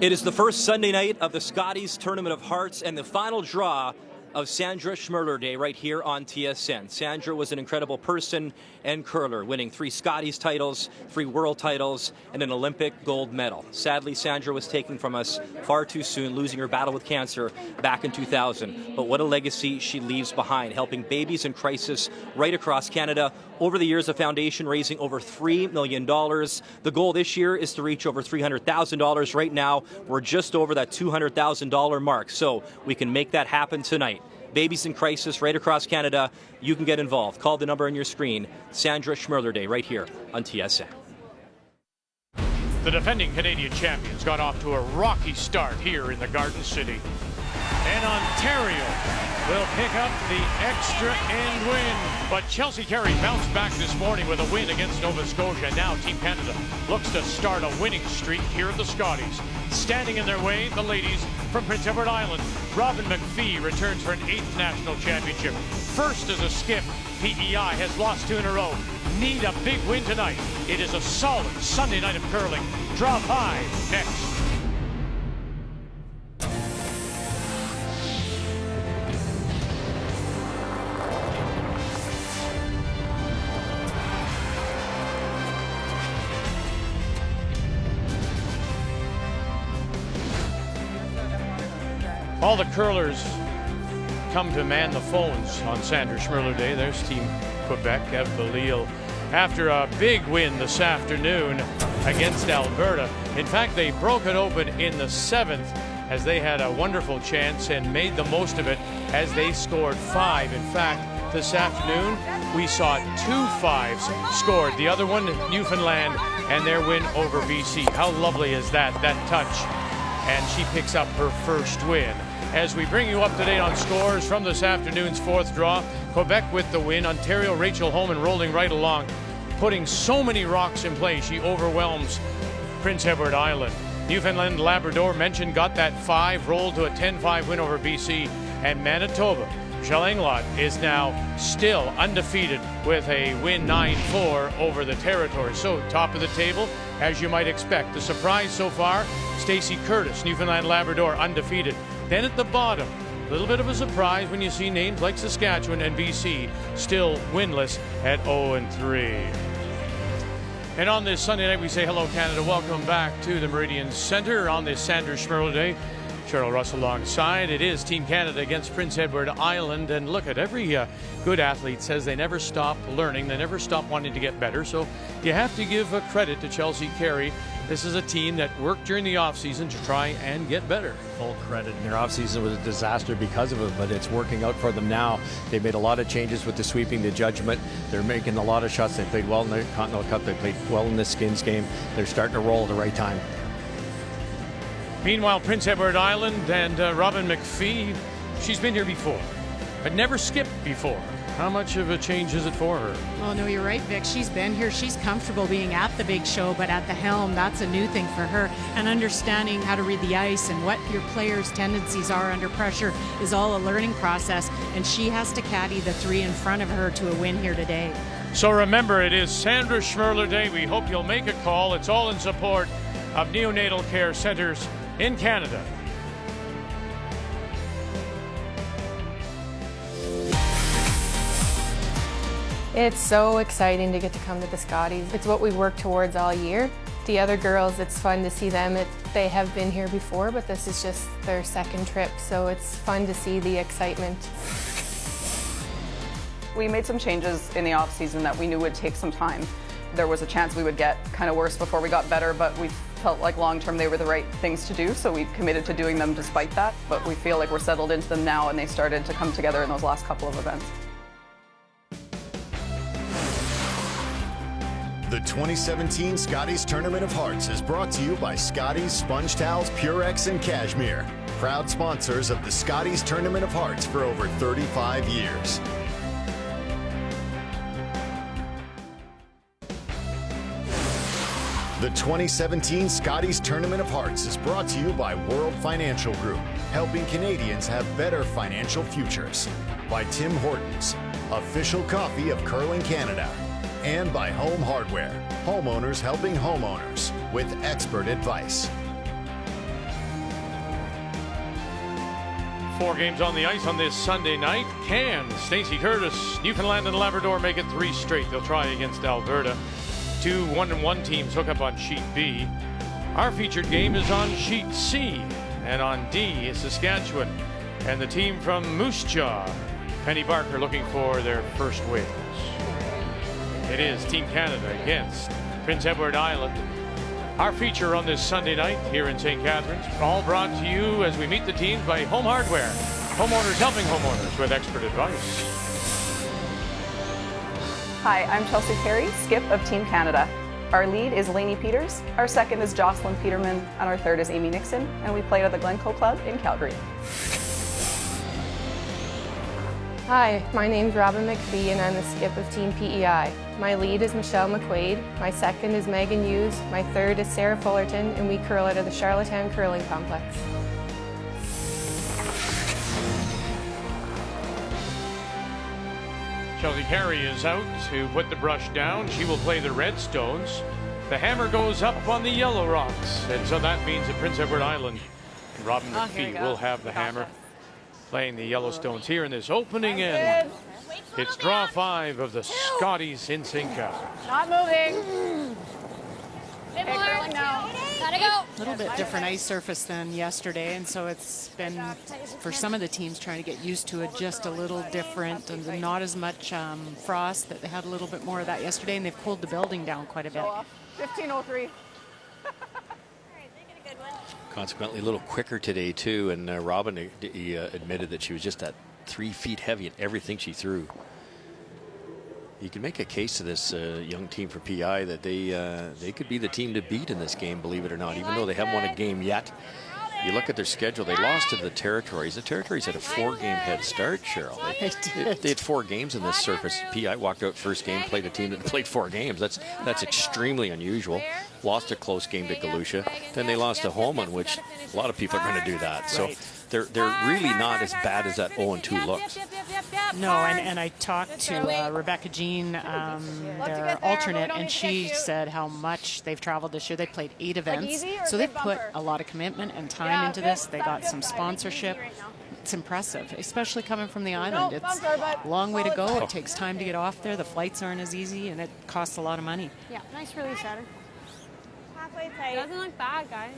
It is the first Sunday night of the Scotties Tournament of Hearts and the final draw of Sandra Schmirler Day right here on TSN. Sandra was an incredible person and curler, winning 3 Scotties titles, 3 world titles, and an Olympic gold medal. Sadly, Sandra was taken from us far too soon, losing her battle with cancer back in 2000. But what a legacy she leaves behind, helping babies in crisis right across Canada. Over the years, the foundation raising over $3 million. The goal this year is to reach over $300,000. Right now, we're just over that $200,000 mark, so we can make that happen tonight. Babies in crisis right across Canada, you can get involved. Call the number on your screen. Sandra Schmirler Day right here on TSN. The defending Canadian champions got off to a rocky start here in the Garden City. And Ontario will pick up the extra end win. But Chelsea Carey bounced back this morning with a win against Nova Scotia. Now Team Canada looks to start a winning streak here at the Scotties. Standing in their way, the ladies from Prince Edward Island. Robin MacPhee returns for an 8th national championship. First as a skip, PEI has lost 2 in a row. Need a big win tonight. It is a solid Sunday night of curling. Draw 5 next. All the curlers come to man the phones on Sandra Schmirler Day. There's Team Quebec, Eve Belil, after a big win this afternoon against Alberta. In fact, they broke it open in the 7th as they had a wonderful chance and made the most of it as they scored 5. In fact, this afternoon, we saw 2 5s scored. The other one, Newfoundland, and their win over BC. How lovely is that touch? And she picks up her first win. As we bring you up to date on scores from this afternoon's 4th draw, Quebec with the win. Ontario, Rachel Holman rolling right along, putting so many rocks in play. She overwhelms Prince Edward Island. Newfoundland Labrador mentioned got that 5, rolled to a 10-5 win over BC. And Manitoba, Michelle Englot is now still undefeated with a win 9-4 over the Territory. So top of the table, as you might expect. The surprise so far, Stacey Curtis, Newfoundland Labrador, undefeated. Then at the bottom, a little bit of a surprise when you see names like Saskatchewan and BC still winless at 0-3. And on this Sunday night, we say hello, Canada. Welcome back to the Meridian Centre on this Sandra Schmirler Day. Cheryl Russell alongside. It is Team Canada against Prince Edward Island. And look, at every good athlete says they never stop learning. They never stop wanting to get better. So you have to give credit to Chelsea Carey. This is a team that worked during the offseason to try and get better. Full credit. Their offseason was a disaster because of it, but it's working out for them now. They've made a lot of changes with the sweeping, the judgment. They're making a lot of shots. They played well in the Continental Cup. They played well in the Skins game. They're starting to roll at the right time. Meanwhile, Prince Edward Island and Robin MacPhee, she's been here before, but never skipped before. How much of a change is it for her? Oh, no, you're right, Vic. She's been here. She's comfortable being at the big show, but at the helm, that's a new thing for her. And understanding how to read the ice and what your players' tendencies are under pressure is all a learning process. And she has to caddy the 3 in front of her to a win here today. So remember, it is Sandra Schmirler Day. We hope you'll make a call. It's all in support of neonatal care centers in Canada. It's so exciting to get to come to the Scotties. It's what we work towards all year. The other girls, it's fun to see them. They have been here before, but this is just their 2nd trip, so it's fun to see the excitement. We made some changes in the off-season that we knew would take some time. There was a chance we would get kind of worse before we got better, but we felt like long-term they were the right things to do, so we committed to doing them despite that. But we feel like we're settled into them now, and they started to come together in those last couple of events. The 2017 Scotties Tournament of Hearts is brought to you by Scotties, Sponge Towels, Purex, and Cashmere. Proud sponsors of the Scotties Tournament of Hearts for over 35 years. The 2017 Scotties Tournament of Hearts is brought to you by World Financial Group, helping Canadians have better financial futures. By Tim Hortons, official coffee of Curling Canada. And by Home Hardware, homeowners helping homeowners with expert advice. 4 games on the ice on this Sunday night. Can Stacey Curtis, Newfoundland and Labrador, make it 3 straight? They'll try against Alberta. 2 1-1 teams hook up on Sheet B. Our featured game is on Sheet C. And on D is Saskatchewan and the team from Moose Jaw. Penny Barker looking for their first wins. It is Team Canada against Prince Edward Island. Our feature on this Sunday night here in St. Catharines, all brought to you as we meet the teams by Home Hardware. Homeowners helping homeowners with expert advice. Hi, I'm Chelsea Carey, skip of Team Canada. Our lead is Lainey Peters, our second is Jocelyn Peterman, and our third is Amy Nixon, and we played at the Glencoe Club in Calgary. Hi, my name's Robin MacPhee and I'm the skip of Team PEI. My lead is Michelle McQuaid, my second is Megan Hughes, my third is Sarah Fullerton, and we curl out of the Charlottetown Curling Complex. Chelsea Carey is out to put the brush down. She will play the Redstones. The hammer goes up on the Yellow Rocks, and so that means that Prince Edward Island and Robin MacPhee will have the hammer, playing the Yellowstones here in this opening end. It's draw 5 of the Scotties in St. Catharines. Not moving. Gotta go. A little bit different ice surface than yesterday, and so it's been, for some of the teams, trying to get used to it just a little different, and not as much frost. That they had a little bit more of that yesterday, and they've cooled the building down quite a bit. 15:03. Consequently, a little quicker today, too. And Robin admitted that she was just at 3 feet heavy in everything she threw. You can make a case to this young team for PI that they could be the team to beat in this game, believe it or not, even though they haven't won a game yet. You look at their schedule, they lost to the Territories. The Territories had a 4-game head start, Cheryl. They had 4 games in this surface. PI walked out first game, played a team that played 4 games. That's extremely unusual. Lost a close game to Galusha. Then they lost a home on which a lot of people are going to do that. So they're really not as bad as that 0-2 looks. No, and I talked to Rebecca Jean, their alternate, and she said how much they've traveled this year. They played 8 events, so they've put a lot of commitment and time into this. They got some sponsorship. It's impressive, especially coming from the island. It's a long way to go. It takes time to get off there. The flights aren't as easy, and it costs a lot of money. Yeah, nice release, Adam. Halfway tight. Doesn't look bad, guys.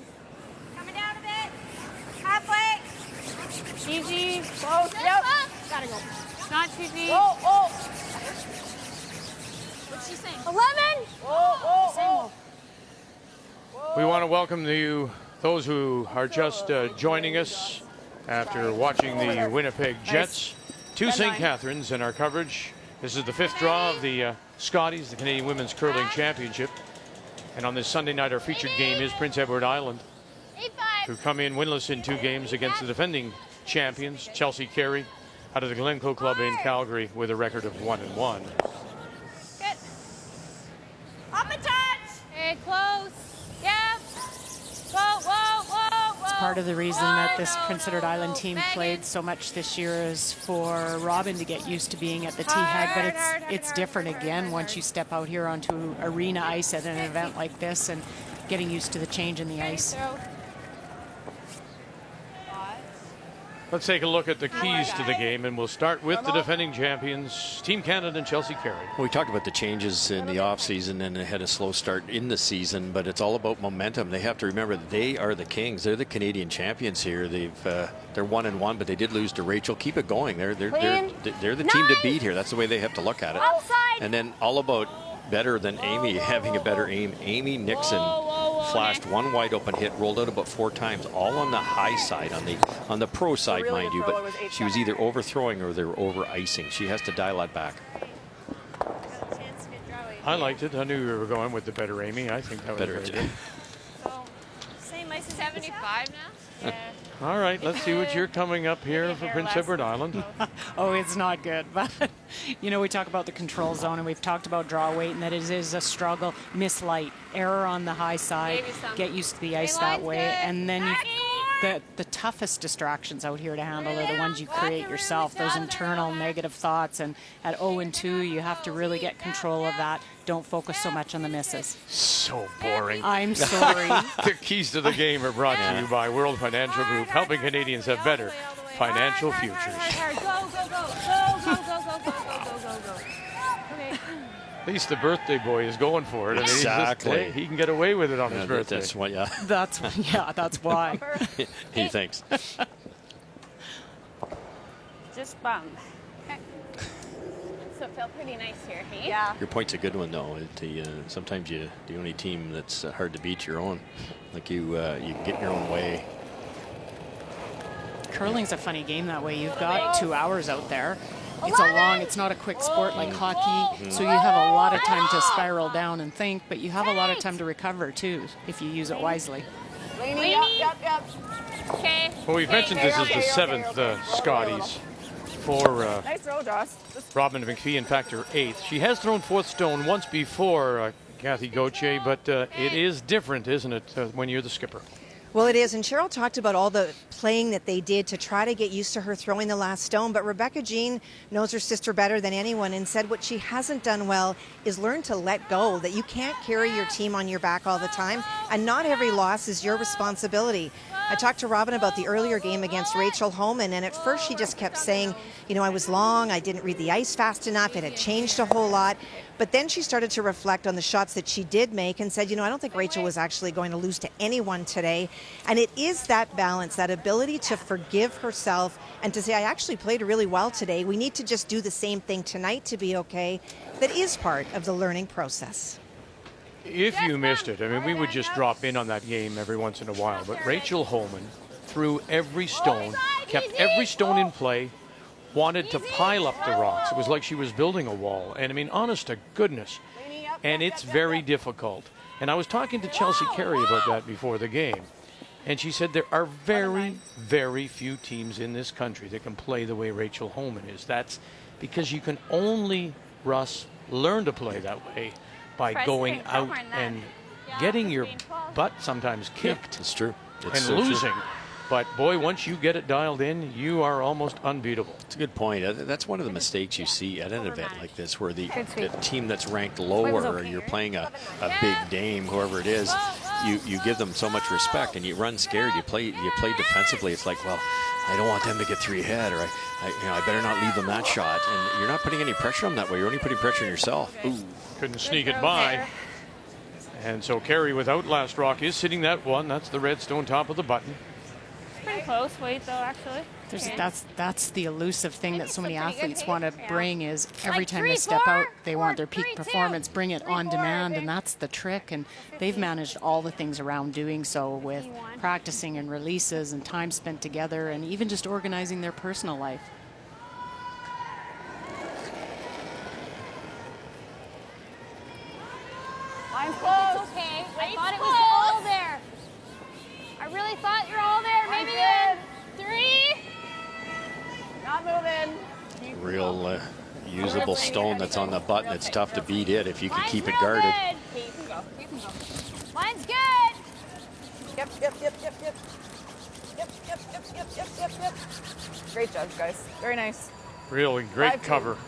Coming down a bit. Halfway. Easy. Close. Yep. Gotta go. Not 2 feet. Oh. What's she saying? 11. Oh. We want to welcome those who are just joining us after watching the Winnipeg Jets to St. Catharines in our coverage. This is the 5th draw of the Scotties, the Canadian Women's Curling Championship. And on this Sunday night, our featured game is Prince Edward Island, who come in winless in 2 games against the defending champions, Chelsea Carey, out of the Glencoe Club in Calgary with a record of 1-1. Good. Up and touch. Hey, close. Yeah. Whoa. It's part of the reason that this Prince Edward Island team played so much this year is for Robin to get used to being at the T-Hag, but it's different again once you step out here onto arena ice at an event like this and getting used to the change in the ice. Let's take a look at the keys to the game, and we'll start with the defending champions, Team Canada and Chelsea Carey. We talked about the changes in the offseason, and they had a slow start in the season, but it's all about momentum. They have to remember that they are the kings. They're the Canadian champions here. They're 1-1, but they did lose to Rachel. Keep it going. They're the team to beat here. That's the way they have to look at it. And then all about better than Amy having a better aim. Amy Nixon flashed 1 wide open hit, rolled out about 4 times, all on the high side, on the pro side, mind you, but she was either overthrowing or they were over icing. She has to dial that back. I liked it. I knew you were going with the better Amy. I think that was Better. very good. So, same ice as 75 now? Yeah. All right, let's see what you're coming up here for Prince Edward Island. Oh, it's not good. But, you know, we talk about the control zone, and we've talked about draw weight, and that it is a struggle. Miss light, error on the high side, get used to the ice that way, and then the toughest distractions out here to handle are the ones you create yourself, those internal negative thoughts. And at 0-2, you have to really get control of that. Don't focus so much on the misses. So boring. I'm sorry. The keys to the game are brought to you by World Financial Group, helping Canadians have better financial futures. Hard. Go. Okay. At least the birthday boy is going for it. I mean, Exactly. he can get away with it on his birthday. That's what, yeah. That's why. He thinks. Just bum. Okay. So it felt pretty nice here, hey? Yeah. Your point's a good one, though. Sometimes the only team that's hard to beat your own. Like you get in your own way. Curling's a funny game that way. You've got 2 hours out there. It's not a quick sport like hockey, so you have a lot of time to spiral down and think, but you have a lot of time to recover too if you use it wisely. Yep. Okay. Well, we've mentioned this is the 7th Scotties for Nice throw, Josh. Robin MacPhee, in fact, her 8th. She has thrown 4th stone once before, Kathy Gauthier, but it is different, isn't it, when you're the skipper? Well, it is, and Cheryl talked about all the playing that they did to try to get used to her throwing the last stone, but Rebecca Jean knows her sister better than anyone and said what she hasn't done well is learn to let go, that you can't carry your team on your back all the time, and not every loss is your responsibility. I talked to Robin about the earlier game against Rachel Homan, and at first she just kept saying, I was long, I didn't read the ice fast enough, it had changed a whole lot. But then she started to reflect on the shots that she did make and said, I don't think Rachel was actually going to lose to anyone today. And it is that balance, that ability to forgive herself and to say, I actually played really well today. We need to just do the same thing tonight to be okay. That is part of the learning process. If you missed it, I mean, we would just drop in on that game every once in a while, but Rachel Homan threw every stone, kept every stone in play, wanted to pile up the rocks. It was like she was building a wall. And I mean, honest to goodness. And it's very difficult. And I was talking to Chelsea Carey about that before the game. And she said there are very, very few teams in this country that can play the way Rachel Homan is. That's because you can only, Russ, learn to play that way by going out and getting your butt sometimes kicked. It's true. It's and so losing. True. But boy, once you get it dialed in, you are almost unbeatable. It's a good point. That's one of the mistakes you see at an event like this, where the team that's ranked lower, or you're playing a big dame, whoever it is, you give them so much respect, and you run scared. You play defensively. It's like, well, I don't want them to get 3 ahead, or I better not leave them that shot. And you're not putting any pressure on them that way. You're only putting pressure on yourself. Ooh. Couldn't sneak it by. And so Carey without last rock is sitting that one. That's the red stone top of the button. Pretty close weight though, actually. That's the elusive thing that so many athletes want to bring is every time they step out, they want their peak performance, bring it on demand, and that's the trick. And they've managed all the things around doing so with practicing and releases and time spent together and even just organizing their personal life. Mine's close. It's okay. I thought it was all there. I really thought you're all there. Maybe in 3. Not moving. Real usable stone that's on the button. It's tough to beat it if you can keep it guarded. Okay, you can go. You can go. Mine's good. Yep. Great judge, guys. Very nice. Really great cover.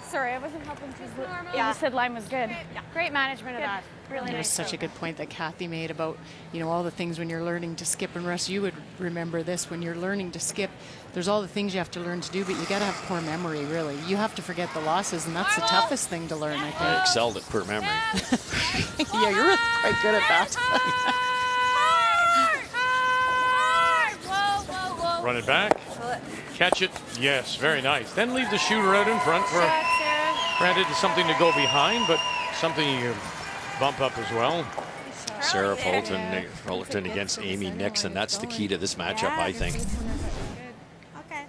Sorry, I wasn't helping because you said line was good. Yeah. Great management of that. Really There's nice. such a good point that Kathy made about, all the things when you're learning to skip. And Russ, you would remember this when you're learning to skip. There's all the things you have to learn to do, but you got to have poor memory, really. You have to forget the losses, and that's the toughest thing to learn, I think. I excelled at poor memory. Yeah, you're quite good at that. Whoa. Run it back. Catch it. Yes, very nice. Then leave the shooter out in front for, granted, it's something to go behind, but something you bump up as well. Sarah Fullerton against Amy Nixon. That's the key to this matchup, I think. Okay.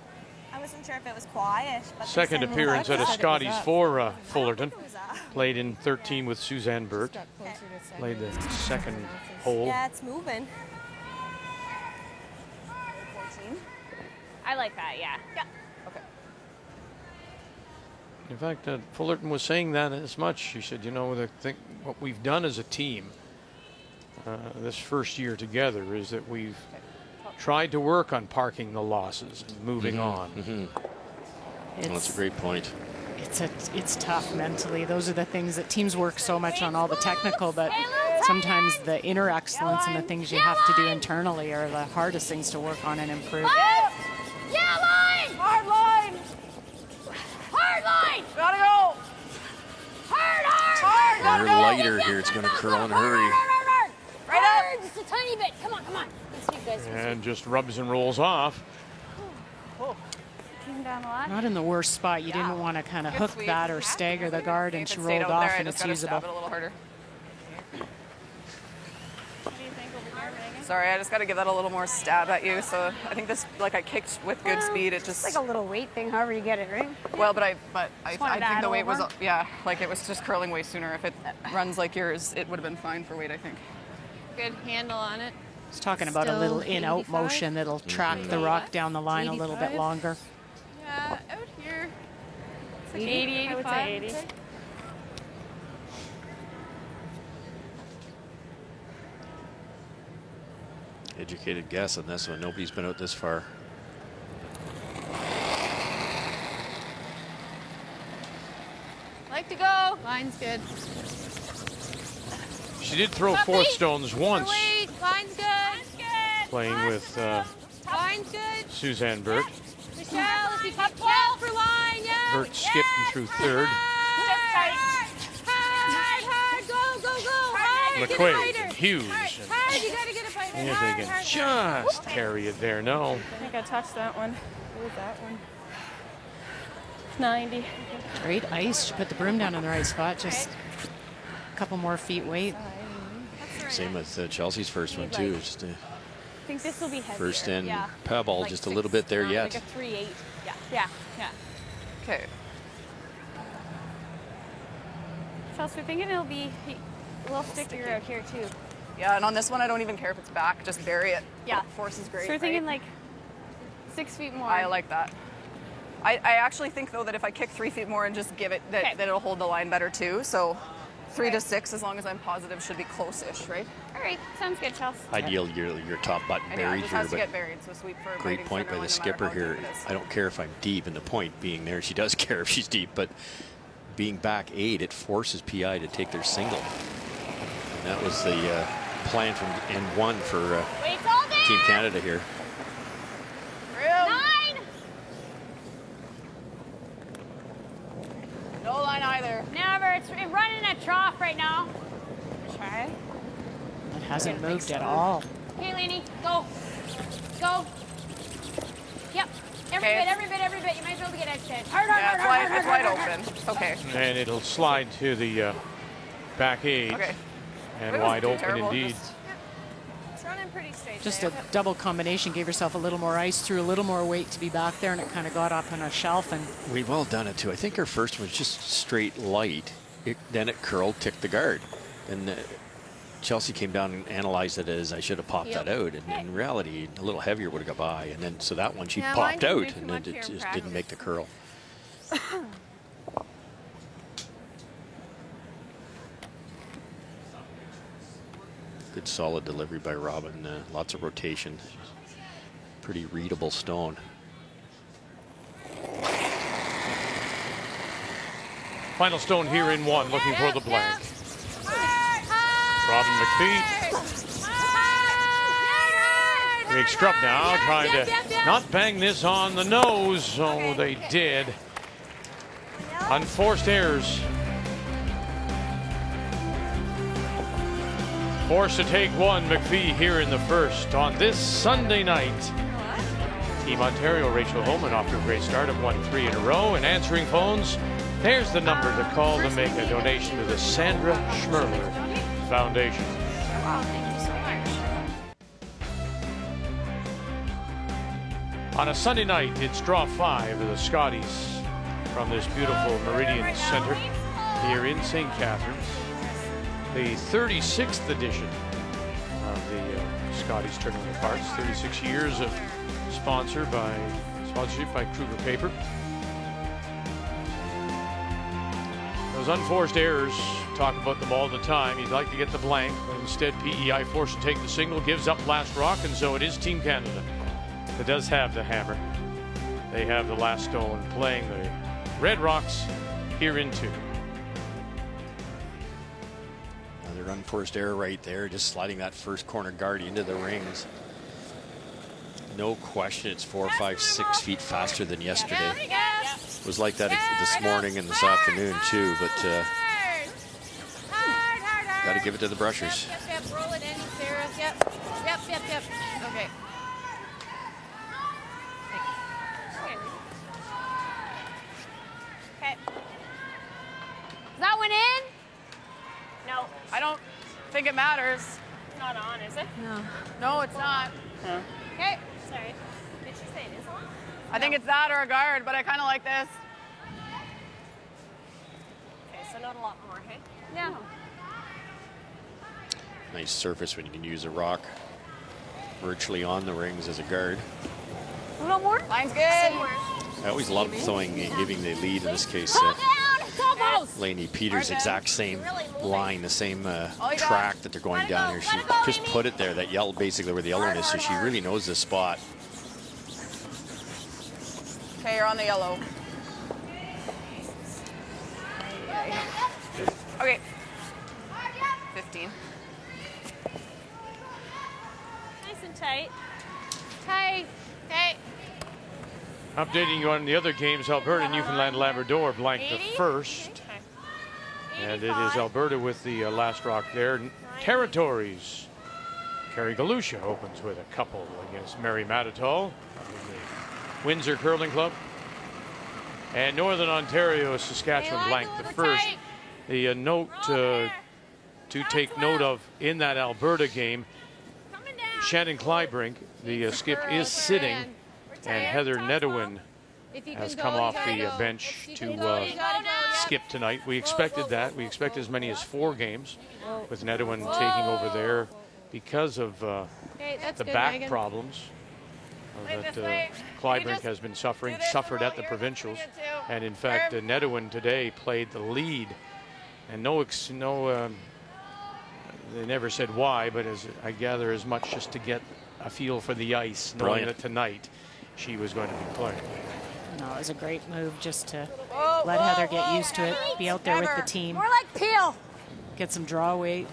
I wasn't sure if it was quiet. But Second appearance at a Scotties for Fullerton. Played in 13 with Suzanne Burt. Played the second hole. Yeah, it's moving. I like that, yeah. Okay. In fact, Fullerton was saying that as much. She said, what we've done as a team this first year together is that we've tried to work on parking the losses and moving on. Well, that's a great point. It's tough mentally. Those are the things that teams work so much on, all the technical, but sometimes the inner excellence and the things you have to do internally are the hardest things to work on and improve. Yeah, line! Hard line! Hard line! Gotta go! Hard! They're lighter here. It's going to curl in a hurry. Right up! Just a tiny bit. Come on, come on. Let's sweep, guys. And just rubs and rolls off. Came down a lot. Not in the worst spot. You didn't want to kind of hook sweep. that or stagger the guard, and she If it stayed rolled out off, there, I and just it's gotta usable. stab it a little harder. What do you think over here, Megan? Sorry, I just got to give that a little more stab at you. So I think this, like, I kicked with good speed. It just It's like a little weight thing, however you get it, right? well, but I wanted to think add the a weight was little like it was just curling way sooner. If it runs like yours, it would have been fine for weight, I think. Good handle on it. It's talking about a little in-out 85? motion that'll track the rock down the line a little bit 85? longer. Yeah, out here. It's like 80, 85. I would say 80. Educated guess on this one. Nobody's been out this far. Like to go. Line's good. She did throw MacPhee, 4 stones once, Wait, line's good. Line's good. playing with Line's good. Suzanne Burt. Michelle, if you keep 12 for line, yeah. Burt skipping through 3rd. Hard, go, go, go. Hard, get a McQuaid fighter. and Hughes. Hard, you gotta get a fighter. And if Hard, they hard, can hard. just carry it there, no. I think I touched that one. What was that one? 90. Great ice. She put the broom down in the right spot. Just a couple more feet weight. Same with Chelsea's first one too. Just I think this will be heavier. first in Yeah. pebble, Like just a little bit there yet. Like a 3.8. Yeah. Yeah. Yeah. Okay. Chelsea, we're thinking it'll be a little stickier out here too. Yeah, and on this one, I don't even care if it's back. Just bury it. Yeah. Force is great. So we're thinking right? like 6 feet more. I like that. I actually think though that if I kick 3 feet more and just give it, that it'll hold the line better too. So 3 to 6, as long as I'm positive, should be close-ish, right? All right, sounds good, Chelsea. Ideal your top button And yeah, it buried just here, has to but get buried. So sweep for a great biting point center by the line, no matter skipper how here. deep it is. I don't care if I'm deep, and the point being there, she does care if she's deep, but being back 8, it forces PEI to take their single. And that was the plan from N1 for Team Canada here. 9. No line either. Never. It's running a trough right now. Try. It hasn't moved at all. Okay, Lainey, go. Go. Yep. Every bit. You might be able to get edge to edge. Hard, Yeah, it's wide open. It's okay. And it'll slide to the back 8. Okay. And It wasn't wide too open terrible, indeed. It's running pretty straight. Just a double combination. Gave herself a little more ice, threw a little more weight to be back there, and it kind of got up on a shelf. And We've all done it too. I think her first one was just straight light. Then it curled, ticked the guard. And Chelsea came down and analyzed it as I should have popped that out. And in reality, a little heavier would have got by. And then so that one she Yeah, popped mine didn't out, do too and much then here it in just didn't make the curl. Good solid delivery by Robin. Lots of rotation. Pretty readable stone. Final stone here in 1, looking for the blank. Robin MacPhee. Big scrub now, trying to not bang this on the nose. Oh, they did. Unforced errors. Forced to take 1, MacPhee here in the first on this Sunday night. Team Ontario, Rachel Holman off to a great start of 1-3 in a row. And answering phones, there's the number to call to make a donation to the Sandra Schmerler Foundation. Wow, thank you so much. On a Sunday night, it's draw 5 of the Scotties from this beautiful Meridian Center here in St. Catharines. The 36th edition of the Scotties Tournament of Hearts. 36 years of sponsorship by Kruger Paper. Those unforced errors, talk about them all the time. You'd like to get the blank, but instead PEI forced to take the single, gives up last rock, and so it is Team Canada that does have the hammer. They have the last stone, playing the Red Rocks here in 2. Another unforced error right there, just sliding that first corner guard into the rings. No question, it's 4, 5, 6 feet faster than yesterday. It was like that this morning and this afternoon too, but got to give it to the brushers. Yep, roll it in, Sarah. Yep. Okay. Okay. Is that one in? No. I don't think it matters. It's not on, is it? No, it's not. Okay. Sorry. Did she say it is on? I think it's that or a guard, but I kind of like this. Okay, so not a lot more, hey? No. Nice surface when you can use a rock virtually on the rings as a guard. A little more? Line's good. I always love throwing and giving the lead in this case. Lainey Peters, exact same line, the same track that they're going down here. She just put it there, that yellow, basically where the yellow is, so she really knows this spot. Okay, you're on the yellow. Okay. 15. Nice and tight. Tight. Okay. Updating you on the other games, Alberta and Newfoundland Labrador blanked the first. And it is Alberta with the last rock there. Territories. Carey Galusha opens with a couple against Mary Matitol in the Windsor Curling Club. And Northern Ontario, Saskatchewan blanked the first. The note to take note of in that Alberta game, Shannon Clybrink, the skip, is sitting, and Heather Nedowin has come off the bench to skip tonight. We expected that. We expect as many as 4 games, with Nedowin taking over there because of the back problems that Clybrink has been suffered at the provincials. And in fact, Nedowin today played the lead, and they never said why, but as I gather, as much just to get a feel for the ice, knowing that tonight she was going to be playing. No, it was a great move just to let Heather get used to it, be out there with the team. More like peel. Get some draw weight.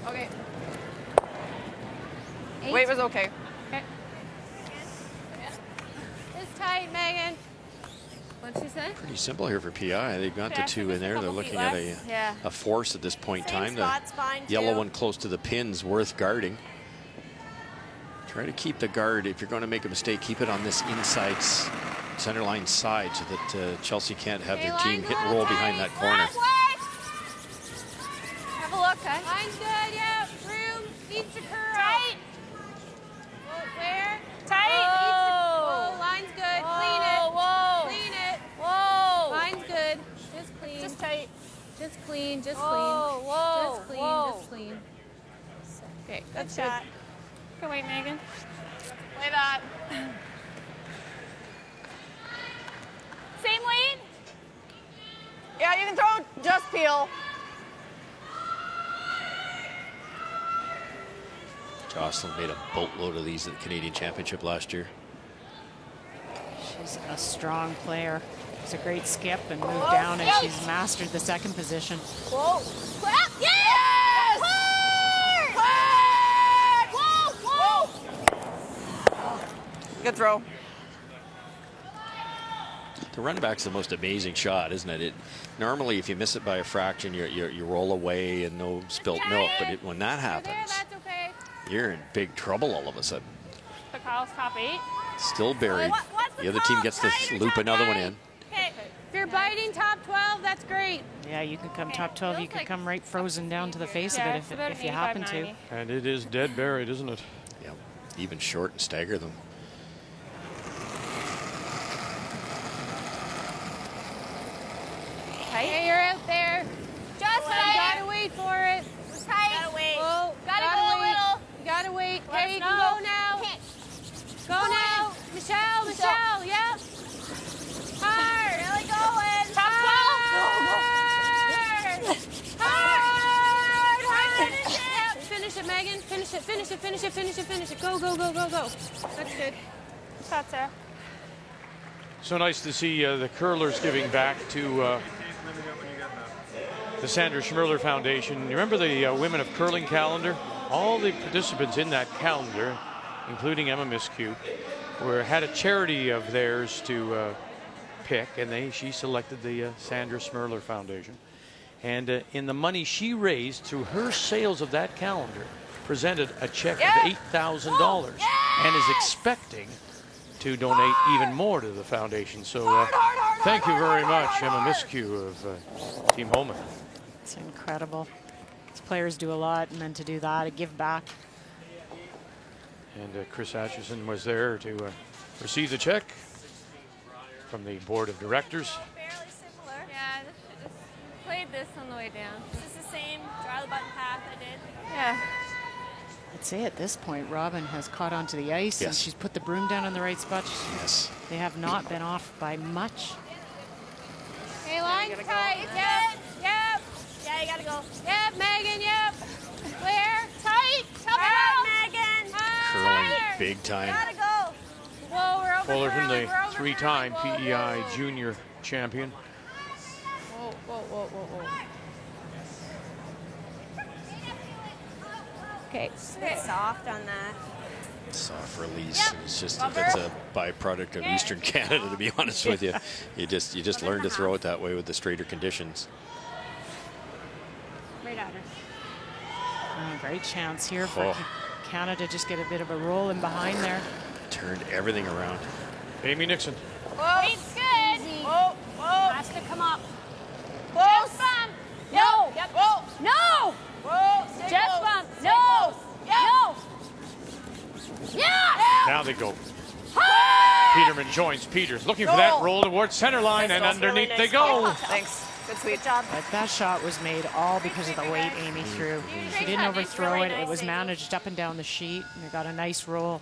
Okay. 8. Weight was okay. Okay. It's tight, Megan. What'd she say? Pretty simple here for PEI. They've got the 2 in there. They're looking at a force at this point in time. The yellow one close to the pins, worth guarding. Try to keep the guard. If you're going to make a mistake, keep it on this inside center line side so that Chelsea can't have their team hit and roll behind that corner. Have a look, guys. Line's good, yeah. Room needs to curl. Tight. Where? Tight. Whoa. Line's good. Clean it. Whoa. Clean it. Whoa. Line's good. Just clean. Just tight. Just clean. Just Whoa. clean. Whoa. Just clean. Whoa. Just clean. Okay, Good that's shot. Good wait, Megan. Play that. Same weight? Yeah, you can throw just peel. Jocelyn made a boatload of these at the Canadian Championship last year. She's a strong player. It's a great skip and move down, and she's mastered the second position. Whoa. Put up. Yes! Whoa. Whoa. Good throw. The run back's the most amazing shot, isn't it? Normally, if you miss it by a fraction, you roll away and no spilt milk. But when that happens, That's okay. you're in big trouble all of a sudden. The Kyle's top 8. Still buried. The other team gets to loop another one in. Okay. If you're biting top 12, that's great. Yeah, you could come top 12. You could come right frozen down to the face Yeah, of it's it about if you happen to. 85-90. And it is dead buried, isn't it? Yeah, even short and stagger them. Hey, you're out there. Just You tight. gotta wait for it. Tight. Gotta wait. Whoa, Gotta go a wait. little. You gotta wait. Let us Okay, you can know. go now. Okay. Go now. Michelle, yep. Hard. Really going. Top 12. Hard. Yep, finish it, Megan. Finish it. Go. That's good. Shot, Sarah. So nice to see the curlers giving back to the Sandra Schmirler Foundation. You remember the Women of Curling calendar? all the participants in that calendar, including Emma Miscue, had a charity of theirs to pick, and she selected the Sandra Schmirler Foundation. And in the money she raised through her sales of that calendar, presented a check of $8,000 and is expecting to donate even more to the foundation. So thank you very much, Emma Miscue of Team Holman. It's incredible. These players do a lot, and then to do that, to give back. And Chris Atchison was there to receive the check from the board of directors. Fairly similar. Yeah, just played this on the way down. This is the same draw the button path I did. Yeah. I'd say at this point, Robin has caught onto the ice, and she's put the broom down in the right spot. Yes. They have not been off by much. Hey, line tight. Yep. Yep. Yeah, you gotta go. Yep, Megan. Yep. Clear. Tight. Tough out, Megan. Curling big time. Gotta go. Whoa, we're over. Fullerton, the three-time PEI junior champion. Whoa, whoa, whoa, whoa, whoa. Okay, stay soft on that. Soft release. It's just that's a byproduct of Eastern Canada, to be honest with you. You just learn to throw it that way with the straighter conditions. Right at her. Great chance here for Canada. Just get a bit of a roll in behind there. Turned everything around. Amy Nixon. Whoa, it's good. Whoa, whoa. Has to come up. Close. No. Yep. Whoa. No. Whoa. Just bump. No. No. Yeah. Now they go. Peterman joins Peters, looking for that roll towards center line, and underneath they go. Thanks. Good sweet job. But that shot was made all because of the weight Amy threw. She didn't overthrow it. It was managed up and down the sheet, and it got a nice roll.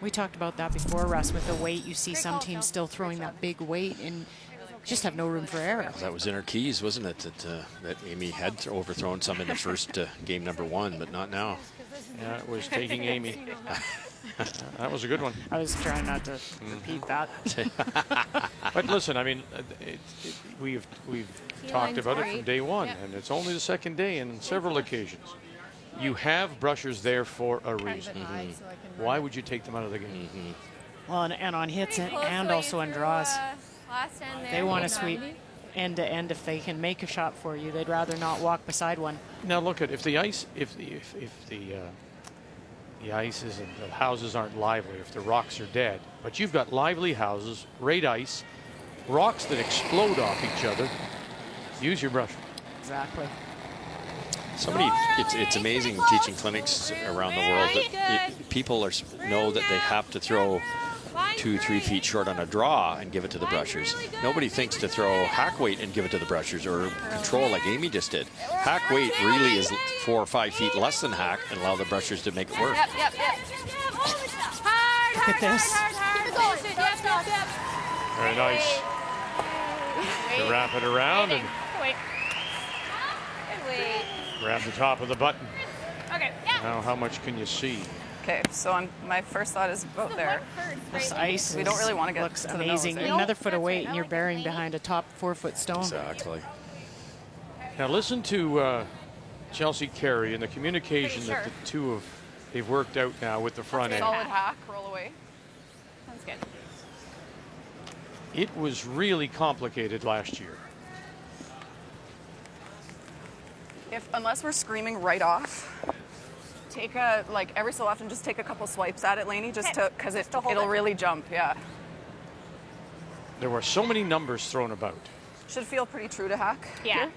We talked about that before, Russ, with the weight. You see some teams still throwing that big weight and just have no room for error. That was in her keys, wasn't it? That Amy had overthrown some in the first game number 1, but not now. Yeah, it was taking Amy. That was a good one. I was trying not to repeat that. But listen, I mean, we've talked about it from day one, and it's only the second day and several occasions. You have brushers there for a reason. Why would you take them out of the game? Well, and on hits and also on draws. They want to sweep end to end if they can make a shot for you. They'd rather not walk beside one. Now look at if the ice, if the ice and the houses aren't lively, if the rocks are dead, but you've got lively houses, great ice, rocks that explode off each other. Use your brush. Exactly. It's amazing teaching clinics around the world that people know that they have to throw 2-3 feet short on a draw and give it to the brushers. Nobody thinks to throw hack weight and give it to the brushers, or control like Amy just did. Hack weight really is 4 or 5 feet less than hack, and allow the brushers to make it work. Yep. Look at this. Very nice. To wrap it around and grab the top of the button. Okay. Now, how much can you see? Okay, so my first thought is about there. This ice We don't really want to get looks to the amazing. nose. Another foot away, and you're burying behind a top 4-foot stone. Exactly. Now listen to Chelsea Carey and the communication that the two of they've worked out now with the front end. Solid hack, roll away. Sounds good. It was really complicated last year. Unless we're screaming right off, take every so often, just take a couple swipes at it, Lainey, because it'll really jump. Yeah. There were so many numbers thrown about. Should feel pretty true to hack. Yeah.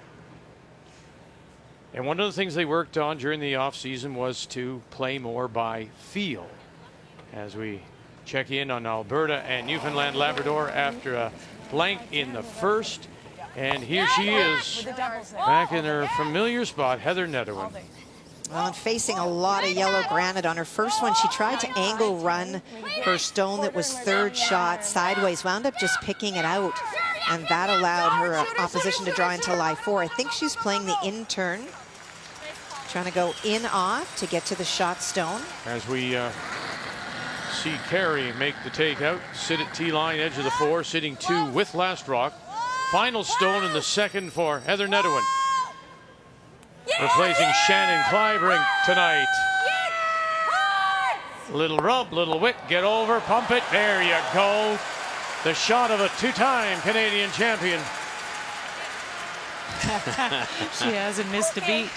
And one of the things they worked on during the off season was to play more by feel. As we check in on Alberta and Newfoundland Labrador after a blank in the first. And here she is, back in her familiar spot, Heather Netherwin. Well, and facing a lot of yellow granite on her first one, she tried to angle run her stone that was third shot sideways, wound up just picking it out, and that allowed her opposition to draw into lie 4. I think she's playing the in turn, trying to go in off to get to the shot stone. As we see Carey make the takeout, sit at T-line, edge of the 4, sitting 2 with last rock. Final stone in the second for Heather Netherwin. Yeah! replacing Shannon Clybrink tonight. Little rub, little wick, get over, pump it. There you go. The shot of a two-time Canadian champion. She hasn't missed a beat.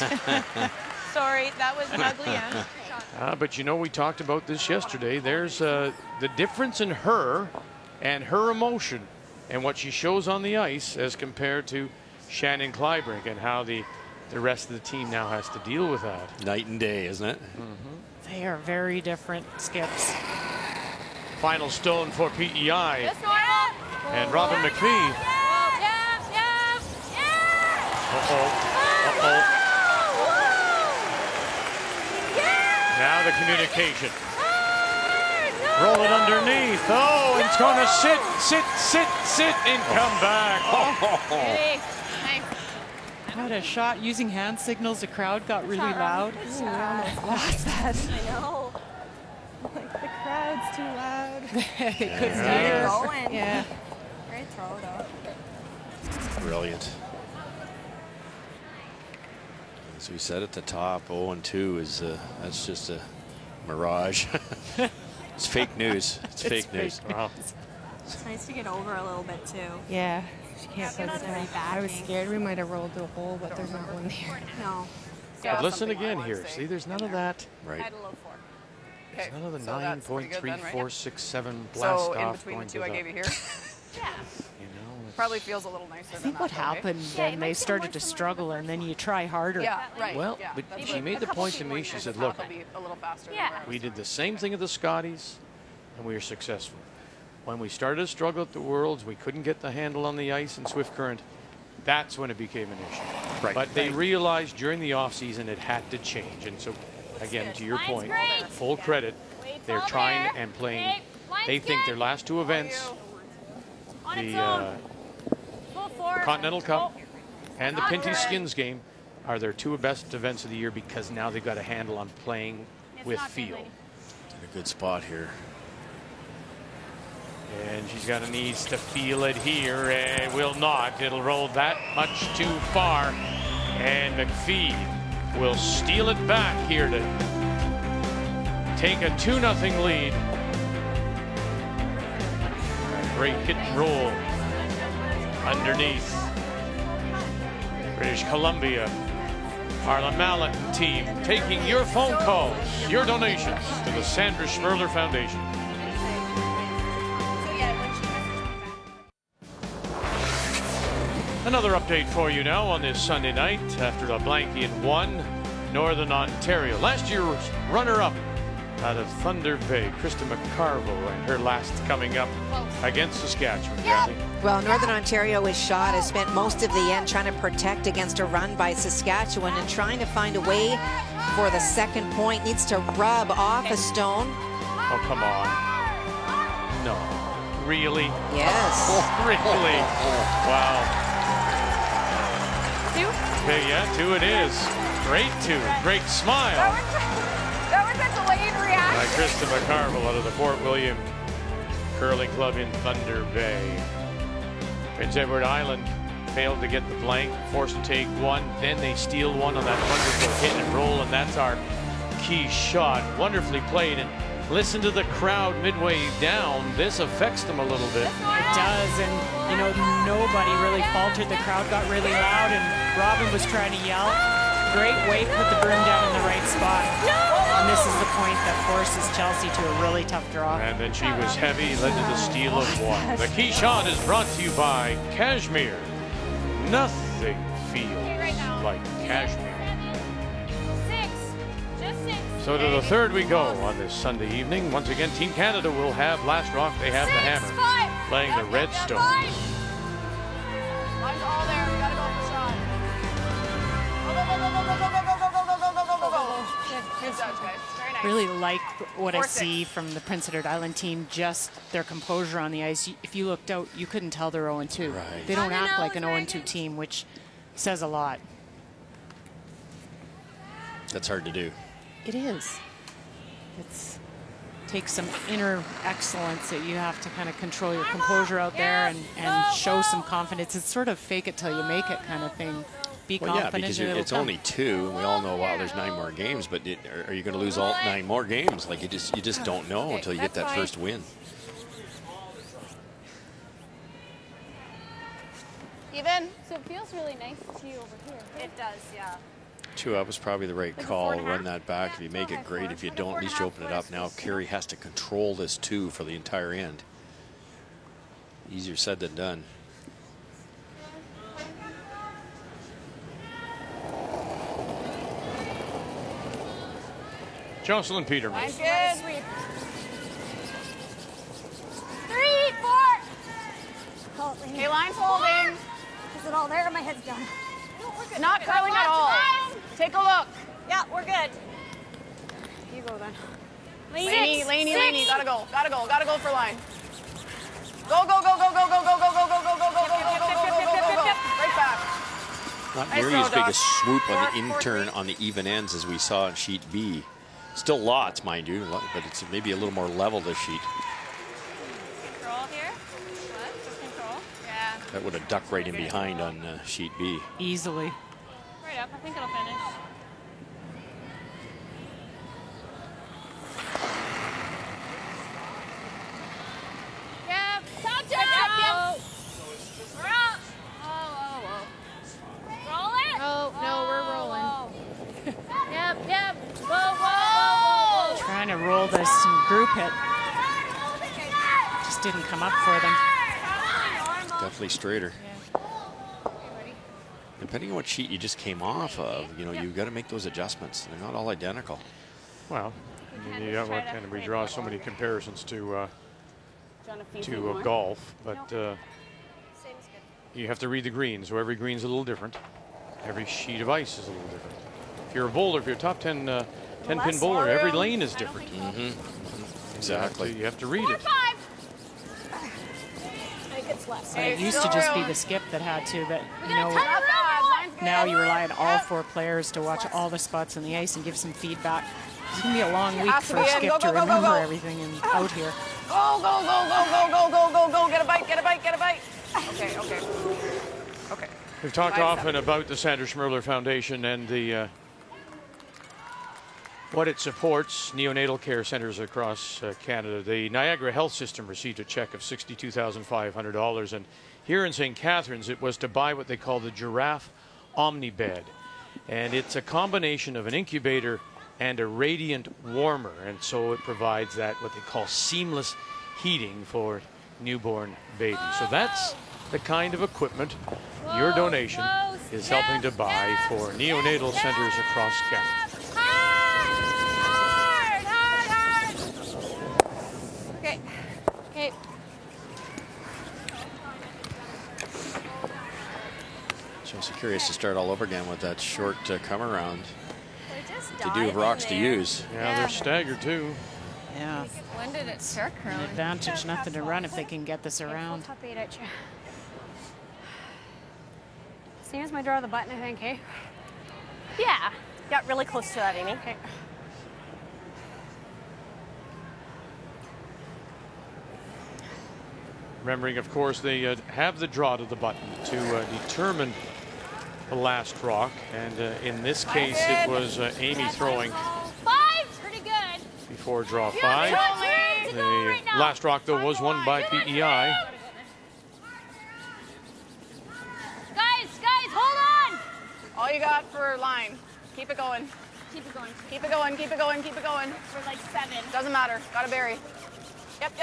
Sorry, that was an ugly end. But you know, we talked about this yesterday. There's the difference in her and her emotion and what she shows on the ice as compared to Shannon Clybrink, and how the rest of the team now has to deal with that. Night and day, isn't it? They are very different skips. Final stone for PEI. Just normal. And Robin MacPhee. Now the communication. Roll it underneath. Oh, and it's going to sit, and come back. What a shot using hand signals. The crowd got really loud. Ooh, I almost lost that. I know. Like, the crowd's too loud. They couldn't hear. Going. Yeah. Great throw, though. Brilliant. As we said at the top, 0-2 is that's just a mirage. It's fake news. It's fake news. Wow. It's nice to get over a little bit, too. Yeah, she can't That's put very it. bad. I was scared we might have rolled to a hole, but there's not one there. No. But listen again here. See, there's none of that. Right. Had a low 4. There's none of the so that's pretty good then, right? 9.3467 blast So in off between going the two to I the, gave you here, you know, it's- probably feels a little nicer. I think what happened then, they started to struggle, and then you try harder. Yeah, right. Well, yeah, but that's she right. made the point to me. She said, "Look, It'll be a little faster. Yeah. Than where I was we did the same thing at the Scotties, and we were successful. When we started to struggle at the Worlds, we couldn't get the handle on the ice and Swift Current. That's when it became an issue. Right. But they realized during the offseason it had to change. And so, again, to your point, great. full credit, they're ball trying there. and playing. Hey, line's They think good. their last two events, On its the own. Full force. Continental Cup Oh. and the Not Pinty good. Skins game, are their two best events of the year, because now they've got a handle on playing It's with not good, feel. lady. In a good spot here. And she's got a needs to feel it here, and will not. It'll roll that much too far. And MacPhee will steal it back here to take a 2-0 lead. Great hit and roll underneath. British Columbia, Harlan Mallet and team taking your phone calls, your donations to the Sandra Schmerler Foundation. Another update for you now on this Sunday night after a blanket won Northern Ontario. Last year's runner-up out of Thunder Bay, Krista McCarville, and her last coming up against Saskatchewan. Kathy. Well, Northern Ontario is shot, has spent most of the end trying to protect against a run by Saskatchewan and trying to find a way for the second point. Needs to rub off a stone. Oh, come on. No. Really? Yes. Really? Wow. Okay, yeah, 2 it is. Great 2. Great smile That was a delayed reaction. by Krista McCarville out of the Fort William Curling Club in Thunder Bay. Prince Edward Island failed to get the blank, forced to take one. Then they steal one on that wonderful hit and roll, and that's our key shot. Wonderfully played. And listen to the crowd midway down. This affects them a little bit. It does, and you know, nobody really faltered. The crowd got really loud, and Robin was trying to yell. Great weight, put the broom down in the right spot. And this is the point that forces Chelsea to a really tough draw. And then she was heavy, led to the steal of one. The key shot is brought to you by Cashmere. Nothing feels like Cashmere. 6. Just 6. So to the third we go on this Sunday evening. Once again, Team Canada will have last rock. They have the hammer, 5. playing the Redstone. Mine's all there. We gotta go for the shot. Go. Good judge, guys. Very nice. Really like what I 4-6. see from the Prince Edward Island team, just their composure on the ice. If you looked out, you couldn't tell they're 0-2. Right. They don't On the act like an nose, 0-2 team, which says a lot. That's hard to do. It is. Takes some inner excellence that you have to kind of control your composure out there and show some confidence. It's sort of fake it till you make it kind of thing. be Well, yeah, confident. because it'll it's come. only 2, and we all know, wow, there's 9 more games, but are you going to lose all 9 more games? Like, you just don't know until you get that first win. Even. So it feels really nice to see you over here. It does, yeah. 2 up was probably the right call. Run that back. If you make it, great. If you don't, at least you open it up. Now Carey has to control this 2 for the entire end. Easier said than done. Jocelyn Peterman. Good. 3, 4. Okay, line's holding. Is it all there? My head's down. Not curling at all. Take a look. Yeah, we're good. You go then. Laney, Laney, gotta go for line. Go. Right back. Not nearly as big a swoop on the in-turn on the even ends as we saw in sheet B. Still lots, mind you, but it's maybe a little more level this sheet. Control here. What? Just control? Yeah. That would have ducked right in behind on sheet B. Easily. Right up. I think it'll finish. Yep. Top down. We're up. Whoa. Roll it. No, we're rolling. Yep. Whoa. Trying to roll this and group it. Just didn't come up for them. Definitely straighter. Depending on what sheet you just came off of, you know, you've got to make those adjustments. They're not all identical. Well, I mean, we draw so many comparisons to golf, but you have to read the greens. So every green's a little different. Every sheet of ice is a little different. If you're a bowler, if you're a top 10 pin bowler, every lane is different. Exactly. You have to read it. It used to just be the skip that had to, but you know, now you rely on all 4 players to watch all the spots on the ice and give some feedback. It's going to be a long week for Skip to remember everything and out here. Go. Get a bite. Okay. We've talked often about the Sandra Schmirler Foundation and the what it supports, neonatal care centers across Canada. The Niagara Health System received a check of $62,500, and here in St. Catharines it was to buy what they call the Giraffe Omnibed, and it's a combination of an incubator and a radiant warmer, and so it provides that what they call seamless heating for newborn babies. So that's the kind of equipment your donation is helping to buy for neonatal centers across Canada. Okay. Just curious to start all over again with that short come around. To do with rocks to use. Yeah, they're staggered too. Yeah. When did it start An curling? advantage, nothing to run if they can get this around. Top 8 at you. Same as my draw of the button, I think, hey? Yeah. Got really close to that, Amy. Okay. Remembering, of course, they have the draw to the button to determine the last rock, and in this case it was Amy throwing 5, pretty good. before draw 5. The last rock, though, was won by PEI. Guys, hold on. All you got for line. Keep it going. Keep it going. For like 7. Doesn't matter. Got to bury. Yep.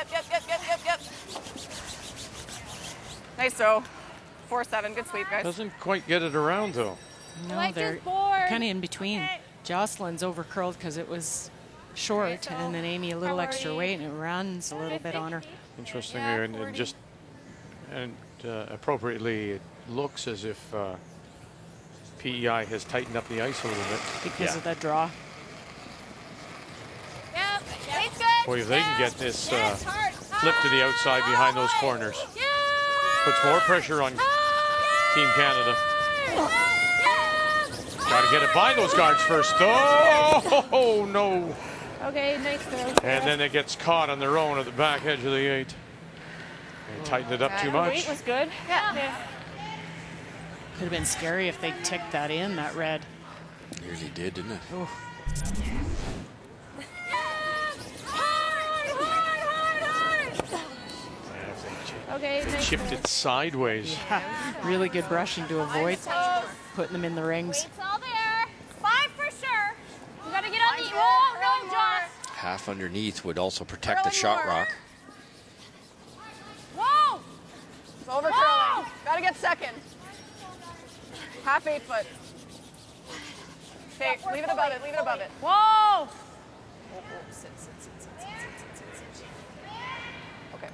Nice throw. 4-7. Good sweep, guys. Doesn't quite get it around, though. No, they're kind of in between. Jocelyn's over curled because it was short, and then Amy a little extra weight, and it runs a little bit on her. Interesting, and appropriately, it looks as if PEI has tightened up the ice a little bit. Because of that draw. Yep. It's good. Boy, if they can get this flip to the outside behind those corners, puts more pressure on Team Canada. Got to get it by those guards first. Oh, no. Okay, nice throw. And then it gets caught on their own at the back edge of the 8. They tightened it up too much. Weight was good. Yeah. Could have been scary if they ticked that in, that red. Nearly did, didn't it? Oh. They chipped it sideways. Yeah. Really good brushing to avoid putting them in the rings. It's all there. 5 for sure. You gotta get on the. Whoa, no, Josh. Half underneath would also protect the shot rock. Whoa. It's over curling. Gotta get second. Half 8 foot. Okay, leave it above it. Leave it above it. Whoa. Sit. Okay.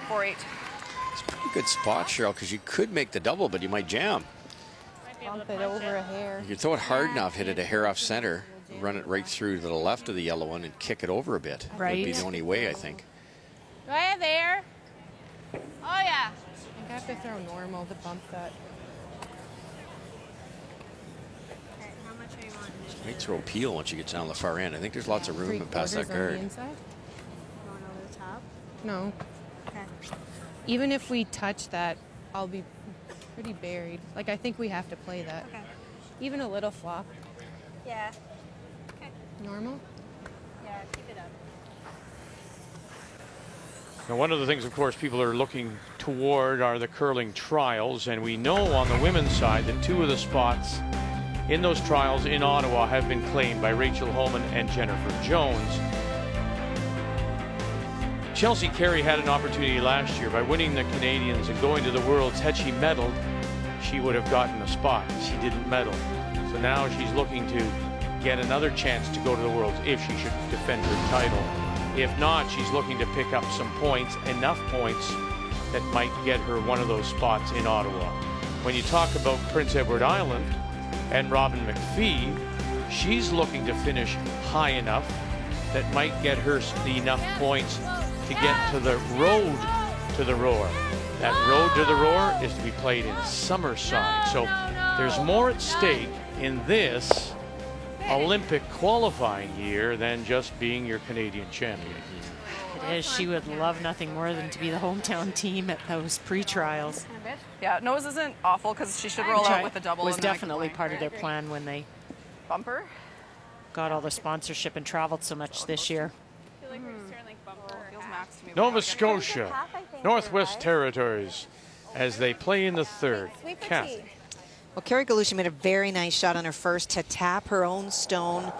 4-8. It's a pretty good spot, Cheryl, because you could make the double, but you might jam. Bump it over a hair. You could throw it hard enough, hit it a hair off center, run it right through to the left of the yellow one, and kick it over a bit. Right. Would be the only way, I think. Go ahead there. Oh yeah. I think I have to throw normal to bump that. How much are you wanting? Might throw peel once you get down the far end. I think there's lots of room past that On the guard. inside? Going over the top. No. Okay. Even if we touch that, I'll be pretty buried. Like, I think we have to play that. Okay. Even a little flop. Yeah. Okay. Normal? Yeah, keep it up. Now, one of the things, of course, people are looking toward are the curling trials, and we know on the women's side that 2 of the spots in those trials in Ottawa have been claimed by Rachel Holman and Jennifer Jones. Chelsea Carey had an opportunity last year by winning the Canadians and going to the Worlds. Had she medaled, she would have gotten a spot. She didn't medal. So now she's looking to get another chance to go to the Worlds if she should defend her title. If not, she's looking to pick up some points, enough points that might get her one of those spots in Ottawa. When you talk about Prince Edward Island and Robin MacPhee, she's looking to finish high enough that might get her enough points to get to the road to the Roar. That road to the Roar is to be played in Summerside. So there's more at stake in this Olympic qualifying year than just being your Canadian champion. It is. She would love nothing more than to be the hometown team at those pre-trials. Yeah, nose isn't awful because she should roll out with a double. Was and then I can definitely blank. part of their plan when they Bumper. got all the sponsorship and traveled so much this year. I feel like we're starting like bumper. Feels max to me. Nova Scotia, Northwest Territories, as they play in the third. Kathy. Well, Carey Galusha made a very nice shot on her first to tap her own stone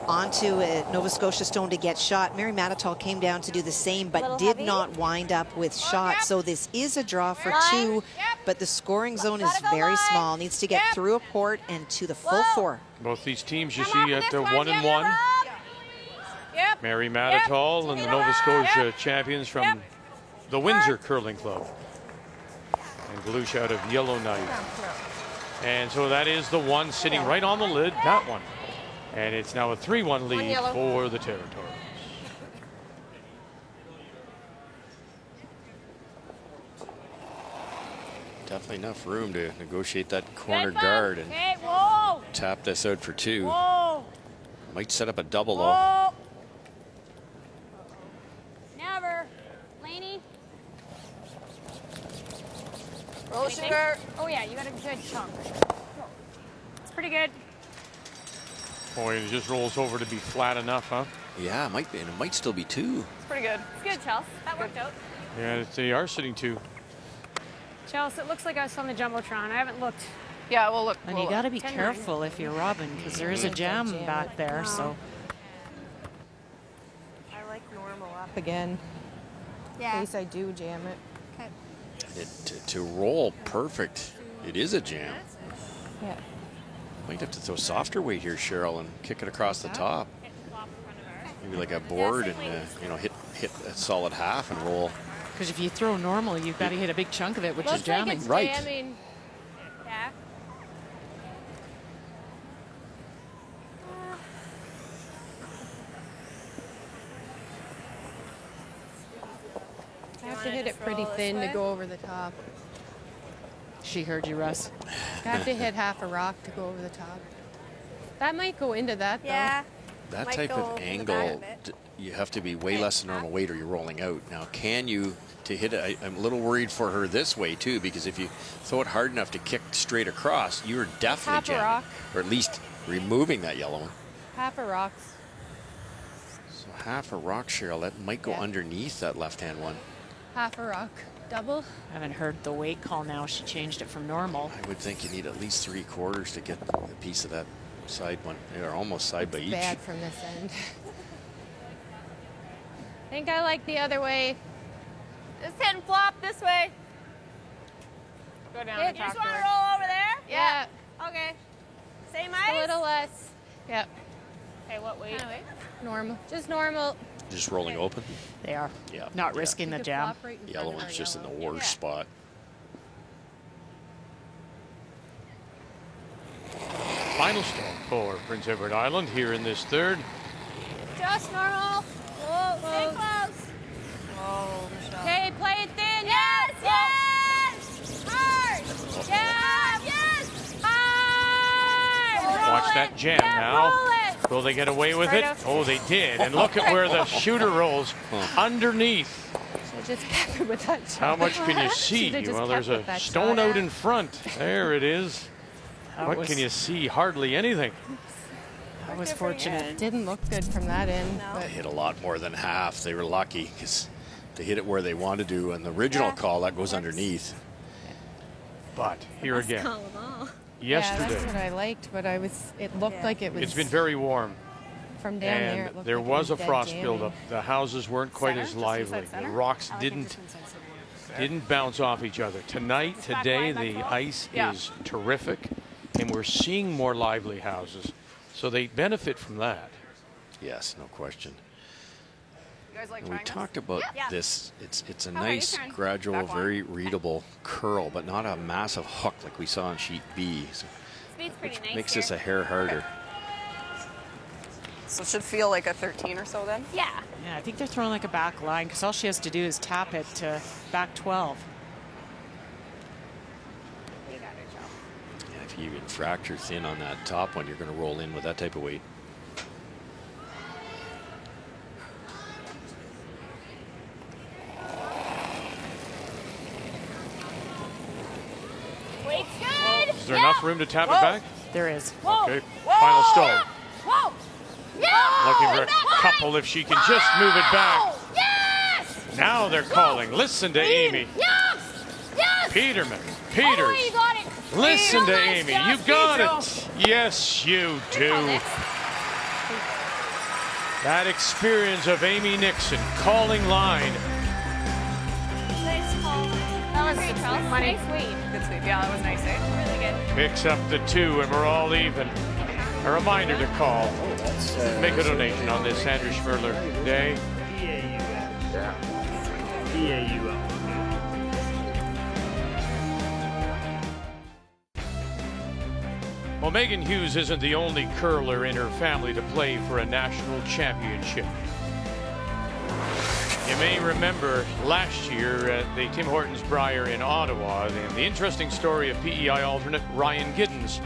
onto a Nova Scotia stone to get shot. Mary Matitol came down to do the same, but did not wind up with shots. So this is a draw for 2, but the scoring zone is very small. Needs to get through a port and to the full 4. Both these teams you see at the 1-1. Mary Matitol and the Nova Scotia champions from the Windsor Curling Club. And Galusha out of Yellowknife. And so that is the one sitting right on the lid, that one. And it's now a 3-1 lead for the Territories. Definitely enough room to negotiate that corner guard and tap this out for 2. Might set up a double though. Never. Laney. Roll shooter. Oh yeah, you got a good chunk. It's pretty good. Boy, it just rolls over to be flat enough, huh? Yeah, it might be, and it might still be 2. It's pretty good. It's good, Chelsea. That worked out. Yeah, they are sitting 2. Chelsea, it looks like I was on the Jumbotron. I haven't looked. Yeah, we'll look. And you got to be careful if you're Robin, because there is a jam back there. So I like normal up again. Yeah. In case I do jam it. To roll perfect, it is a jam. Yeah. Might have to throw softer weight here, Cheryl, and kick it across the top. Maybe like a board and hit a solid half and roll. because if you throw normal, you've got to hit a big chunk of it, which is jamming. Like right. Jamming. Yeah. I have to hit it pretty thin to go over the top. She heard you, Russ. I have to hit half a rock to go over the top. That might go into that, though. Yeah. that Might type go of over the angle, back of it. you have to be way less than normal weight or you're rolling out. Now, can you, to hit it, I'm a little worried for her this way too, because if you throw it hard enough to kick straight across, you're definitely Half a jamming. rock. Or at least removing that yellow one. Half a rocks. So half a rock, Cheryl, that might go underneath that left-hand one. Half a rock. Double. I haven't heard the weight call now. She changed it from normal. I would think you need at least 3/4 to get a piece of that side one. They're almost side by each. Bad from this end. I think I like the other way. Just hit and flop this way. Go down. You and just talk want to to her. roll over there? Yeah. Okay. Same A ice? little less. Yep. Okay, what weight? Normal. Just normal. Just rolling open. They are. Yeah. Not risking the jam. Yellow one's just in the worst spot. Final stone for Prince Edward Island here in this third. Just normal. Whoa, stay close. Whoa, Michelle. Okay, play it thin. Yes, yes. Hard. Yeah, yes. Hard. Watch that jam now. Will they get away with it? Oh, they did. And look at where the shooter rolls underneath. So just kept it with that shot. How much can you see? Should've just Well, there's kept a with that stone shot. out in front. There it is. What was- can you see? Hardly anything. I was fortunate. It didn't look good from that end. They hit a lot more than half. They were lucky because they hit it where they wanted to. And the original call, that goes underneath. But here again, Yeah, yesterday, that's what I liked, but it looked like it was it's been very warm. from down there. It And looked there like it was a dead frost jamming. buildup. The houses weren't quite as lively. The rocks didn't bounce off each other. Tonight, today, the ice is terrific, and we're seeing more lively houses. So they benefit from that. Yes, no question. You guys like And we trying talked about Yeah. this. It's a about your nice, turn? gradual, Back one. very readable curl, but not a massive hook like we saw on sheet B. So Speed's pretty nice makes here. this a hair harder. So it should feel like a 13 or so then? Yeah. Yeah, I think they're throwing like a back line because all she has to do is tap it to back 12. You got her, Joe. Yeah, if you even fracture thin on that top one, you're going to roll in with that type of weight. Weight's good. Is there enough room to tap it back? There is. Whoa. Okay, Whoa. final stone. Whoa. Yeah. Looking for a couple if she can just move it back. Yes. Now they're calling. Listen to Amy. Yes. Yes. Peterman. Oh, Peters. you got it. Listen to Nice Amy. job, You got Pedro. it. Yes, you do. That experience of Amy Nixon calling line. Nice call. That was great, Charles. money. Nice weight. Good sweep. Yeah, that was nice, eh? Really good. Picks up the 2 and we're all even. A reminder to call. Make a donation on this Andrew Schmerler Day. Well, Megan Hughes isn't the only curler in her family to play for a national championship. You may remember last year at the Tim Hortons Brier in Ottawa, the interesting story of PEI alternate Ryan Giddens.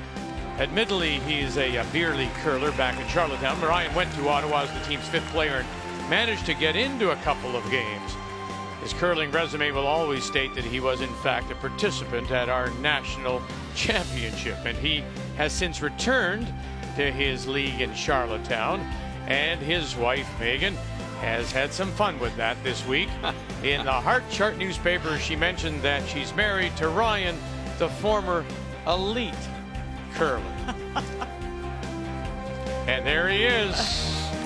Admittedly, he's a beer league curler back in Charlottetown. Ryan went to Ottawa as the team's 5th player and managed to get into a couple of games. His curling resume will always state that he was in fact a participant at our national championship, and he has since returned to his league in Charlottetown, and his wife Megan has had some fun with that this week. In the Heart Chart newspaper, she mentioned that she's married to Ryan, the former elite curler. And there he is.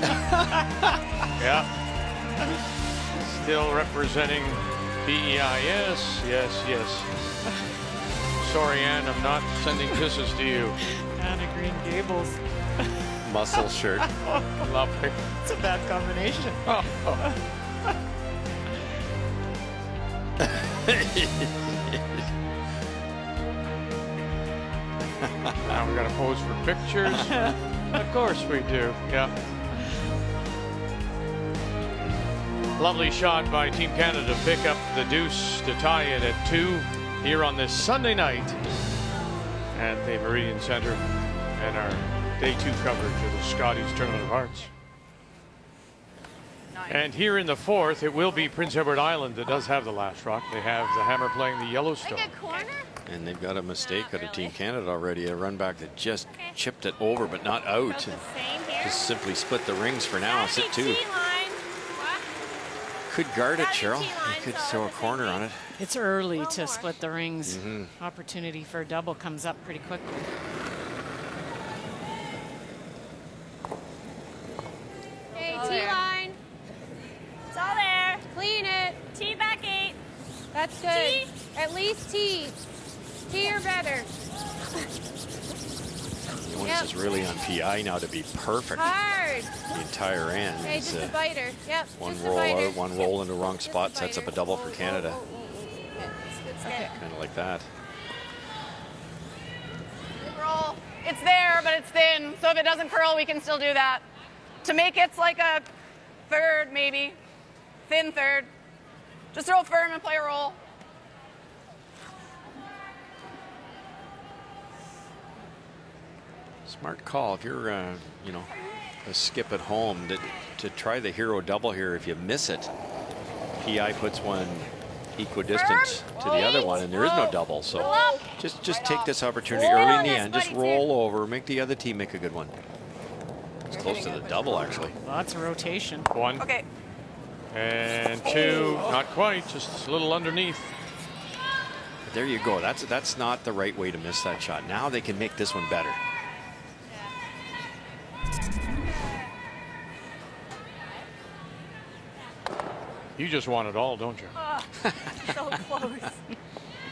Yeah. Still representing PEI. Yes, yes, yes. Sorry, Ann, I'm not sending kisses to you. Anna Green Gables. Muscle shirt. Lovely. It's a bad combination. Oh, Now we got to pose for pictures. Of course we do. Yeah. Lovely shot by Team Canada to pick up the deuce to tie it at 2 here on this Sunday night at the Meridian Center. And our Day 2 coverage of the Scotties Tournament of Hearts. And here in the fourth, it will be Prince Edward Island that does have the last rock. They have the Hammer playing the Yellowstone. And they've got a mistake out of Team Canada already. A run back that just chipped it over, but not out. Just simply split the rings for now. Sit 2. Could guard it, Cheryl. You could throw a corner on it. It's early to split the rings. Opportunity for a double comes up pretty quickly. Okay, T-line. It's all there. Clean it. T back 8. That's good. T. At least T. T or better. The onus is really on PEI now to be perfect. Hard. The entire end. Okay, just a biter. Yep. One roll out, one roll in the wrong spot sets up a double for Canada. Okay. Kind of like that. Roll. It's there, but it's thin. So if it doesn't curl, we can still do that. To make it's like a third, maybe. Thin third. Just throw firm and play a roll. Smart call. If you're, you know, a skip at home, to try the hero double here. If you miss it, PEI puts one equidistant to the other one, and there is no double. So just take this opportunity early in the end. Just roll over, make the other team make a good one. It's close to the double, actually. Lots of rotation. 1. Okay. And 2. Not quite. Just a little underneath. There you go. That's not the right way to miss that shot. Now they can make this one better. You just want it all, don't you? Oh, so close.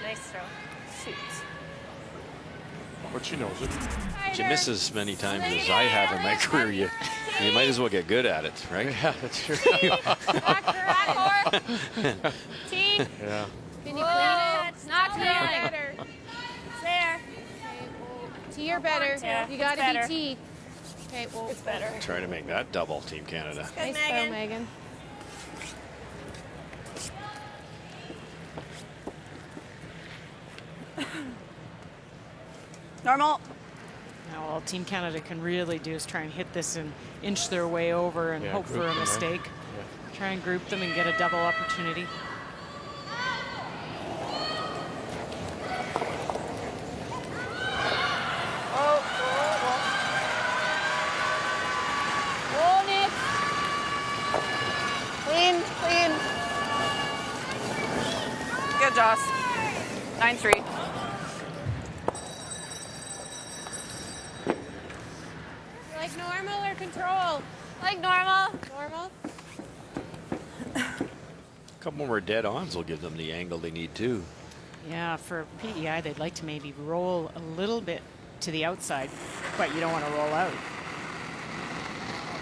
Nice throw. Shoot. But she knows it. If you miss as many times as I have in my career, you might as well get good at it, right? Yeah, that's true. T. Yeah. Can you clean it? It's not T or better. It's there. T or better. Yeah, you got to be T. Okay, well, It's better. Try to make that double, Team Canada. Good, nice throw, Megan. Normal. Now all Team Canada can really do is try and hit this and inch their way over and hope for a mistake. Yeah. Try and group them and get a double opportunity. Hold it. Clean, clean. Good, Joss. 9-3. Like normal or control? Like normal. Normal. A couple more dead ons will give them the angle they need too. Yeah, for PEI, they'd like to maybe roll a little bit to the outside, but you don't want to roll out.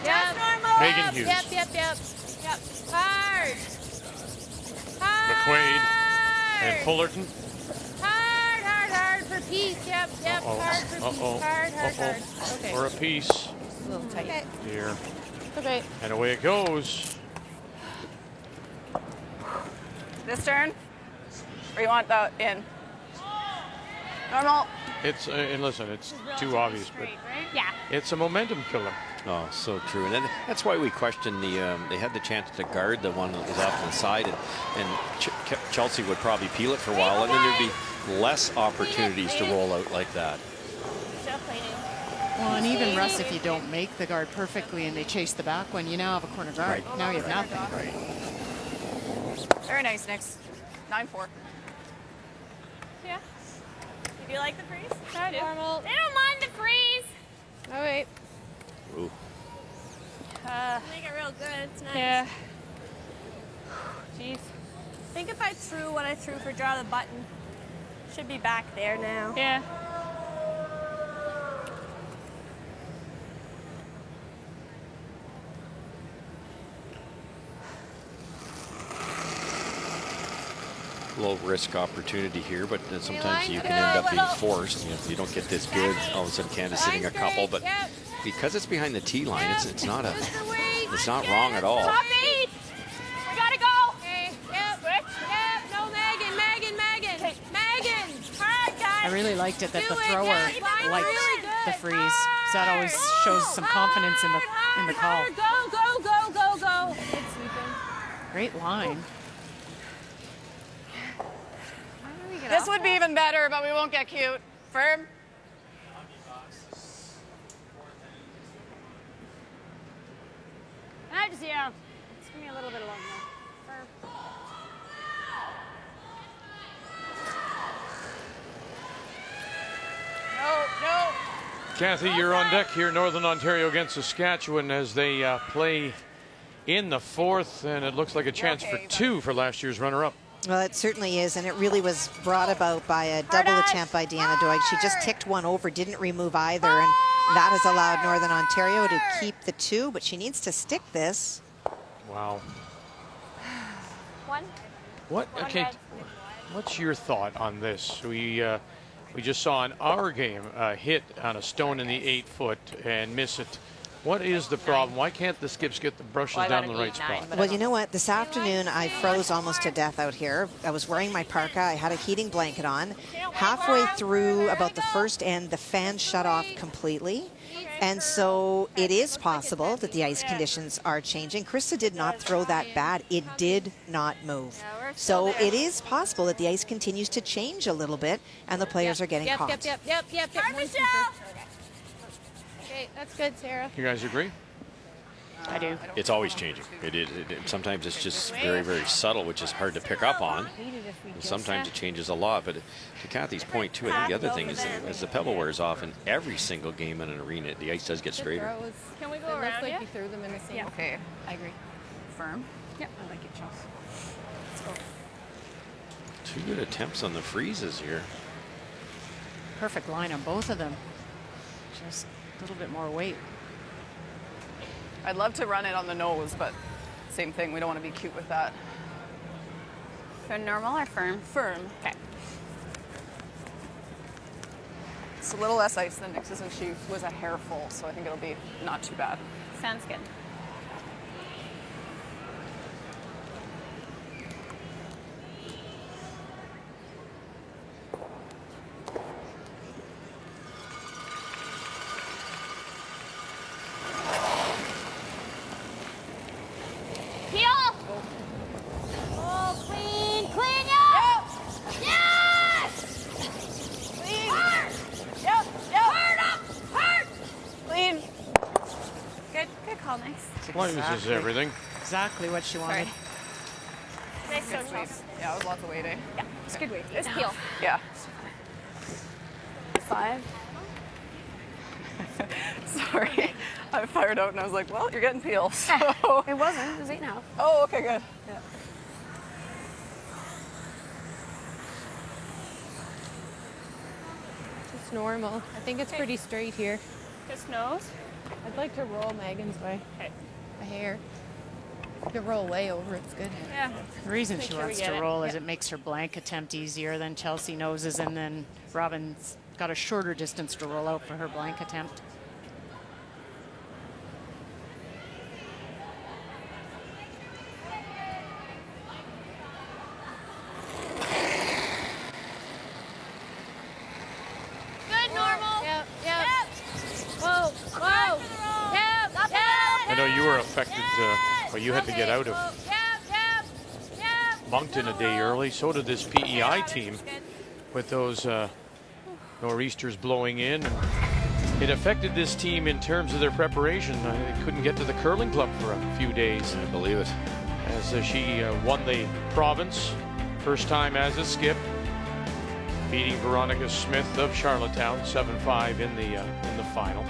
Yep. Normal. Megan Hughes. Yep. Hard. McQuaid and Fullerton. Hard for peace. Yep. Hard for peace. Hard. Okay. For a piece A little tight. Okay. here. Okay. And away it goes. This turn? Or you want that in? Normal. It's and listen, it's too obvious, but Yeah. it's a momentum killer. Oh, so true. And then that's why we question the, they had the chance to guard the one that was off to the side, and Chelsea would probably peel it for a while, and then there'd be less opportunities to roll out like that. Well, and even Russ, if you don't make the guard perfectly and they chase the back one, you now have a corner guard. Right. Now you have nothing. Right. Very nice, Nix. 9-4. Yeah. Do you like the freeze? I do. Normal. They don't mind the freeze. Oh, wait. Ooh. Make it real good. It's nice. Yeah. Jeez. I think if I threw what I threw for draw the button, should be back there now. Yeah. Low risk opportunity here, but sometimes you can end up being forced. You know, if you don't get this good, all of a sudden Canada's sitting a couple, but because it's behind the tee line, it's not wrong at all. Top 8. We gotta go. Okay. Yep. No, Megan. I really liked it that the thrower liked the freeze. because that always shows some confidence in the call. Go, go, go, go, go. It's sweeping. Great line. This would be even better, but we won't get cute. Firm. I just, yeah. Just give me a little bit of love there. No. Kathy, you're on deck here, Northern Ontario against Saskatchewan as they play in the fourth, and it looks like a chance for two for last year's runner-up. Well, it certainly is, and it really was brought about by a double attempt by Deanna Doig. She just ticked one over, didn't remove either, and that has allowed Northern Ontario to keep the two, but she needs to stick this. Wow. One. What? Okay. What's your thought on this? We just saw in our game a hit on a stone in the 8-foot and miss it. What is the problem? Why can't the skips get the brushes down in the right spot? Well, you know what? This afternoon, I froze almost to death out here. I was wearing my parka. I had a heating blanket on. Halfway through about the first end, the fan shut off completely. And so it is possible that the ice conditions are changing. Krista did not throw that bad. It did not move. So it is possible that the ice continues to change a little bit and the players are getting caught. Yep. Okay, that's good, Sarah. You guys agree? I do. It's always changing. Sometimes it's just very, very subtle, which is hard to pick up on. And sometimes it changes a lot. But to Kathy's point, too, I think the other thing is that as the pebble wears off in every single game in an arena, the ice does get straighter. Can we go around? It looks like you threw them in the same. Okay, I agree. Firm. Yep. I like it, Chelsea. Let's go. 2 good attempts on the freezes here. Perfect line on both of them. Just a little bit more weight. I'd love to run it on the nose, but same thing. We don't want to be cute with that. So normal or firm? Firm. Okay. It's a little less ice than Nix's, and she was a hair full, so I think it'll be not too bad. Sounds good. This is everything. Exactly what she wanted. Nice squeeze. Yeah, it was lots of weight, eh? Yeah, it's good weight. It's peel. Yeah. 5. Sorry. I fired out and I was like, well, you're getting peel. So. It wasn't. It was 8.5. Oh, okay, good. Yeah. Just normal. I think it's pretty straight here. Just nose. I'd like to roll Megan's way. Okay. A hair. You can roll way over, it's good. Yeah. The reason she wants to roll is Yep. it makes her blank attempt easier than Chelsea noses, and then Robin's got a shorter distance to roll out for her blank attempt. Good, normal. Yep. Whoa. Yep. I know you were affected, but you had to get out of Moncton a day early. So did this PEI team with those nor'easters blowing in. And it affected this team in terms of their preparation. They couldn't get to the curling club for a few days. I believe it. As she won the province, first time as a skip, beating Veronica Smith of Charlottetown 7-5 in the final.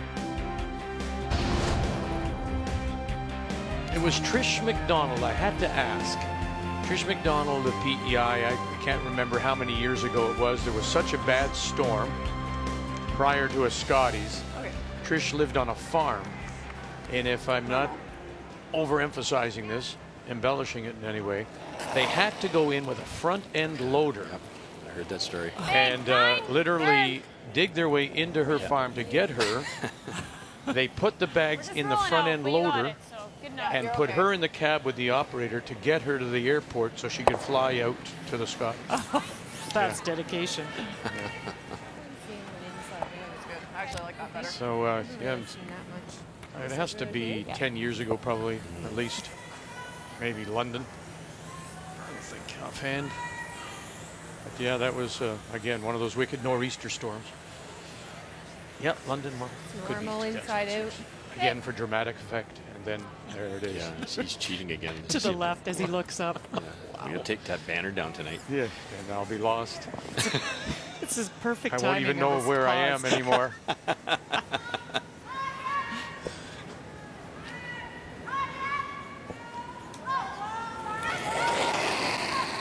It was Trish McDonald, I had to ask. Trish McDonald of PEI, I can't remember how many years ago it was. There was such a bad storm prior to a Scotties. Okay. Trish lived on a farm. And if I'm not overemphasizing this, embellishing it in any way, they had to go in with a front end loader. Yep. I heard that story. And literally dig their way into her farm to get her. They put the bags in the front end loader and put her in the cab with the operator to get her to the airport so she could fly out to the Scotties. That's dedication. I actually like that So, yeah, it has to be 10 years ago, probably, at least. Maybe London. I don't think offhand. But yeah, that was, again, one of those wicked nor'easter storms. Yeah, London. Normal inside out. Again, for dramatic effect. And then there it is. Yeah, he's cheating again. To the left as he looks up. Yeah. We're going to take that banner down tonight. Yeah, and I'll be lost. This is perfect I timing. won't even know where I am anymore.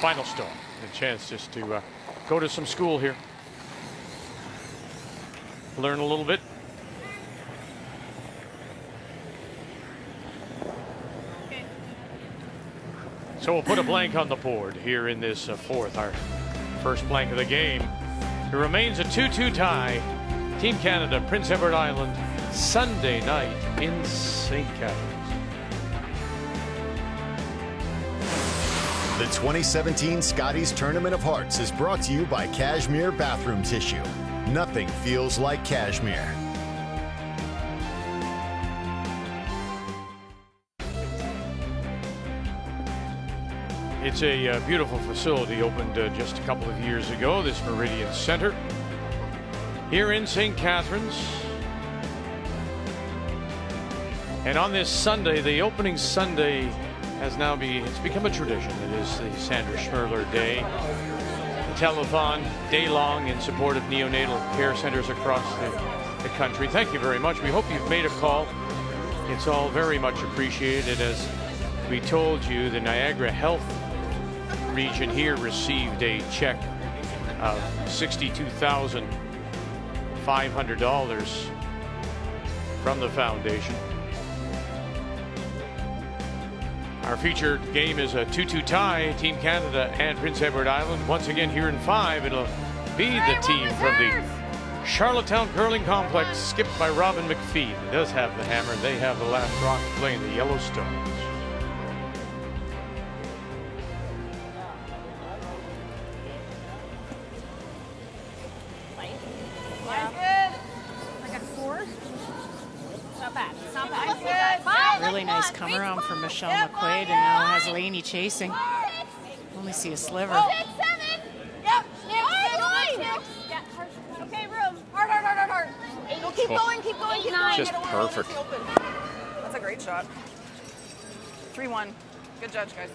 Final stall. A chance just to go to some school here. Learn a little bit. So we'll put a blank on the board here in this fourth, our first blank of the game. It remains a 2-2 tie. Team Canada, Prince Edward Island, Sunday night in St. Catharines. The 2017 Scotties Tournament of Hearts is brought to you by Cashmere Bathroom Tissue. Nothing feels like cashmere. It's a beautiful facility opened just a couple of years ago, this Meridian Center here in St. Catharines. And on this Sunday, the opening Sunday has now it's become a tradition. It is the Sandra Schmerler Day, a telethon day long in support of neonatal care centers across the country. Thank you very much. We hope you've made a call. It's all very much appreciated. As we told you, the Niagara Health region here received a check of $62,500 from the foundation. Our featured game is a 2-2 tie, Team Canada and Prince Edward Island. Once again here in 5, it'll be the team from the Charlottetown Curling Complex, skipped by Robin MacPhee. He does have the hammer. They have the last rock playing the Yellowstones. Really nice come around from Michelle McQuaid, and now has Laney chasing. Only see a sliver. 6, 7. Yep. Okay, room. Hard. 8. No, keep going. Keep going. Just perfect. That's a great shot. 3-1. Good judge, guys.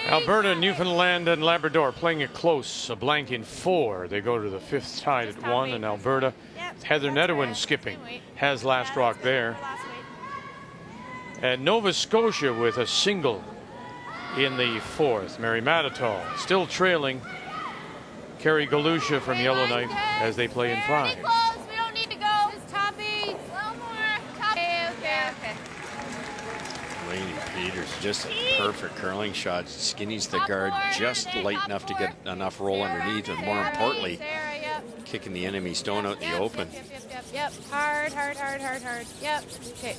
Alberta, Newfoundland, and Labrador playing it close. A blank in 4. They go to the 5th tied at 1, and Alberta, Heather Nedewin skipping, has last rock there. And Nova Scotia with a single in the 4th. Mary Matatall still trailing Carey Galusha from Yellowknife as they play in 5. We don't need to go. Just Toppy. A little more. Okay. Laney Peters, just a perfect curling shot. Skinnies the guard just light enough to get enough roll underneath, and more importantly, kicking the enemy stone out in the open. Yep. Hard. Yep. Okay.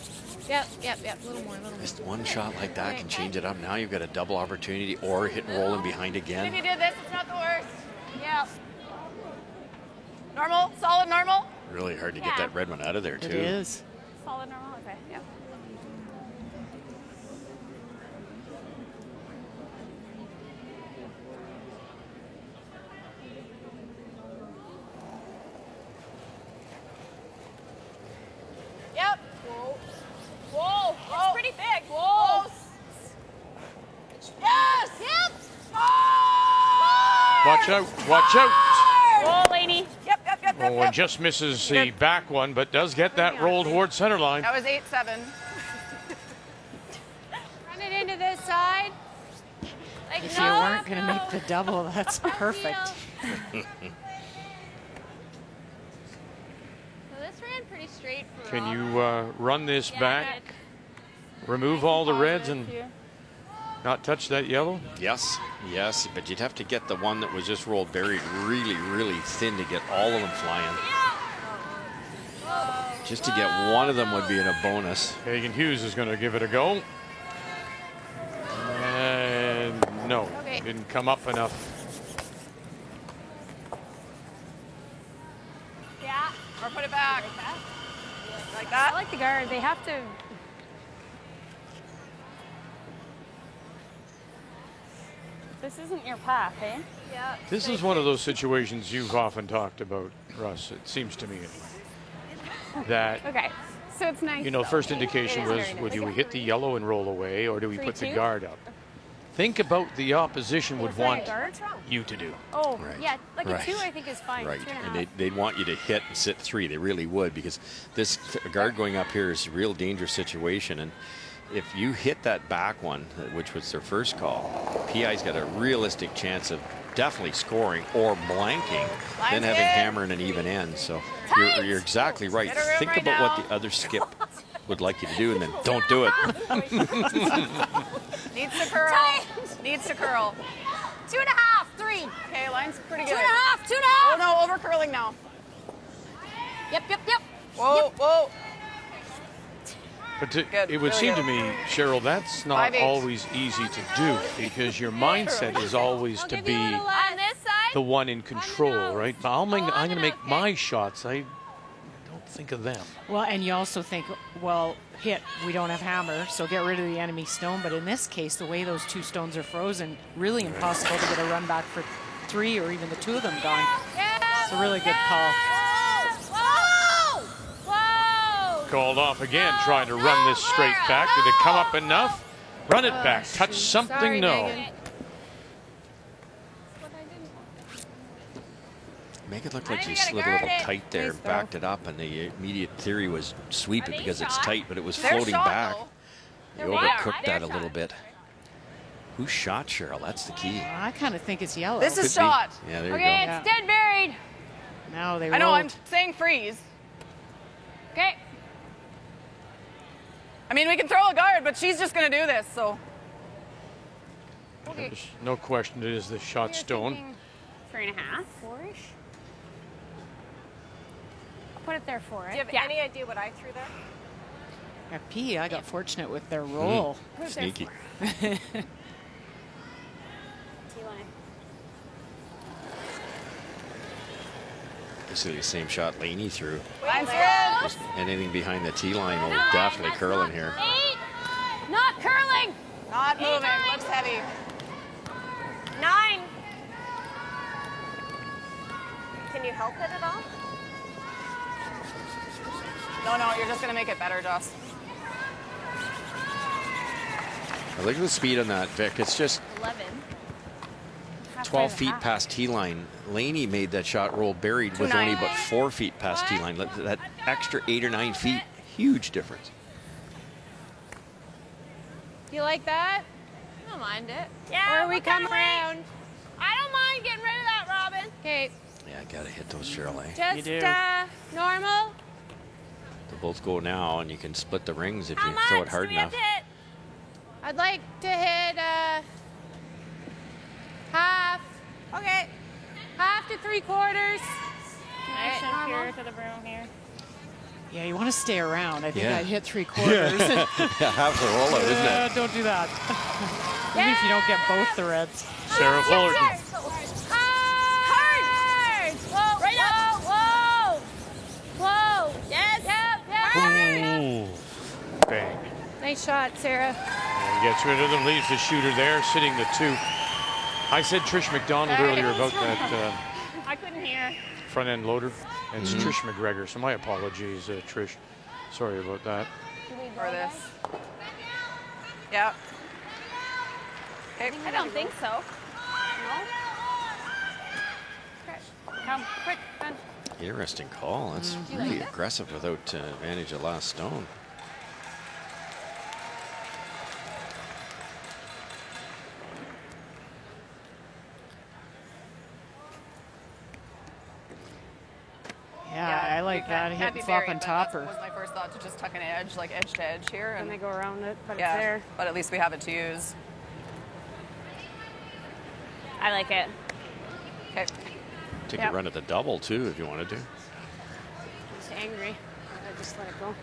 Yep. A little more. Just one shot like that can change it up. Now you've got a double opportunity, or hit and roll in behind again. If you do this, it's not the worst. Yep. Normal. Solid normal. Really hard to get that red one out of there, too. It is. Solid normal. Okay. Yep. Yep. Whoa. It's pretty big. Whoa. Yes. Yep. Watch out. Whoa, Laney. Yep. Oh, and just misses the back one, but does get that roll towards center line. That was 8-7. Run it into this side. Like If you weren't going to make the double, that's perfect. So this ran pretty straight for Can you run this back, remove all the reds, and not touch that yellow? Yes, but you'd have to get the one that was just rolled buried really thin to get all of them flying. Just to get one of them would be in a bonus. Hagen Hughes is going to give it a go. And no, didn't come up enough. Or put it back. Like that? I like the guard. They have to. This isn't your path, eh? Yeah. This is one of those situations you've often talked about, Russ, it seems to me anyway. That, Okay. So it's nice. you know, though. first indication It is was, very nice. would we hit the yellow and roll away, or do we put the 3-2? guard up? Think about the opposition would Is that a want guard? you to do. Oh, Right. yeah. Like Right. a 2, I think, is fine. Right, 2.5. and they'd want you to hit and sit 3. They really would, because this guard going up here is a real dangerous situation. And if you hit that back one, which was their first call, PEI's got a realistic chance of definitely scoring or blanking, then having hammer and an even end. So you're exactly right. Think right about now. what the other skip would like you to do, and then don't do it. Needs to curl. Needs to curl. 2.5, 3. Okay, line's pretty good. 2.5, 2.5. Oh no, over curling now. Yep. Whoa, whoa. But Good, it would really seem good. to me, Cheryl, that's not 5-8. always easy to do, because your mindset is always to be On this side. the one in control, right? But I'm going to make my shots. I don't think of them. Well, and you also think, well, hit, we don't have hammer, so get rid of the enemy stone. But in this case, the way those 2 stones are frozen, really impossible to get a run back for 3 or even the 2 of them gone. It's a really good call. Called off again, trying to run this straight back. Did it come up enough? Run it back. Touch something? Sorry, No. Megan. Make it look like you slid a little tight there, backed it up, and the immediate theory was sweep it because it's tight, but it was floating back. You overcooked that a little bit. Who shot, Cheryl? That's the key. I kind of think it's yellow. This is Could be. shot. Yeah, there you Okay, go. it's dead buried. Now they I know, rolled. I'm saying freeze. Okay. I mean, we can throw a guard, but she's just going to do this, so. There's no question it is the shot stone. 3.5, 4-ish. I'll put it there for it. Do you have any idea what I threw there? At PEI, I got fortunate with their roll. Sneaky. T-line. This is the same shot Laney threw. Line's good. Just anything behind the T line will definitely curl in here. 8. Not curling. Not moving. Looks heavy. 9. Can you help it at all? No, you're just going to make it better, Joss. I look at the speed on that, Vic. It's just 11. 12 feet past T line. Laney made that shot roll buried with only about 4 feet past T line. That extra 8 or 9 feet, huge difference. You like that? I don't mind it. Yeah. Or we come kinda around. I don't mind getting rid of that, Robin. Okay. Yeah, I gotta hit those, Cheryl. Eh? Just normal. They'll both go now, and you can split the rings if How you much throw it hard do we have enough. to hit? I'd like to hit half. Okay. Half to 3/4. Nice and pure to the broom here. Yeah, you want to stay around. I think Yeah. I'd hit 3/4. Yeah, half the rollout, isn't it? Don't do that. Maybe if you don't get both threads. Sarah Fullerton. Hard. Whoa. Right up. Whoa. Whoa. Yes. Yep. Ooh. Bang. Nice shot, Sarah. And gets rid of them, leaves the shooter there, sitting the 2. I said Trish McDonald earlier about that I couldn't hear. front end loader. And it's Trish McGregor, so my apologies, Trish. Sorry about that. For this. Yeah. Okay. I don't think so. No. Come, quick, run. Interesting call. That's really aggressive without advantage of last stone. Yeah, I like that. Can't Hit be flop buried, and but topper. That was my first thought, to just tuck an edge, like edge to edge here. And And they go around it, but yeah, it's there. but at least we have it to use. I like it. Okay. Take Yep. a run at the double, too, if you wanted to. Just angry. I just let it go.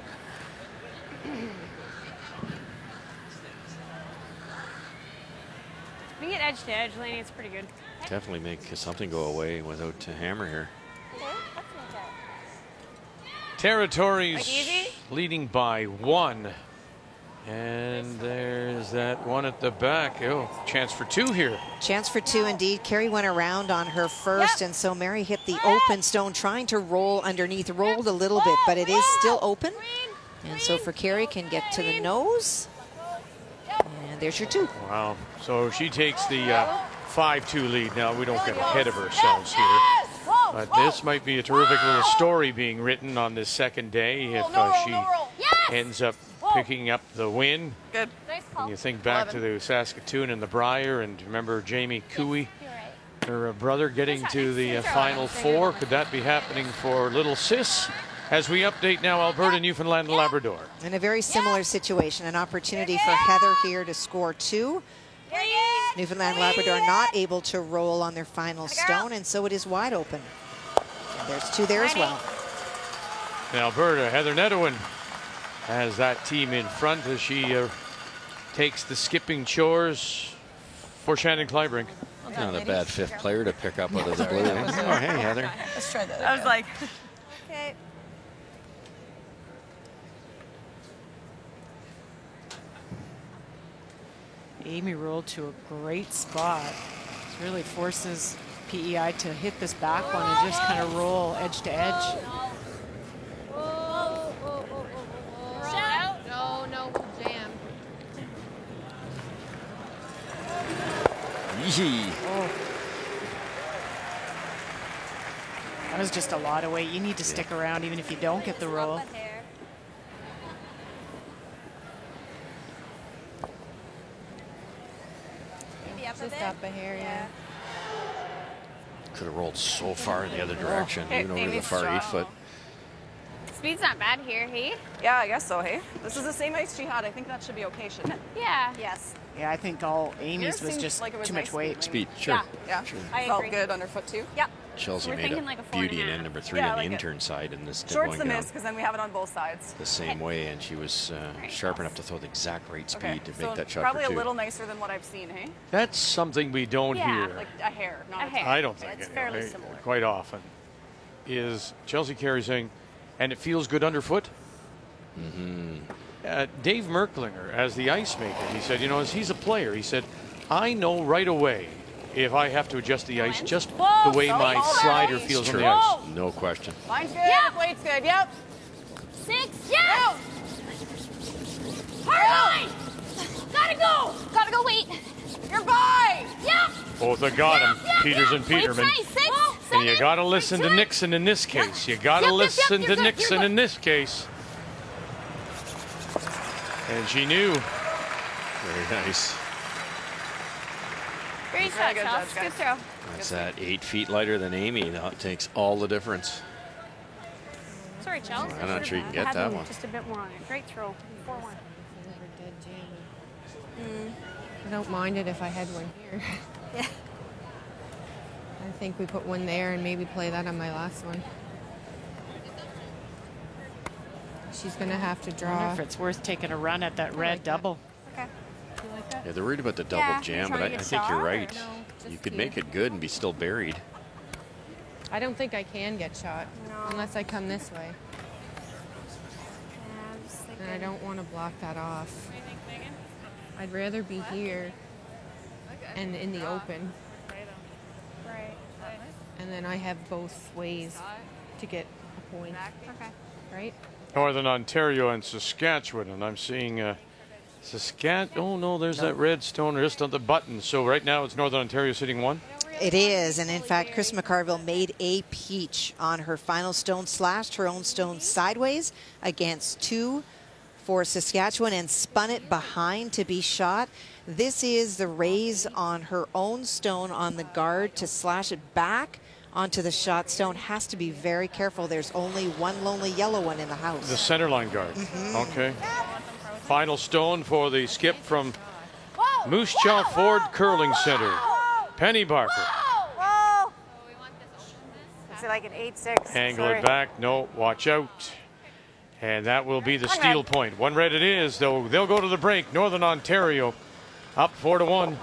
We get edge to edge, Laney. It's pretty good. Definitely make something go away without a hammer here. Okay, let's make it. Territories leading by 1. And there's that one at the back. Oh, chance for 2 here. Chance for 2 indeed. Carey went around on her first, and so Mary hit the open stone, trying to roll underneath. Rolled a little bit, but it is still open. And so for Carey, can get to the nose. And there's your 2. Wow. So she takes the 5-2 lead. Now, we don't get ahead of ourselves here. But this might be a terrific little story being written on this second day if she ends up picking up the win. Good. When you think back to the Saskatoon and the Brier, and remember Jamie Cooey, her brother, getting to the Final Four. Could that be happening for little sis? As we update now, Alberta, Newfoundland, and Labrador. In a very similar situation, an opportunity for Heather here to score 2. Newfoundland, Labrador not able to roll on their final stone, and so it is wide open. And there's 2 there as well. In Alberta, Heather Nedowin has that team in front as she takes the skipping chores for Shannon Clybrink. Not a bad 5th player to pick up out of the blue. Oh, hey, Heather. Let's try that. I was like, Okay. Amy rolled to a great spot. This really forces PEI to hit this back one and just kind of roll edge to edge. No, jam. Oh. That was just a lot of weight. You need to stick around even if you don't get the roll. Just up a hair, yeah. Could have rolled so far in the other direction, Hey, even over the Amy's far strong. 8 foot. Speed's not bad here, hey? yeah, I guess so, hey? This is the same ice she had. I think that should be okay, shouldn't it? Yeah. Yes. Yeah, I think all Amy's Yours was seemed just like it was too nice much weight. Speed, sure. Yeah. Sure. I Felt agree. good underfoot too. Yeah. Chelsea We're made thinking a like a 4.5. beauty in end number 3 Yeah, I on like the it. intern side, and this Short's going the down miss, because then we have it on both sides. the same way, and she was sharp enough to throw the exact right speed Okay, to so make that shot probably for 2. a little nicer than what I've seen, hey? That's something we don't Yeah, hear. Like a hair, not A a hair. I don't think It's it, fairly similar. quite often, is Chelsea Carey saying, and it feels good underfoot? Dave Merklinger, as the ice maker, he said, you know, as he's a player, he said, I know right away if I have to adjust the ice, just Whoa, the way so my all slider right. feels on True. the ice. No question. Mine's good. Yeah. Weight's good. Yep. 6, yes! Hard line! Gotta go! Gotta go, wait. You're by! Yep! Both have got him, Peters and Wait, Peterman. tight, 6, And you 7, got to listen to tight. Nixon in this case. You got to Yep, listen you're to good, Nixon you're in this case. And she knew. Very nice. Great Very shot, good Chels. judge, Good guys. throw. That's that 8 feet lighter than Amy. That takes all the difference. Sorry, Chels. I'm not sure you can get Had that them one. Just a bit more on it. Great throw. 4-1. I don't mind it if I had one here. Yeah. I think we put one there and maybe play that on my last one. She's gonna have to I draw. wonder if it's worth taking a run at that red double. Okay. Yeah, they're worried about the double Yeah, jam, you're but I trying to think get you're shot, or right. no, You just could here. make it good and be still buried. I don't think I can get shot No. unless I come this way. Yeah, I'm just thinking. And I don't want to block that off. I'd rather be here and in the open. Right. And then I have both ways to get a point. Okay. Right? Northern Ontario and Saskatchewan. And I'm seeing oh, no, there's that red stone just on the button. So right now it's Northern Ontario sitting 1. It is, and in fact, Chris McCarville made a peach on her final stone, slashed her own stone sideways against 2 for Saskatchewan and spun it behind to be shot. This is the raise on her own stone on the guard to slash it back onto the shot stone. Has to be very careful. There's only one lonely yellow one in the house. The center line guard. Okay. Final stone for the skip from Moose Jaw Ford Curling Center. Penny Barker. Whoa! Is it like an 8-6? Angle Sorry. it back. No, watch out. And that will be the steal point. 1 red it is, though. They'll go to the break. Northern Ontario up 4-1.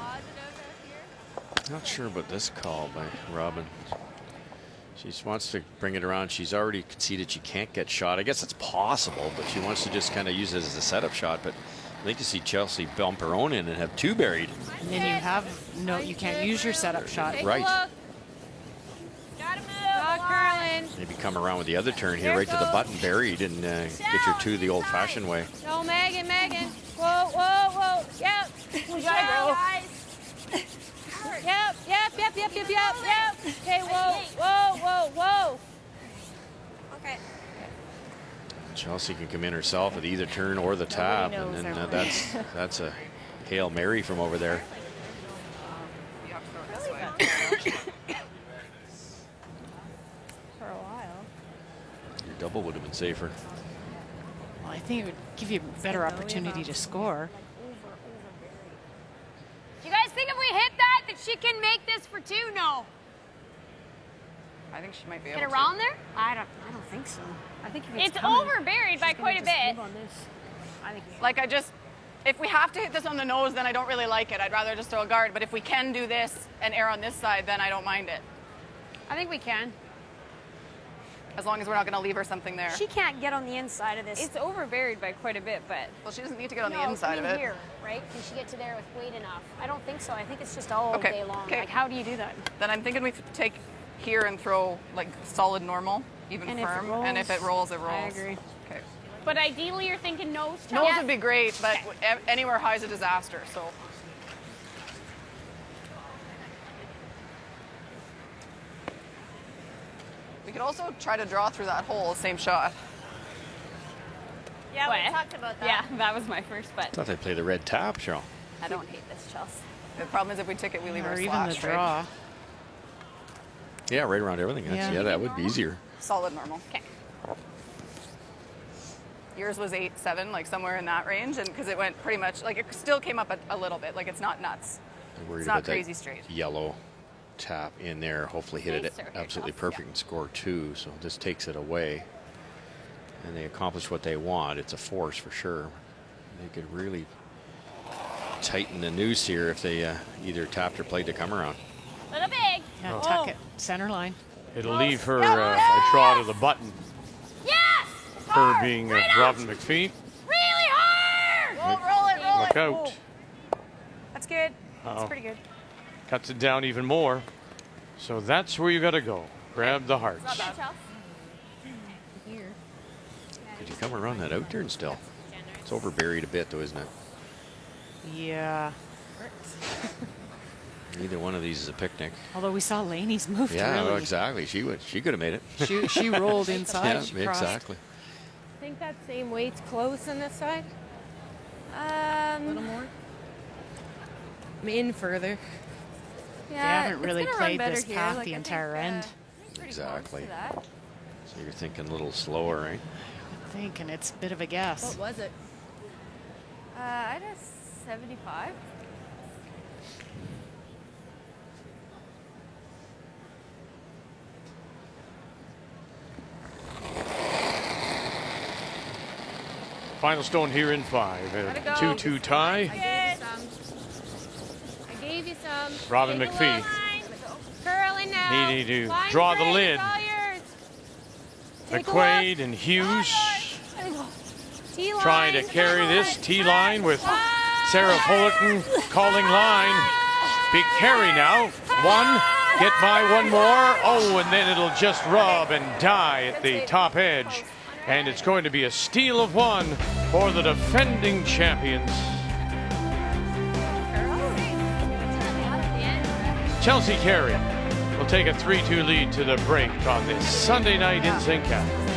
Not sure about this call by Robin. She just wants to bring it around. She's already conceded she can't get shot. I guess it's possible, but she wants to just kind of use it as a setup shot. But I'd like to see Chelsea bump her own in and have 2 buried. And then you have you can't use your setup shot. Right. Gotta move. Curling. Maybe come around with the other turn here, right to the button, buried, and get your 2 the old-fashioned way. No, Megan. Whoa, whoa, whoa. Yep. We gotta go. Yep. Okay, whoa. Okay. Chelsea can come in herself with either turn or the tap, and then that's a Hail Mary from over there. For a while. Your double would have been safer. Well, I think it would give you a better opportunity to score. Do you guys think if we hit that she can make this for 2? No. I think she might be able Get to. around there? I don't think so. I think if It's over buried by quite a bit. I think Like if we have to hit this on the nose, then I don't really like it. I'd rather just throw a guard. But if we can do this and air on this side, then I don't mind it. I think we can. As long as we're not going to leave her something there. She can't get on the inside of this. It's over buried by quite a bit, but. Well, she doesn't need to get on the inside of it. Here, right? Can she get to there with weight enough? I don't think so. I think it's just all Okay. day long. Okay. Like, how do you do that? Then I'm thinking we take here and throw like solid normal, even And if it firm. rolls, And if it rolls, it rolls. I agree. Okay. But ideally, you're thinking nose. Nose would be great, but anywhere high is a disaster. So. We could also try to draw through that hole, same shot. Yeah, we talked about that. Yeah, that was my first, but. I thought they'd play the red tap, Cheryl. I don't hate this, Chelsea. The problem is if we tick it, we leave her Or even slash, the draw. right? Yeah, right around everything. Yeah, that would be easier. Solid normal. Okay. Yours was 8-7, like somewhere in that range, and because it went pretty much like it still came up a little bit, like it's not nuts. I'm worried It's not about crazy that straight. yellow tap in there. Hopefully hit it absolutely perfect and score 2. So this takes it away, and they accomplish what they want. It's a force for sure. They could really tighten the noose here if they either tapped or played to come around. Little big. Yeah, tuck it. Center line. It'll leave her a draw to the button. Yes! Her being Robin MacPhee. Really hard! Roll it. Look out. That's good. Uh-oh. That's pretty good. Cuts it down even more. So that's where you got to go. Grab the hearts. Here. Did you come around that out turn still? It's over buried a bit though, isn't it? Yeah. Neither one of these is a picnic. Although we saw Laney's move Yeah, really. well, exactly. She could have made it. She rolled inside. Yeah, she crossed. exactly. I think that same weight's close on this side. A little more. I'm in further. They haven't really played this path the entire end. Exactly. So you're thinking a little slower, right? I'm thinking it's a bit of a guess. What was it? I'd have 75. Final stone here in 5. A 2-2 tie. I gave you some. Robin MacPhee. Curling now. Needing to Line draw the break, lid. it's all yours. Take a McQuaid look. and Hughes T-line. trying to carry this T-line with Sarah Fullerton calling line. Big carry now. One, get by one more. Oh, and then it'll just rub and die at the top edge. And it's going to be a steal of 1 for the defending champions. Chelsea Carey will take a 3-2 lead to the break on this Sunday night in St. Catharines.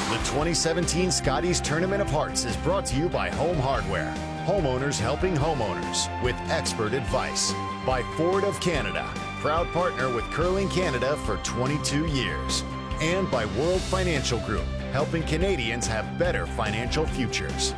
The 2017 Scotties Tournament of Hearts is brought to you by Home Hardware. Homeowners helping homeowners with expert advice. By Ford of Canada, proud partner with Curling Canada for 22 years. And by World Financial Group, helping Canadians have better financial futures.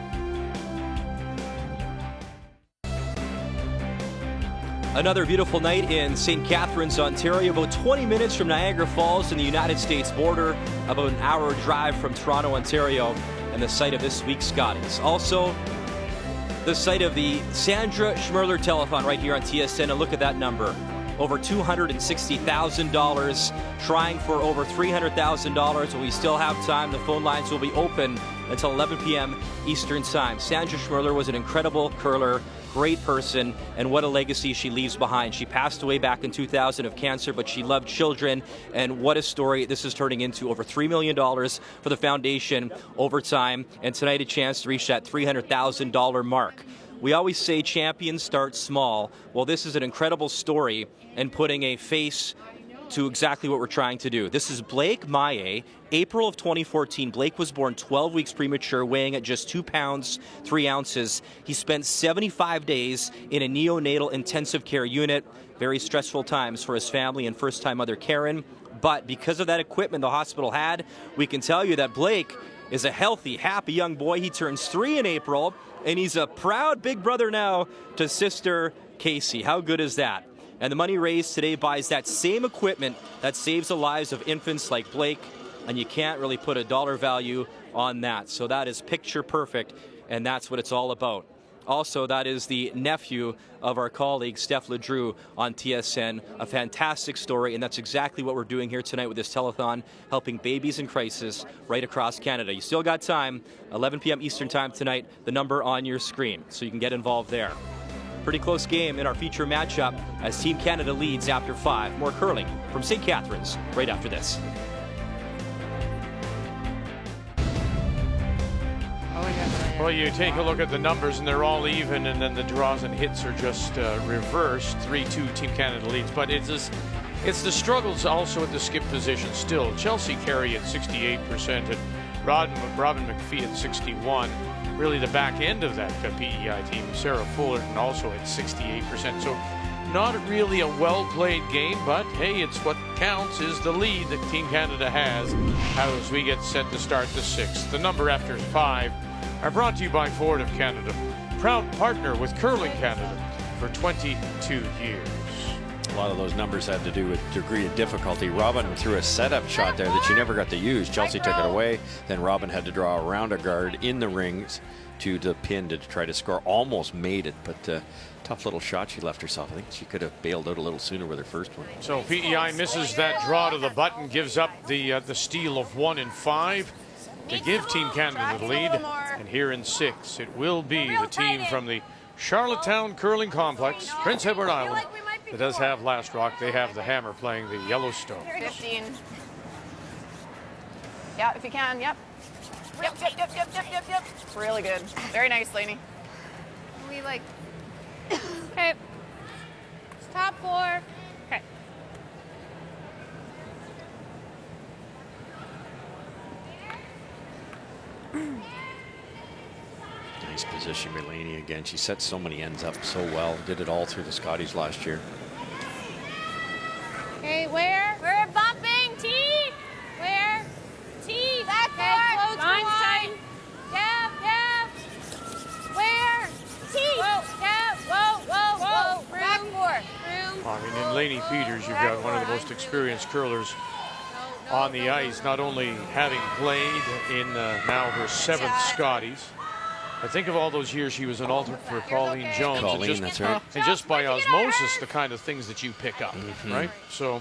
Another beautiful night in St. Catharines, Ontario, about 20 minutes from Niagara Falls in the United States border, about an hour drive from Toronto, Ontario, and the site of this week's Scotties. Also, the site of the Sandra Schmerler Telethon right here on TSN, and look at that number. over $260,000, trying for over $300,000. But we still have time. The phone lines will be open until 11 p.m. Eastern Time. Sandra Schmirler was an incredible curler, great person, and what a legacy she leaves behind. She passed away back in 2000 of cancer, but she loved children, and what a story this is turning into. Over $3 million for the foundation over time, and tonight a chance to reach that $300,000 mark. We always say champions start small. Well, this is an incredible story and putting a face to exactly what we're trying to do. This is Blake Maye. April of 2014, Blake was born 12 weeks premature, weighing at just 2 pounds, 3 ounces. He spent 75 days in a neonatal intensive care unit. Very stressful times for his family and first-time mother Karen. But because of that equipment the hospital had, we can tell you that Blake is a healthy, happy young boy. He turns 3 in April, and he's a proud big brother now to sister Casey. How good is that? And the money raised today buys that same equipment that saves the lives of infants like Blake, and you can't really put a dollar value on that. So that is picture perfect, and that's what it's all about. Also, that is the nephew of our colleague, Steph Ledrew on TSN. A fantastic story, and that's exactly what we're doing here tonight with this telethon, helping babies in crisis right across Canada. You still got time, 11 p.m. Eastern Time tonight, the number on your screen, so you can get involved there. Pretty close game in our feature matchup as Team Canada leads after 5. More curling from St. Catharines right after this. Well, you take a look at the numbers, and they're all even, and then the draws and hits are just reversed. 3-2 Team Canada leads, but it's the struggles also at the skip position still. Chelsea Carey at 68%, and Robin MacPhee at 61%. Really the back end of that PEI team, Sarah Fullerton also at 68%. So not really a well-played game, but hey, it's what counts is the lead that Team Canada has as we get set to start the 6th. The number after 5 are brought to you by Ford of Canada, proud partner with Curling Canada for 22 years. A lot of those numbers had to do with degree of difficulty. Robin threw a setup shot there that she never got to use. Chelsea took it away. Then Robin had to draw around a guard in the rings to the pin to try to score. Almost made it, but tough little shot she left herself. I think she could have bailed out a little sooner with her first one. So PEI misses that draw to the button, gives up the steal of 1 in 5 to give Team Canada the lead. And here in 6, it will be the team from the Charlottetown Curling Complex, Prince Edward Island, that does have Last Rock. They have the Hammer playing the Yellowstone. 15. Yeah, if you can, yep. Yep. Really good. Very nice, Lainey. We like. Okay. Top 4. Okay. Nice position by Lainey again. She set so many ends up so well. Did it all through the Scotties last year. Okay, where? We're bumping. T. Where? T. Back forward. Line side. Down. Where? T. Whoa. Down. Whoa. Back forward. I mean, in Lainey Peters, you've got one of the most experienced curlers on the ice, not only having played in now her 7th Scotties. I think of all those years she was an alternate for Colleen Jones. That's right. And just by osmosis, the kind of things that you pick up, right? So.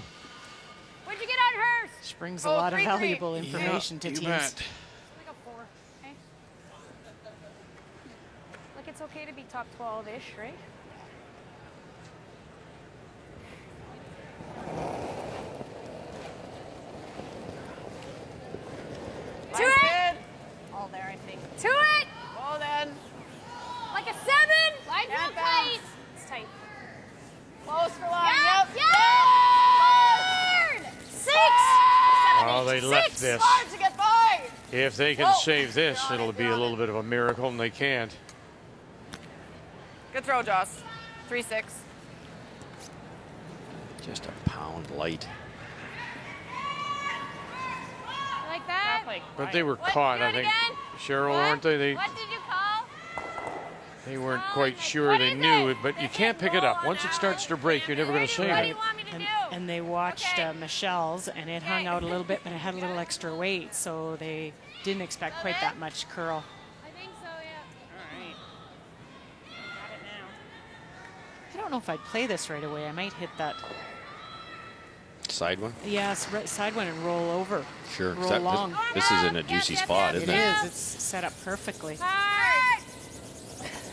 What'd you get on hers? Which brings a lot of valuable information to teams. Bet. Like a 4. Okay. Like it's okay to be top 12-ish, right? To it! All there, I think. To it! Well then. Like a 7! Line's real tight. It's tight. Close for line. Yep. 6! Oh, they left this. Hard to get by. If they can save this, it'll be a little bit of a miracle, and they can't. Good throw, Joss. 3-6. Just a pound light. Like that? But they were caught, I think. Cheryl, weren't they? What did you call? They weren't quite sure they knew it, but you can't pick it up. Once it starts to break, you're never going to save What do it. you want me to do? And they watched Michelle's, and it hung out a little bit, but it had a little extra weight, so they didn't expect quite that much curl. I think so, yeah. All right. Got it now. don't know if I'd play this right away. I might hit that. Side one? Yes, side one and roll over. Sure. Roll long. This is in a juicy spot, isn't it? It is. It's set up perfectly. Whoa,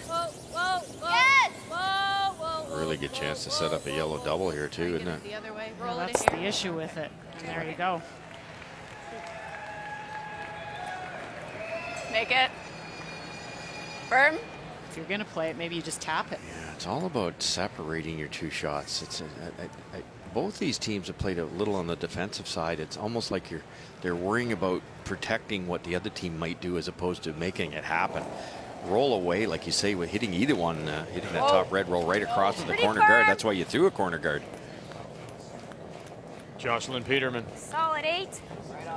whoa, whoa. Yes. Whoa, whoa, whoa. Really good chance to set up a yellow double here too, isn't it? The other way. Well, Roll that's it the here. issue with it. And there you go. Make it. Firm. If you're going to play it, maybe you just tap it. Yeah, it's all about separating your two shots. It's both these teams have played a little on the defensive side. It's almost like they're worrying about protecting what the other team might do as opposed to making it happen. Roll away, like you say, with hitting either one, hitting that top red roll right across to the corner guard. That's why you threw a corner guard. Jocelyn Peterman. Solid 8.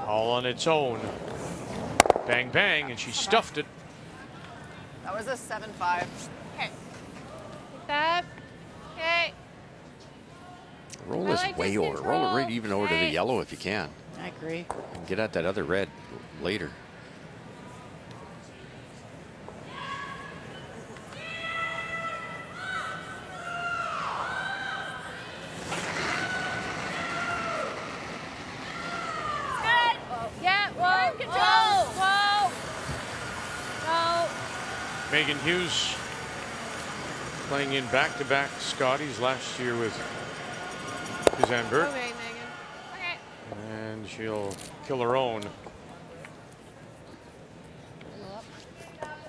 All on its own. Bang, bang, and she stuffed it. That was a 7-5. Okay. Take that. Okay. Roll this way over. Roll it right even over to the yellow if you can. I agree. And get at that other red later. Megan Hughes playing in back-to-back Scotties last year with Suzanne Burt. Okay, Megan. Okay. And she'll kill her own.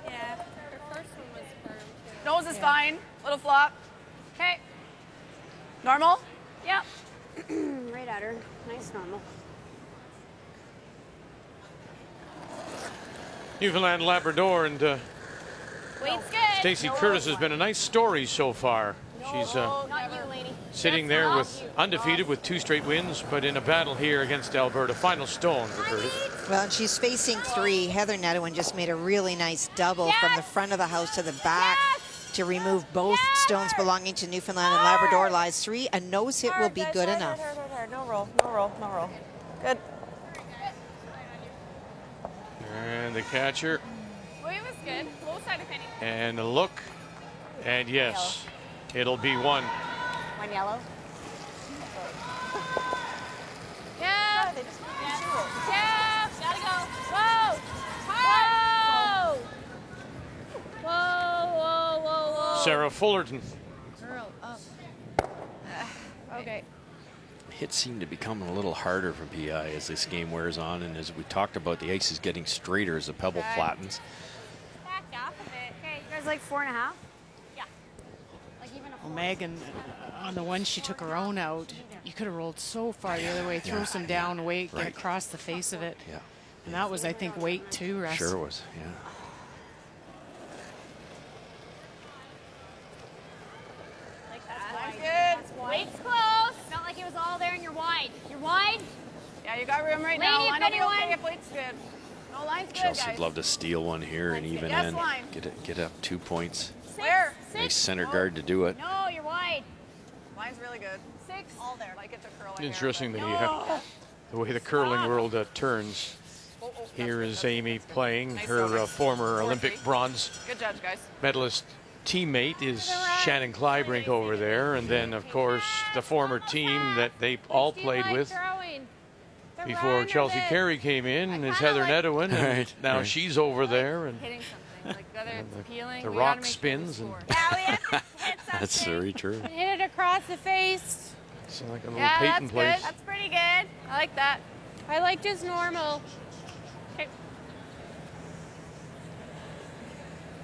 Yeah, her first one was firm. Nose is fine. Little flop. Okay. Normal? Yep. Right at her. Nice normal. Newfoundland Labrador and Weight's good. Stacey Curtis has been a nice story so far. She's sitting there with undefeated with 2 straight wins, but in a battle here against Alberta. Final stone for Curtis. Well, and she's facing 3. Heather Nedwin just made a really nice double from the front of the house to the back to remove both stones belonging to Newfoundland and Labrador. Lies 3. A nose hit will be good enough. No roll, no roll, no roll. Good. And the catcher. Weight was good. Low side if any. And a look. And yes, it'll be 1. 1 yellow. Yeah. Yeah. Gotta go. Whoa. Whoa. Whoa, whoa, whoa, whoa. Sarah Fullerton. Girl up. Okay. Hits seem to become a little harder from PEI as this game wears on, and as we talked about, the ice is getting straighter as the pebble flattens. Back off a bit. Okay. You guys like 4.5? Yeah. Like even a 4. Well, Megan, on the one she took her own out, you could have rolled so far the other way, throw some down weight, get across the face of it. Yeah. And that was, I think, weight too, Russ. Sure was, yeah. Like that's good. Weight's close. Felt like it was all there and you're wide. You're wide? Yeah, you got room right now. Line will be okay if weight's good. No, line's good, Chelsea'd guys. love to steal one here and even Yes, in. line. Get up 2 points. Where? Nice center guard to do it. No, you're wide. Line's really good. 6. All there. Like it to curl. Interesting the way the curling world turns. Here is Amy playing. Her former Olympic bronze Good judge, guys. medalist teammate is Shannon Clybrink over there. And then, of course, the former team that they all played with before Chelsea Carey came in is Heather Nedwin. And now she's over there. And Hitting something. Like whether it's peeling. the we rock gotta make spins. sure And we score. Yeah, we have to hit something. That's very true. And hit it across the face. it's like a little Yeah, Peyton that's place. good. That's pretty good. I like that. I like just normal. Okay.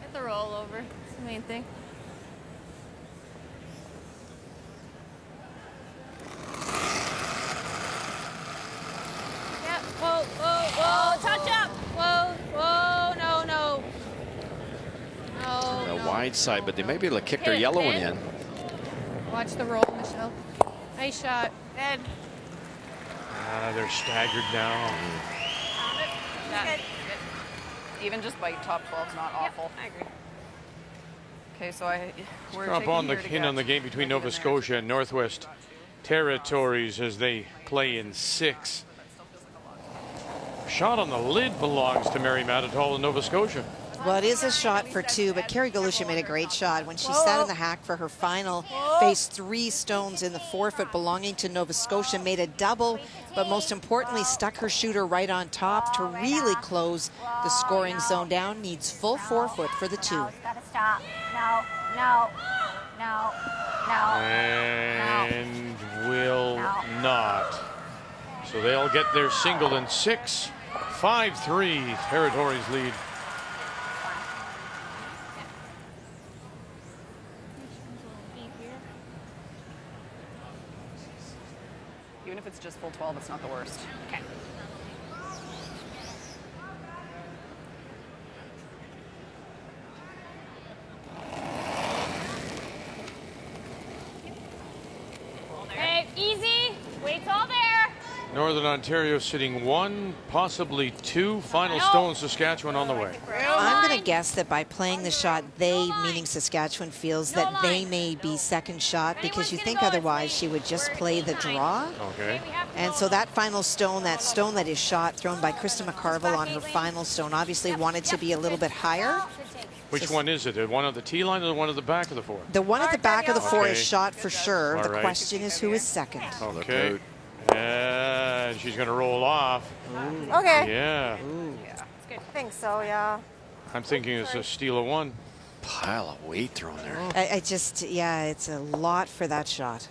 Get the roll over. That's the main thing. Yeah. Whoa, whoa, whoa. Touch up. Whoa, whoa. No, no. No. The wide side, but they may be able to kick their Hit it, yellow one hit. in. Watch the roll, Michelle. Nice shot. Good. They're staggered now. Good. Even just bite top 12's not awful. I agree. Okay, so we're Up taking on the here to in get on the game between Megan Nova in there. Scotia and Northwest Territories as they play in 6. Shot on the lid belongs to Mary Matatall in Nova Scotia. Well, it is a shot for 2, but Carey Galusha made a great shot. When she sat in the hack for her final, faced 3 stones in the forefoot belonging to Nova Scotia, made a double, but most importantly, stuck her shooter right on top to really close the scoring zone down. Needs full forefoot for the 2. Gotta stop. No, no, no, no. And will not. So they'll get their single in 6. 5-3, Territories lead. Even if it's just full 12, it's not the worst. Okay. Okay, easy. Weight's all there. Northern Ontario sitting 1, possibly 2. Final stone, Saskatchewan on the way. I'm going to guess that by playing the shot, they, meaning Saskatchewan, feels that they may be second shot, because you think otherwise she would just play the draw. Okay. And so that final stone, that stone that is shot, thrown by Krista McCarville on her final stone, obviously wanted to be a little bit higher. Which one is it? The one on the tee line or the one at the back of the 4? The one at the back of the 4 Okay. is shot for sure. All The right. question is who is second. Okay. And she's going to roll off. Okay. Yeah. I think so, yeah. I'm thinking it's a steal of 1. Pile of weight thrown there. I just, yeah, it's a lot for that shot.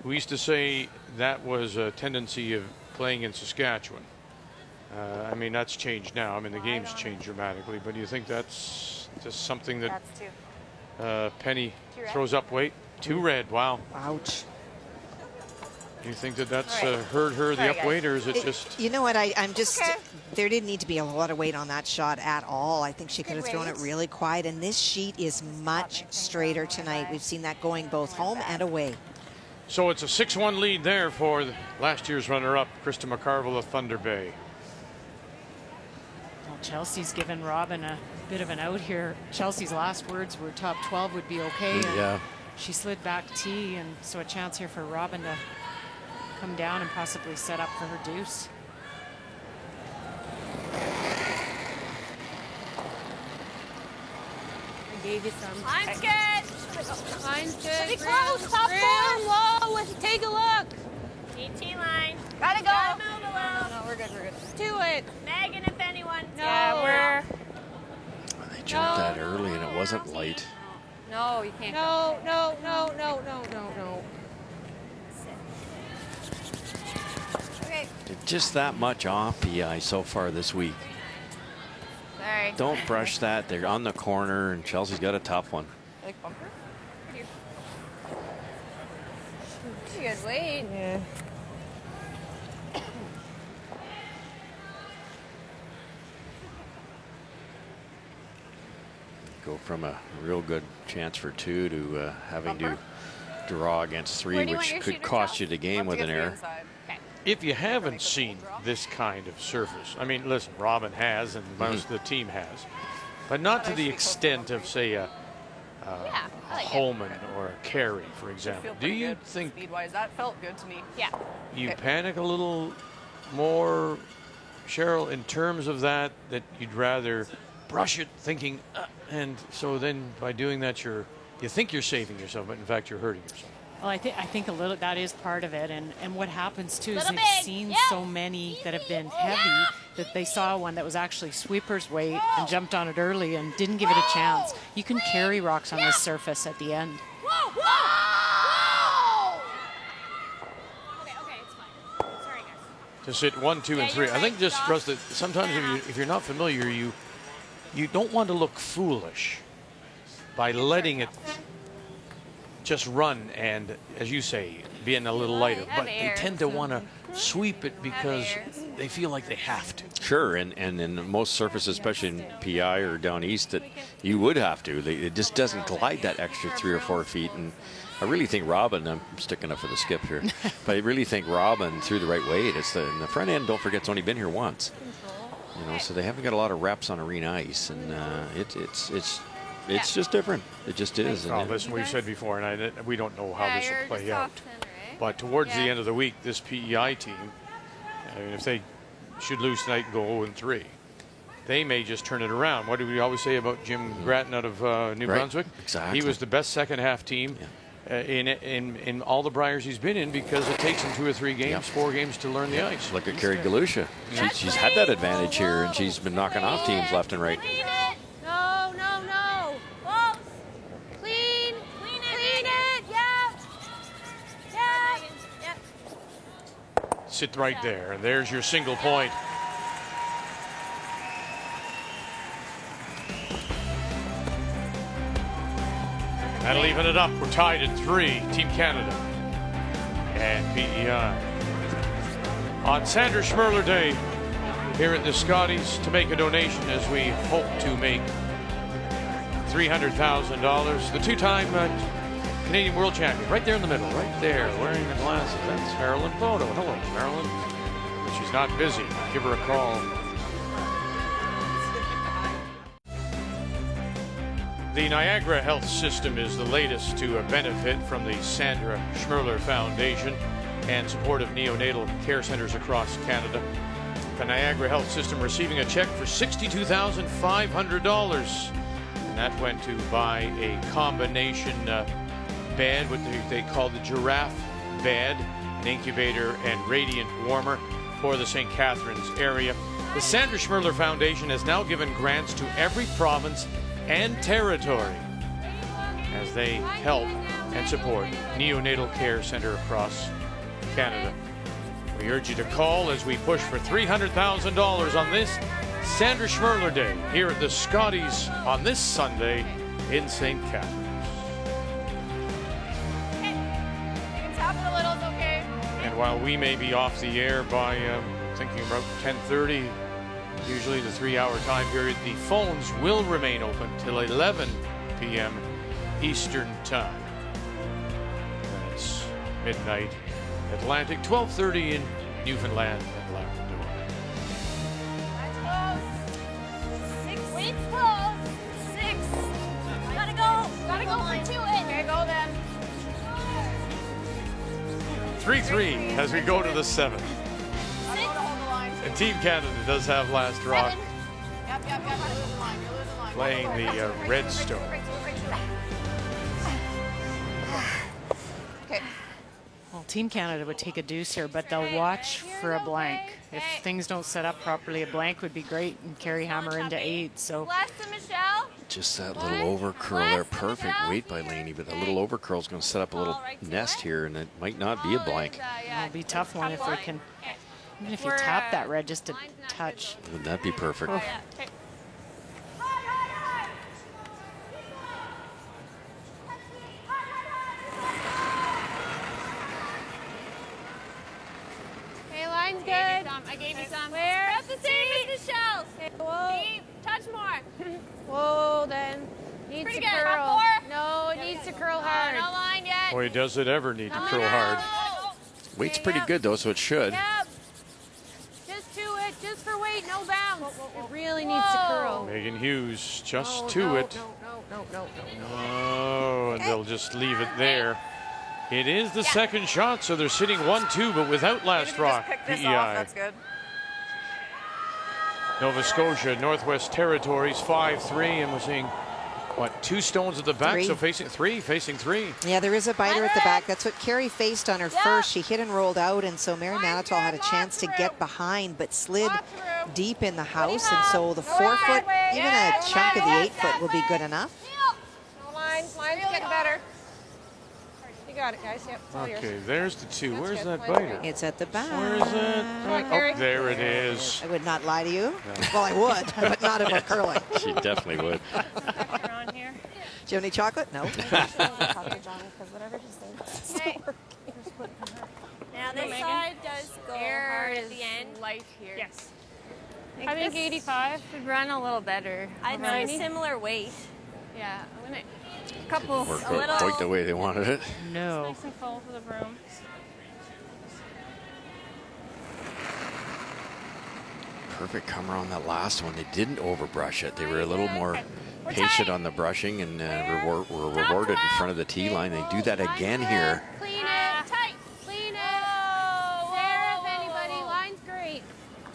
We used to say that was a tendency of playing in Saskatchewan. I mean, that's changed now. I mean, the game's changed dramatically. But do you think that's just something that Penny throws up weight? 2 red, wow. Ouch. Do you think that that's hurt her, the up weight, or is it just... You know what, I'm just, there didn't need to be a lot of weight on that shot at all. I think she could have thrown it really quiet, and this sheet is much straighter tonight. We've seen that going both home and away. So it's a 6-1 lead there for last year's runner-up, Krista McCarville of Thunder Bay. Well, Chelsea's given Robin a bit of an out here. Chelsea's last words were top 12 would be okay. Yeah. She slid back tee, and so a chance here for Robin to come down and possibly set up for her deuce. I gave you some. Mine's good. Mine's good. Pretty close. Top 4. Low. Take a look. TT line. Gotta go. Gotta move a little. No, we're good. We're good. Do it. Megan, if anyone. No. Yeah, They jumped that early and it wasn't light. No, you can't. No. Okay. They're just that much off PEI so far this week. Sorry. Don't brush that. They're on the corner, and Chelsea's got a tough one. Like bumper? Pretty good weight. Yeah. Go from a real good chance for 2 to having to draw against 3, which could cost you the game with an error. If you haven't seen this kind of surface, I mean, listen, Robin has and most of the team has, but not to the extent of, say, a Holman or a Carey, for example. Do you think speed-wise, that felt good to me? Yeah. you panic a little more, Cheryl, in terms of that you'd rather brush it thinking, and so then by doing that you think you're saving yourself, but in fact you're hurting yourself? Well, I think a little, that is part of it, and what happens too is Little they've big. seen Yep. so many that have been heavy that they saw one that was actually sweeper's weight and jumped on it early and didn't give it a chance. You can carry rocks on this surface at the end. Whoa, whoa, whoa! Okay, it's fine. Sorry, guys. To sit 1, 2, and 3. I think just, Russ, that sometimes if you're not familiar, you don't want to look foolish by letting it just run and, as you say, being a little lighter. But they tend to want to sweep it because they feel like they have to. Sure, and in most surfaces, especially in PI or down east, that you would have to. It just doesn't glide that extra 3 or 4 feet. And I really think Robin, I'm sticking up for the skip here, but I really think Robin threw the right weight. It's in the front end, don't forget, it's only been here once. You know, so they haven't got a lot of reps on arena ice, and it's just different. It just is. Well, listen, we've said before, and we don't know how this will play out. But towards the end of the week, this PEI team, I mean, if they should lose tonight and go 0-3, they may just turn it around. What do we always say about Jim Grattan out of New Brunswick? Exactly. He was the best second half team in all the Briars he's been in, because it takes him 2 or 3 games, 4 games to learn the ice. Look at Carey Galusha. She's had that advantage here, and she's been knocking off teams left and right. No, no, no. Close. Clean. Clean it. Yep. Yep. Sit right there, and there's your single point. That'll even it up. We're tied at 3. Team Canada and PEI. On Sandra Schmirler Day here at the Scotties, to make a donation as we hope to make $300,000. The 2-time Canadian World Champion, right there in the middle, right there, wearing the glasses. That's Marilyn Bodo. Hello, Marilyn. But she's not busy. Give her a call. The Niagara Health System is the latest to benefit from the Sandra Schmirler Foundation and support of neonatal care centers across Canada. The Niagara Health System receiving a check for $62,500. And that went to buy a combination bed, what they call the giraffe bed, an incubator and radiant warmer for the St. Catharines area. The Sandra Schmirler Foundation has now given grants to every province and territory as they help and support neonatal care center across Canada. We urge you to call as we push for $300,000 on this Sandra Schmirler Day here at the Scotties on this Sunday in St. Catharines. You can tap it a little, it's okay. And while we may be off the air by thinking about 10:30, usually the 3-hour time period, the phones will remain open till 11 p.m. Eastern Time. That's midnight Atlantic, 12:30 in Newfoundland and Labrador. That's close. 6. Weight's close. 6. Gotta go. Gotta go for 2 in. Okay, go then. 3-3 as we go to the 7th. And Team Canada does have last rock, Yep. You're losing line. playing the Redstone. Okay. Well, Team Canada would take a deuce here, but they'll watch for a blank. If things don't set up properly, a blank would be great and carry hammer into 8. So Last to Michelle. Just that little over curl there. Perfect weight by Laney, but a little over curl is going to set up a little nest here, and it might not be a blank. it'll be a tough one if they can. Even if you tap that red just a touch. Wouldn't that be perfect? Okay. Okay, line's good. I gave you some. Where? Prep the same as Michelle's. Okay, whoa. Deep. Touch more. Whoa, then. Needs Pretty to good. curl. No, it needs to curl hard. No line yet. Boy, does it ever need to curl hard. Weight's pretty good, though, so it should. Yep. Just to it. Just for weight. No bounce. It really needs to curl. Megan Hughes just to it. No. Oh, and they'll just leave it there. It is the second shot, so they're sitting 1-2, but without last rock. PEI. That's good. Nova Scotia, Northwest Territories, 5-3, and we're seeing, what, 2 stones at the back, 3. so facing 3. Yeah, there is a biter at the back. That's what Carey faced on her first. She hit and rolled out, and so Mary Manitoul had a chance to get behind, but slid deep in the house, and so the 4-foot, even a chunk of the 8-foot will be good enough. No line. Line's getting better. You got it, guys. Yep. It's all yours. Okay, there's the 2. That's Where's good. that biter? It's at the back. Where is it? Carey. Oh, there it is. I would not lie to you. Well, I would, but not about curling. She definitely would. Pressure on here. Do you have any chocolate? No. Now this side does go hard at the end. Life here. Yes. I think 85 would run a little better. I'd say similar weight. Yeah. I'm gonna couple. Work A little- out quite the way they wanted it. No. Nice and full for the broom. Perfect comer on that last one. They didn't overbrush it. They were a little more patient on the brushing and were rewarded in front of the tee line. They do that again here. Clean it. Tight. Clean it. Sarah, if anybody. Line's great.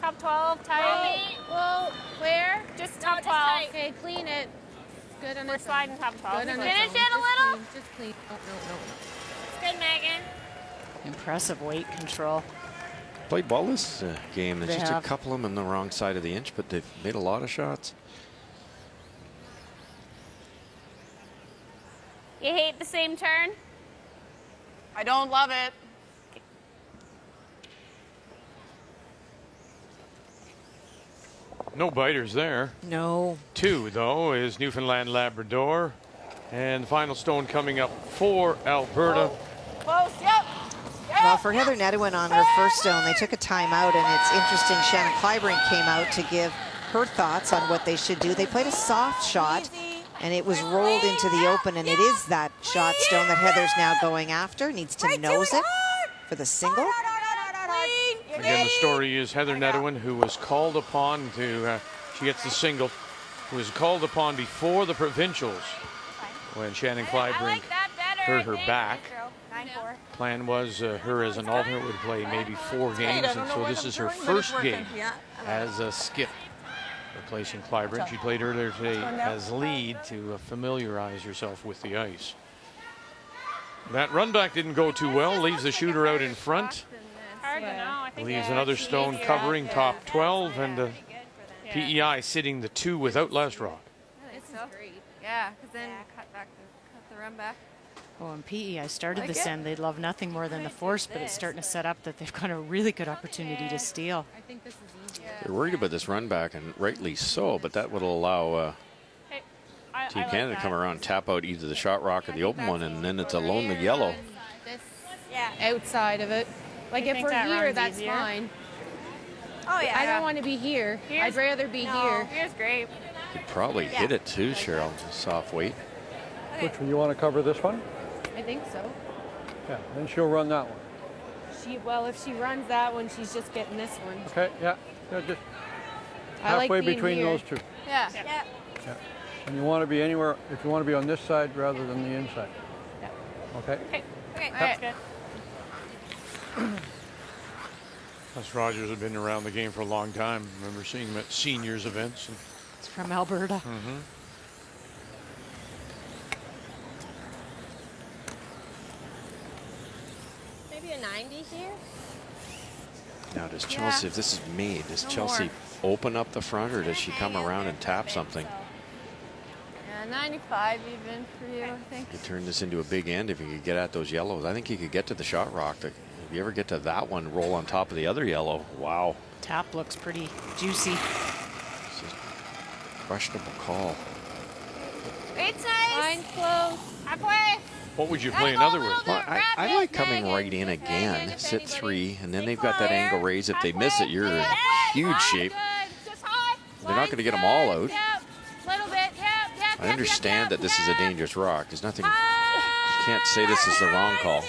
Top 12. Tight. Whoa. Clear. top 12. Okay, clean it. Good on We're its sliding top 12. Good on Finish its it a own. little. Just clean. Oh, no. It's good, Megan. Impressive weight control. Played well this game. There's They just have. a couple of them on the wrong side of the inch, but they've made a lot of shots. You hate the same turn? I don't love it. No biters there. No. 2, though, is Newfoundland Labrador. And the final stone coming up for Alberta. Close, yep. Well, for Heather Nedwin on her first stone, they took a timeout, and it's interesting. Shannon Clybrink came out to give her thoughts on what they should do. They played a soft shot, and it was rolled into the open, and it is that shot stone that Heather's now going after. Needs to nose it for the single. Again, the story is Heather Nedwin, who was called upon to, she gets the single, who was called upon before the provincials when Shannon Clybrink hurt her back. 9-4. Plan was her as an alternate would play maybe 4 games, and so this is her first game as a skip, replacing Clybrink. She played earlier today as lead to familiarize herself with the ice. That run back didn't go too well, leaves the shooter out in front. Hard to know. I think Leaves another stone covering top 12, and PEI sitting the 2 without last rock. This is great. Yeah, because then cut the run back. Oh, and PEI started this end. They'd love nothing more than the force, but it's starting to set up that they've got a really good opportunity to steal. I think this is easier. They're worried about this run back, and rightly so, but that would allow Team Canada to come around, tap out either the shot rock or the open one, and then it's alone the yellow. This outside of it. Like if we're here, that's fine. Oh, yeah. I don't want to be here. I'd rather be here. Here's great. Could probably hit it too, Cheryl. Just soft weight. Which one? You want to cover this one? I think so. Yeah, then she'll run that one. Well, if she runs that one, she's just getting this one. Okay, yeah. Just I like halfway being between here. those two. Yeah. Yeah. And you want to be anywhere, if you want to be on this side rather than the inside. Yeah. Okay? Okay, that's good. Us Rogers have been around the game for a long time. Remember seeing him at seniors events. And It's from Alberta. Maybe a 90 here? Now, does Chelsea, if this is made, does Chelsea open up the front, or does she come around and tap something? Yeah, 95 even for you, I think. You turn this into a big end if you could get at those yellows. I think you could get to the shot rock. If you ever get to that one, roll on top of the other yellow. Wow. Tap looks pretty juicy. It's a questionable call. It's nice. Line close. Halfway. what would you play another with? Well, I like coming right in again, sit 3, and then they've got that angle raise. If they miss it, you're in huge shape. They're not going to get them all out. Little bit. I understand that this is a dangerous rock. There's nothing, you can't say this is the wrong call.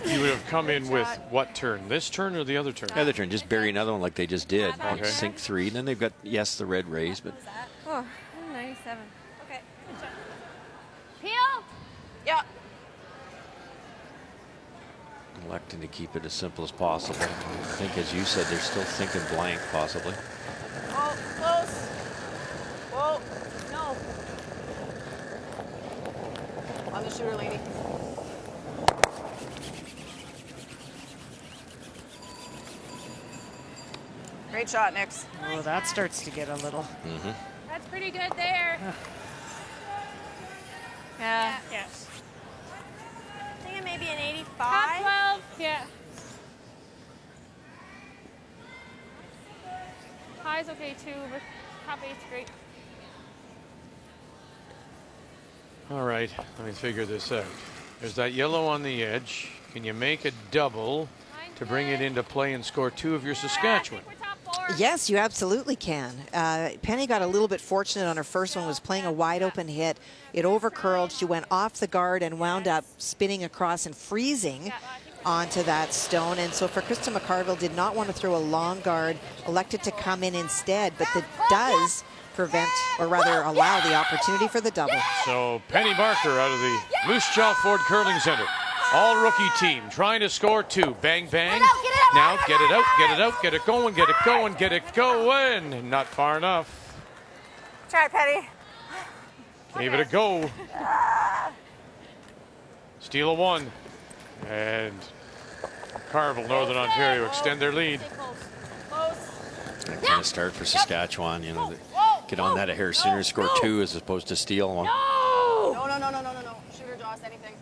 You would have come in with what turn? This turn or the other turn? The other turn, just bury another one like they just did. Okay. Sink 3. Then they've got, yes, the red raise, but Oh, 97. Okay. Peel. Yeah. electing to keep it as simple as possible. I think, as you said, they're still thinking blank, possibly. Oh, close. Whoa. No. On the shooter, lady. Great shot, Nix. Oh, that starts to get a little. That's pretty good there. Yeah. Yes. I think it may be an 85. Top 12. Yeah. High's okay too, but top 8's great. All right, let me figure this out. There's that yellow on the edge. Can you make a double to bring it into play and score 2 of your Saskatchewan? Yes, you absolutely can. Penny got a little bit fortunate on her first one, was playing a wide open hit. It overcurled. She went off the guard and wound up spinning across and freezing onto that stone. And so for Krista McCarville, did not want to throw a long guard, elected to come in instead, but that does prevent, or rather allow, the opportunity for the double. So Penny Barker out of the Moose Jaw Ford Curling Center. All rookie team trying to score 2. Bang, bang. Now get it out, get it out, get it going, get it going, get it going. Not far enough. Try it, Petty. Gave it a go. Steal a 1. And Carville, Northern Ontario, extend their lead. That kind of start for Saskatchewan, you know, get on that a hair sooner, score 2 as opposed to steal 1. No. Shoot or Joss, anything.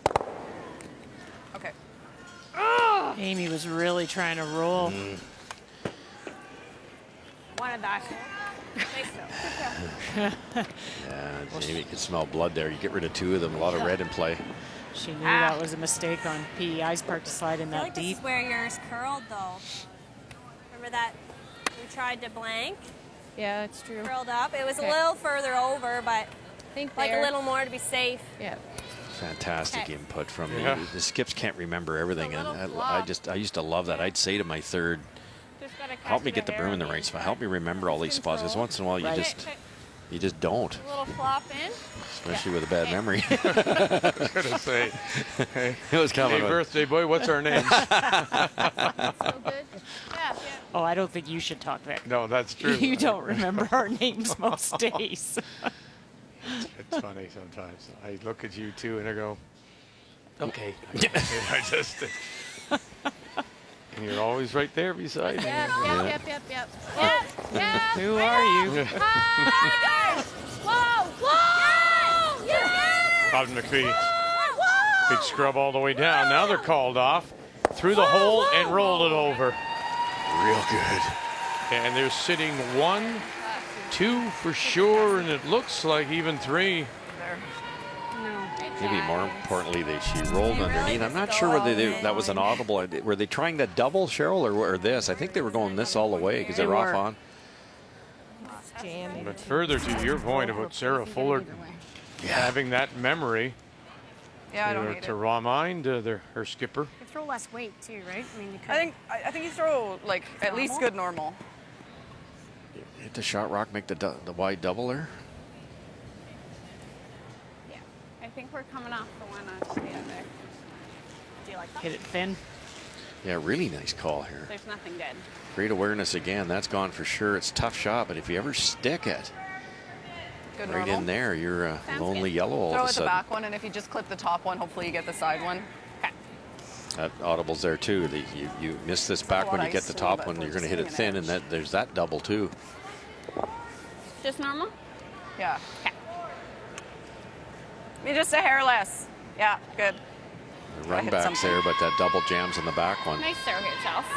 Okay. Amy was really trying to roll. Wanted that. Yeah, Amy could smell blood there. You get rid of 2 of them, a lot of red in play. She knew that was a mistake on PEI's part to slide in that This deep. is where yours curled, though. Remember that we tried to blank? Yeah, that's true. Curled up. It was a little further over, but like a little more to be safe. Yeah. Fantastic input from Yeah. the skips can't remember everything, and I used to love that. I'd say to my third, help me get the broom in the right spot. Help me remember all these spots. Because once in a while you just don't. A little flop in. Especially with a bad memory. I was going to say, it was coming. Hey, birthday boy, what's our names? So good. Yeah. Oh, I don't think you should talk, Vic. No, that's true. You don't remember our names most days. It's funny sometimes. I look at you too and I go, okay. I just, and you're always right there beside me. Yep. Who are you? Whoa! Bob MacPhee. Big scrub all the way down. Now they're called off. Through the hole and rolled it over. Real good. And they're sitting 1, 2 for sure, and it looks like even 3. Maybe more importantly, she rolled underneath. I'm not sure whether that was an audible. Were they trying that double, Cheryl, or this? I think they were going this all the way because they're off on. But further to your point about Sarah Fuller having that memory, Yeah, I don't hate to it. remind her skipper. You throw less weight too, right? I mean, you I think you throw like at least good normal. Hit the shot rock, make the wide double there. Yeah. I think we're coming off the one on the other. Do you like that? Hit it thin. Yeah, really nice call here. There's nothing good. Great awareness again. That's gone for sure. It's a tough shot, but if you ever stick it Good right normal. in there, you're a lonely yellow all Throw of a it the sudden. back one, and if you just clip the top one, hopefully you get the side one. That audible's there too. You miss this back one, you get the top one, but you're going to we're hit it just thin, swinging and there's that double too. Just normal? Yeah. Maybe just a hair less. Yeah, good. The run hit backs something. there, but that double jams on the back one. Nice throw here, Chelsea.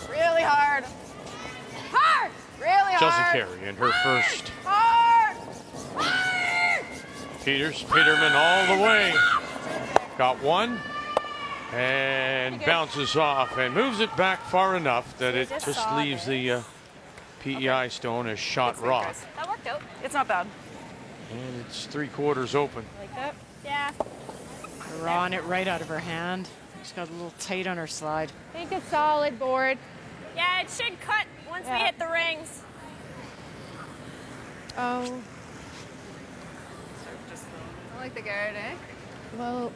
Really hard. Hard. Really hard. Chelsea Carey in her first. Hard. Peterman all the way. Got 1 and bounces off and moves it back far enough that it just leaves the PEI stone as shot rock. That worked out. It's not bad. And it's 3/4 open. Like that? Yeah. Rawing it right out of her hand. She's got a little tight on her slide. I think it's solid board. Yeah, it should cut once we hit the rings. Oh. I like the guard, eh? Well,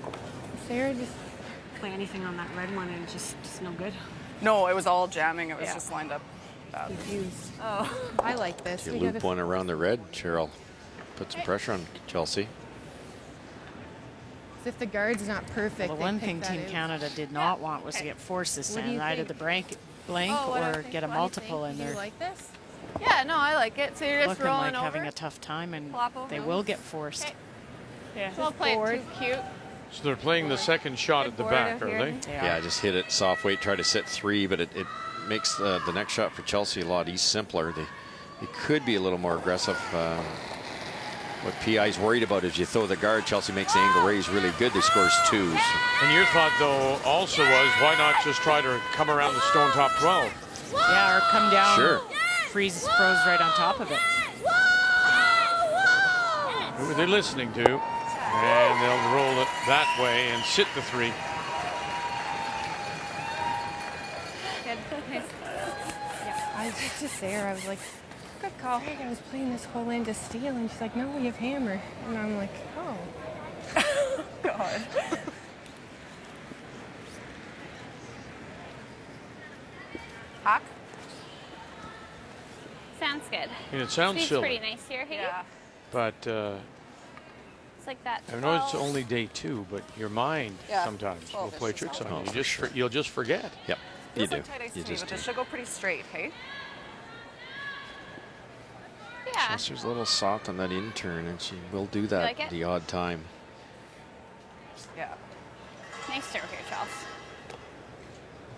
Sarah just Play anything on that red one and it's no good. No, it was all jamming. It was just lined up bad. confused. Oh. I like this. You We loop gotta- one around the red, Cheryl. Put some pressure on Chelsea. If the guard's not perfect, Well, the they one pick thing that Team out. Canada did not want was to get forced this What do you time, either think? the blank Oh, what do I or think? get a What do you multiple think? in Do there. you like this? Yeah, no, I like it. So you're just Looking rolling like over. having a tough time, and Flop over. they will get forced. Yeah. Don't play it too cute. So they're playing the second shot at the board back, out are here. they? They Yeah, are. just hit it soft weight, try to sit 3, but it makes the next shot for Chelsea a lot simpler. They could be a little more aggressive. What PEI's worried about is you throw the guard, Chelsea makes the angle raise really good. They scores 2s. And your thought, though, also was why not just try to come around the stone top 12? Yeah, or come down. Sure. Froze right on top of it. Who were they listening to? And they'll roll it that way and sit the 3. good. Nice. Yeah. I was just there. I was like, good call. I was playing this whole end to steal, and she's like, no, we have hammer. And I'm like, oh. God. Hawk? Sounds good. I mean, it sounds Speed's silly. pretty nice here, hey? Yeah. But It's like that. I know it's only day 2, but your mind Yeah, sometimes will 12 play is tricks just on Oh, you. for You'll just forget. Yep. You Feels do. like tight ice You to me, just but do. this should go pretty straight, hey? Yeah. Chester's a little soft on that in turn, and she will do that like it? the odd time. Yeah. Nice throw here, Charles.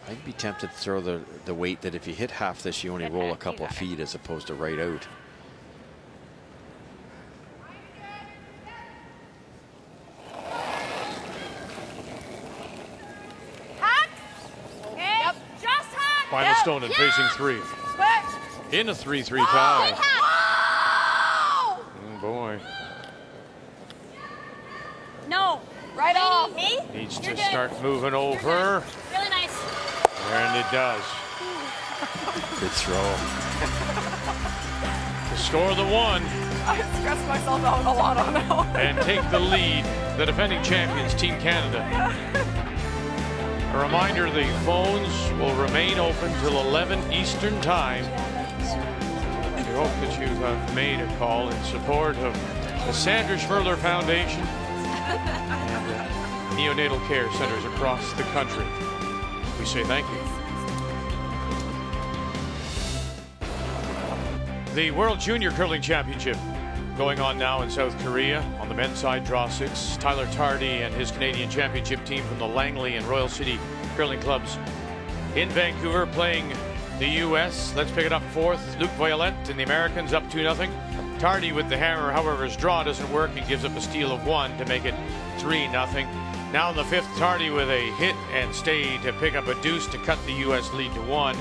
I'd be tempted to throw the weight that if you hit half this, you only Good roll a hit. You couple of got it. feet as opposed to right out. Hawk! Okay. Yep. Just Hawk! Final stone and facing 3. Switch! In a 3-3 tie. Oh! Oh, boy. No. Right off. Me? Needs You're to good. start moving over. Really nice. And it does. Good throw. To score the 1 I stressed myself out a lot on that one. and take the lead, the defending champions, Team Canada. A reminder, the phones will remain open till 11 Eastern Time. We hope that you have made a call in support of the Sandra Schmerler Foundation and neonatal care centers across the country. We say thank you. The World Junior Curling Championship going on now in South Korea. On the men's side, draw 6. Tyler Tardy and his Canadian championship team from the Langley and Royal City Curling Clubs in Vancouver playing the U.S. Let's pick it up 4th. Luc Violette and the Americans up 2-0. Tardy with the hammer, however, his draw doesn't work and gives up a steal of 1 to make it 3-0. Now in the 5th, Tardy with a hit and stay to pick up a deuce to cut the U.S. lead to 1.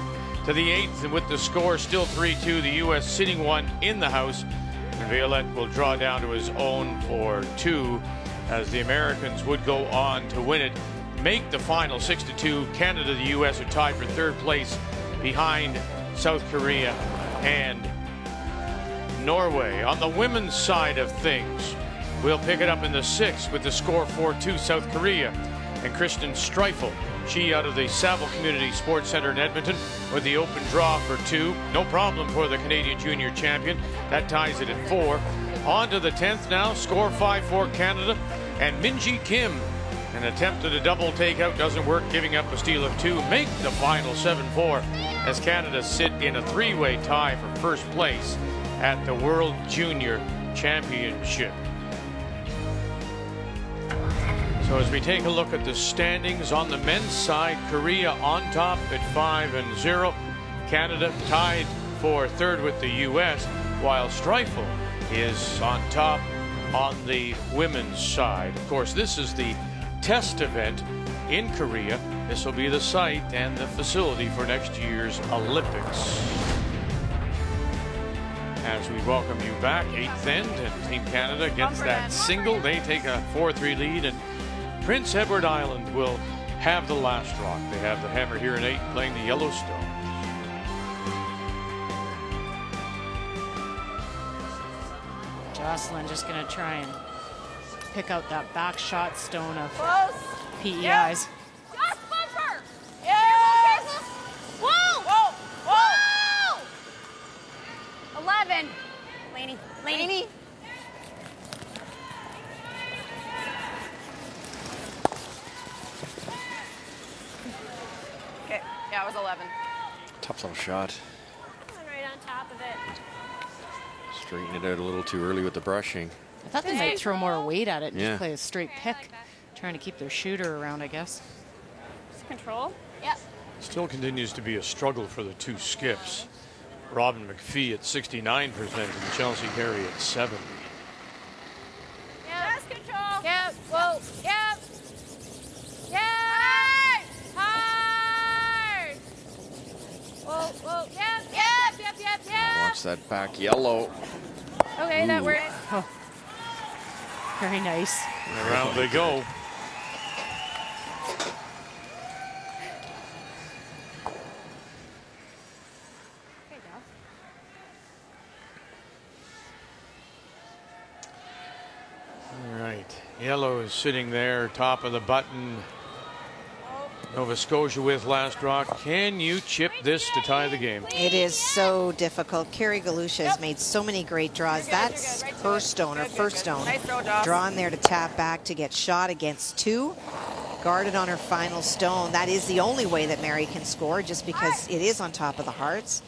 To the 8th, and with the score still 3-2, the U.S. sitting 1 in the house. And Violette will draw down to his own for 2 as the Americans would go on to win it. Make the final 6-2. Canada, the U.S. are tied for 3rd place behind South Korea and Norway. On the women's side of things, we'll pick it up in the 6th with the score 4-2 South Korea. And Kristen Streifel, she out of the Saville Community Sports Center in Edmonton with the open draw for 2. No problem for the Canadian junior champion. That ties it at 4. On to the 10th now, score 5-4 Canada. And Minji Kim, an attempt at a double takeout doesn't work, giving up a steal of 2. Make the final 7-4 as Canada sit in a 3-way tie for first place at the World Junior Championship. So as we take a look at the standings on the men's side, Korea on top at 5-0. Canada tied for 3rd with the U.S., while Streifel is on top on the women's side. Of course, this is the test event in Korea. This will be the site and the facility for next year's Olympics. As we welcome you back, 8th end, and Team Canada gets that single. They take a 4-3 lead, and Prince Edward Island will have the last rock. They have the hammer here in 8 playing the Yellowstone. Jocelyn just going to try and pick out that back shot stone of PEIs. Yep. Just bumper! Yeah! Whoa! Whoa! Whoa! 11. Laney. Okay, yeah, it was 11. Tough little shot. Right on top of it. Straighten it out a little too early with the brushing. I thought they might throw more weight at it and Yeah. just play a straight pick, trying to keep their shooter around, I guess. Just control. Yep. Still continues to be a struggle for the 2 skips. Robin MacPhee at 69% and Chelsea Carey at 70%. Yep. Just control. Yep. Whoa. Yep. Yep. Hard. Whoa. Yep. Watch that back yellow. Okay, that Ooh. worked. Oh. Very nice. And around they go. Yellow is sitting there, top of the button. Nova Scotia with last rock. Can you chip this to tie the game? It is so difficult. Carey Galusha has made so many great draws. That's her stone, her first stone. Drawn there to tap back to get shot against 2. Guarded on her final stone. That is the only way that Mary can score, just because it is on top of the hearts.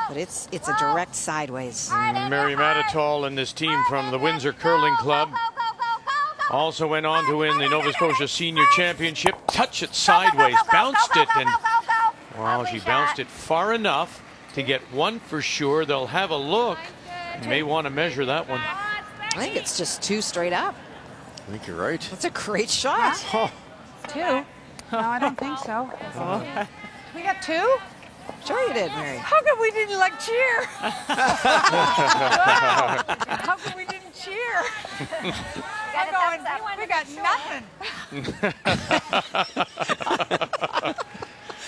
But it's a direct sideways. Mary Matatall and this team from the Windsor Curling Club also went on to win the Nova Scotia Senior Championship. Touch it sideways, bounced it, and well, she bounced it far enough to get 1 for sure. They'll have a look. You may want to measure that one. I think it's just 2 straight up. I think you're right. That's a great shot. Oh. 2? No, I don't think so. Oh. We got 2? Sure you did, Mary. How come we didn't like cheer? How come we didn't cheer? We got nothing.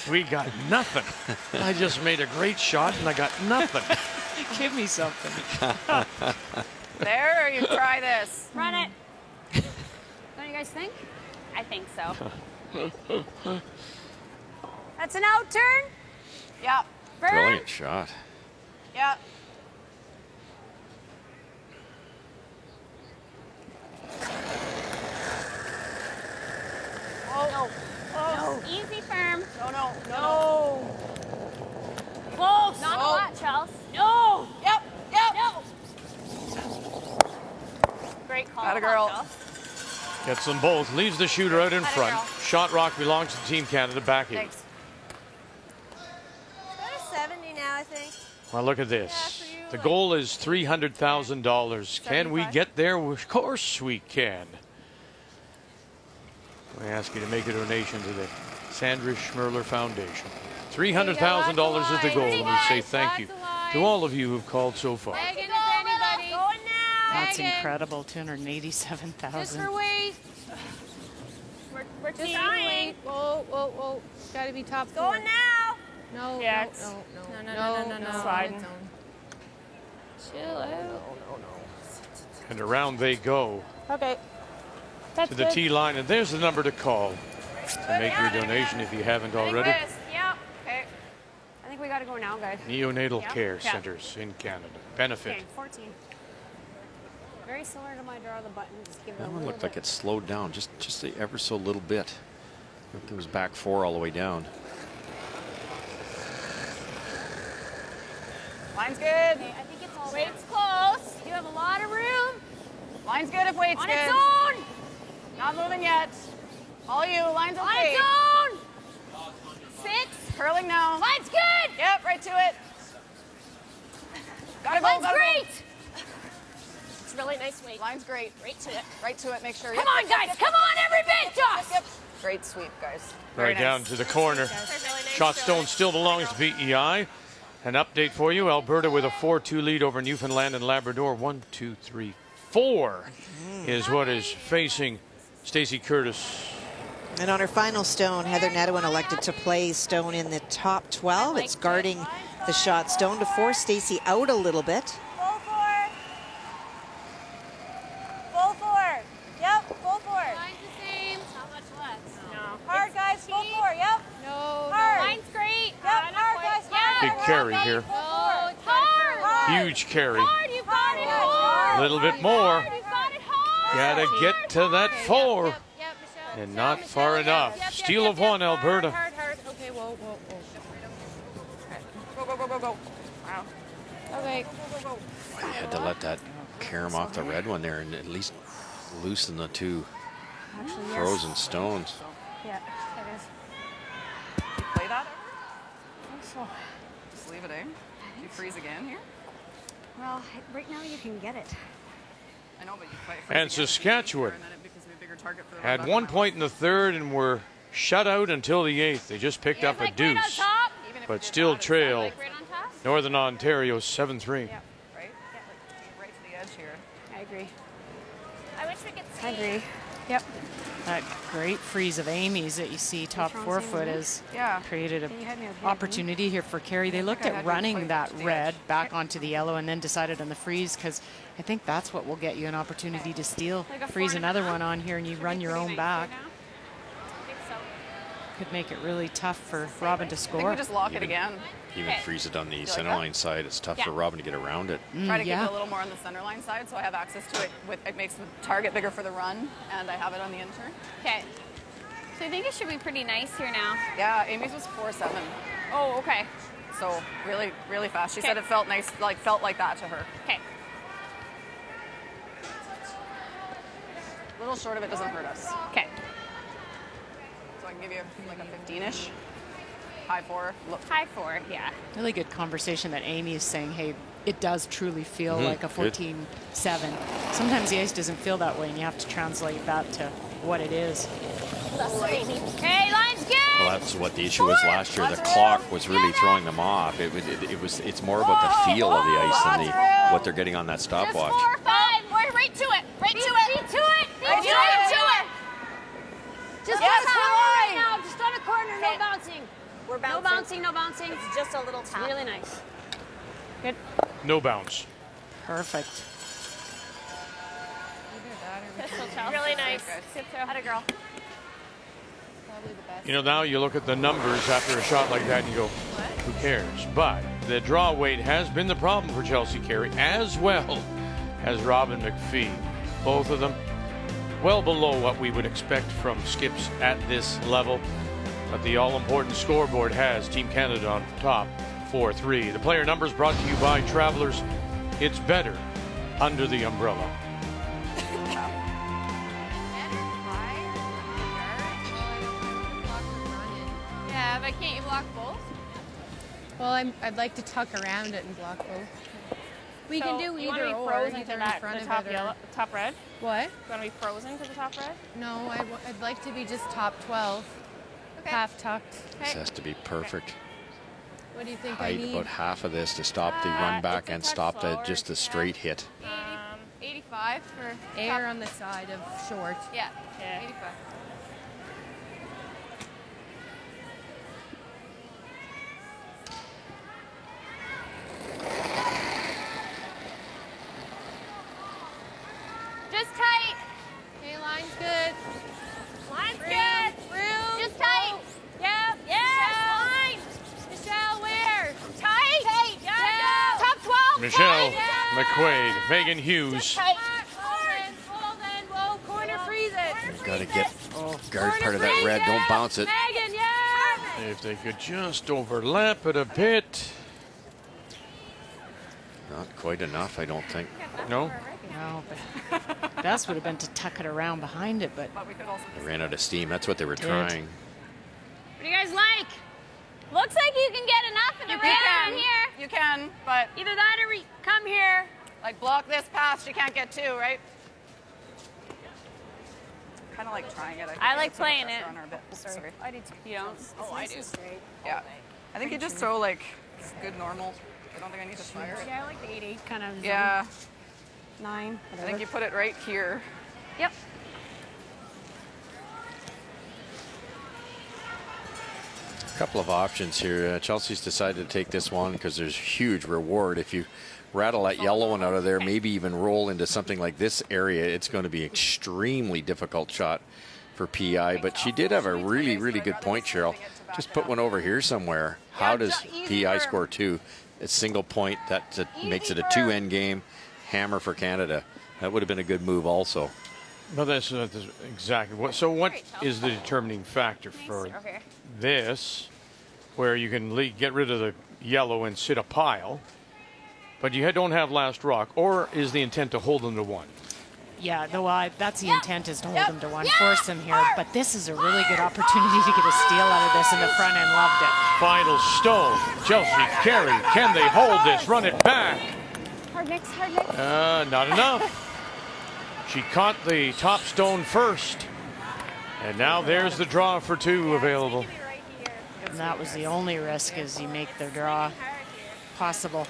We got nothing. I just made a great shot and I got nothing. Give me something. There, you try this. Run it. Don't you guys think? I think so. That's an out turn. Yeah. Brilliant shot. Yeah. Oh, no. Oh. No. Easy, firm. No. Close. Not a lot, Chelsea. No. Yep. No. Great call. Atta girl. Chelsea. Gets them both. Leaves the shooter out in front. Shot rock belongs to Team Canada. Back 8. Thanks. 70 now, I think. Well, look at this. The goal is $300,000. Can we get there? Of course we can. We ask you to make a donation to the Sandra Schmerler Foundation. $300,000 is the goal, and we say thank you to all of you who've called so far. That's incredible. 287,000. Just for weight. We're just trying. Whoa. Got to be top 4. Going now. No, Yeah, no. Sliding. Chill out. And around they go Okay. to the T line, and there's the number to call to make your donation if you haven't already. Yep. Okay. I think we got to go now, guys. Neonatal care centers in Canada. Benefit. Okay, 14. Very similar to my draw the button. Just give it That a one little looked like bit. it slowed down just ever so little bit. It was back 4 all the way down. Line's good. Okay, I think it's all Weight's close. You have a lot of room. Line's good if weight's On good. its own. Not moving yet. All you. Line's On okay. its own. 6. Curling now. Line's good. Yep, right to it. Gotta go. Line's gotta great. Go. It's really nice weight. Line's great. Right to it. Right to it. Make sure. Come on, guys. Come on, every bit, Josh. Yep. Great sweep, guys. Right down to the corner. Shot stone still belongs to PEI. An update for you. Alberta with a 4-2 lead over Newfoundland and Labrador. 1, 2, 3, 4 is what is facing Stacey Curtis. And on her final stone, Heather Nedwin elected to play stone in the top 12. It's guarding the shot stone to force Stacey out a little bit. Full 4. Full 4. Yep, full 4. Line's the same. Not much less. No. Hard, guys, full 4. Yep. No. Hard. Line's great. Yep, hard, guys. Big carry here. No, it's hard. Huge carry. Hard, you got it hard. A little bit more. You got it hard. Gotta get to that 4. Yep, Michelle. And not far enough. Steal of 1, Alberta. Hard. Okay, whoa. Go. Wow. Okay. Go. I had to let that carom off the red one there and at least loosen the 2 frozen stones. Yeah, it is. You play that? I think so. Just leave it in. Do you freeze again here? Well, right now you can get it. I know, but you play. And Saskatchewan And then it becomes a bigger target for the had run 1 back. point in the 3rd and were shut out until the 8th. They just picked up a deuce, but still trail Right on top? Northern Ontario 7-3. Yeah. Right? Right to the edge here. I agree. I wish we could see. I agree. Yep. That great freeze of Amy's that you see top forefoot has created an opportunity here for Carey. They looked at running that red back onto the yellow and then decided on the freeze, because I think that's what will get you an opportunity to steal. Freeze another one on here and you run your own back. Could make it really tough for Robin to score. I think we just lock it again. Even freeze it on the center line side. It's tough for Robin to get around it. Try to keep it a little more on the center line side, so I have access to it. It makes the target bigger for the run, and I have it on the intern. Okay. So I think it should be pretty nice here now. Yeah, Amy's was 4-7. Oh, okay. So really, really fast. She said it felt nice, felt like that to her. Okay. A little short of it doesn't hurt us. Okay. So I can give you like a 15-ish. High 4. Look. High 4, yeah. Really good conversation that Amy is saying, hey, it does truly feel like a 14-7. Sometimes the ice doesn't feel that way, and you have to translate that to what it is. Okay, line's good. Well, that's what the issue was last year. The clock was really throwing them off. It's more about the feel of the ice than what they're getting on that stopwatch. 4, 5, more right to it. Right to it. Right to it. Right to it. Just right now. Just on a corner. No bouncing. We're bouncing. No bouncing. No bouncing. It's just a little tap. Really nice. Good. No bounce. Perfect. Really nice. Good throw. Had a girl. You know, now you look at the numbers after a shot like that and you go, who cares? But the draw weight has been the problem for Chelsea Carey, as well as Robin MacPhee. Both of them well below what we would expect from skips at this level. But the all-important scoreboard has Team Canada on top, 4-3. The player numbers brought to you by Travelers. It's better under the umbrella. Yeah, but can't you block both? Well, I'd like to tuck around it and block both. We can do either or. Frozen Either to in that, front the of top it or... yellow, top red. What? You want to be frozen to the top red? No, I'd like to be just top 12. Okay. Half tucked. This has to be perfect. What do you think Height I need? about half of this to stop the run back and stop just the straight hit. 85 for air on the side of short. Yeah. 85. Just tight. Okay, line's good. Line's good. Room. Just tight. Yep. Yes. Line. Michelle, where? Tight. Tight. Yeah. Top 12. Michelle tight. McQuaid, Megan Hughes. Just tight. Hold in. Whoa, corner freeze it. You've got to get guard part of that red. Don't bounce it. Megan, yeah. If they could just overlap it a bit. Not quite enough, I don't think. No? No, but best would have been to tuck it around behind it, but They ran out of steam. That's what they were trying. What do you guys like? Looks like you can get enough in the red in here. You can, but Either that or come here. like block this pass. You can't get 2, right? Kind of like trying it. I like playing it. On our bit. Sorry. I do too. You don't? Oh, I do. Yeah. I think you just throw like good normal. I don't think I need to fire it. Yeah, I like the 8-8 kind of. Yeah. 9. I think you put it right here. Yep. A couple of options here. Chelsea's decided to take this one because there's huge reward. If you rattle that yellow one out of there, maybe even roll into something like this area, it's going to be an extremely difficult shot for PEI. But she did have a really, really good point, Cheryl. Just put one over here somewhere. How does PEI score 2? A single point, that makes it a 2-end game. Hammer for Canada. That would have been a good move also. Well, that's exactly what. So what is the determining factor for this, where you can get rid of the yellow and sit a pile, but you don't have last rock, or is the intent to hold them to 1? yeah, that's the intent, is to hold them to 1, force them here. But this is a really good opportunity to get a steal out of this in the front end. Loved it. Final stone. Chelsea Carey. Can they hold this? Run it back. Hard mix, hard mix. Not enough. She caught the top stone first. And now there's the draw for 2 available. And that was the only risk, is you make the draw possible.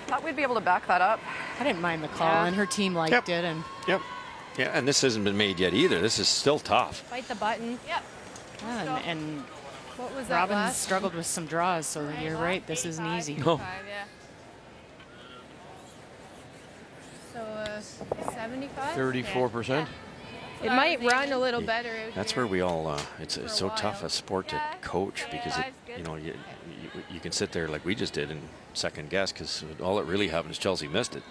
Thought we'd be able to back that up. I didn't mind the call, and her team liked it. And Yep. Yeah, and this hasn't been made yet either. This is still tough. Bite the button. Yep. And what was that Robin's last? struggled with some draws, so you're right. This isn't easy. No. Yeah. So 75? 34%. It might run a little better. That's where we all. It's so tough a sport to coach because you can sit there like we just did and second guess because all that really happened is Chelsea missed it.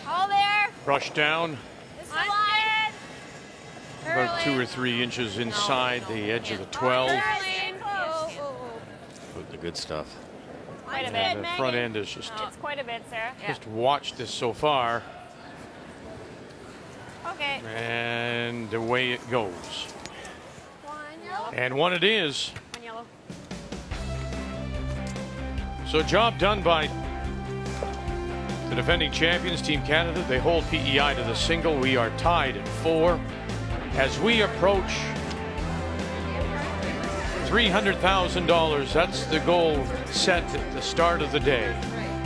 All there. Brush down. This line. About 2 or 3 inches inside the edge of the 12. With the good stuff. Quite a And bit. the front end is just. It's quite a bit, Sarah. Just watch this so far. Okay. And away it goes. One yellow. And one it is. One yellow. So job done by the defending champions, Team Canada. They hold PEI to the single. We are tied at 4. As we approach $300,000, that's the goal set at the start of the day.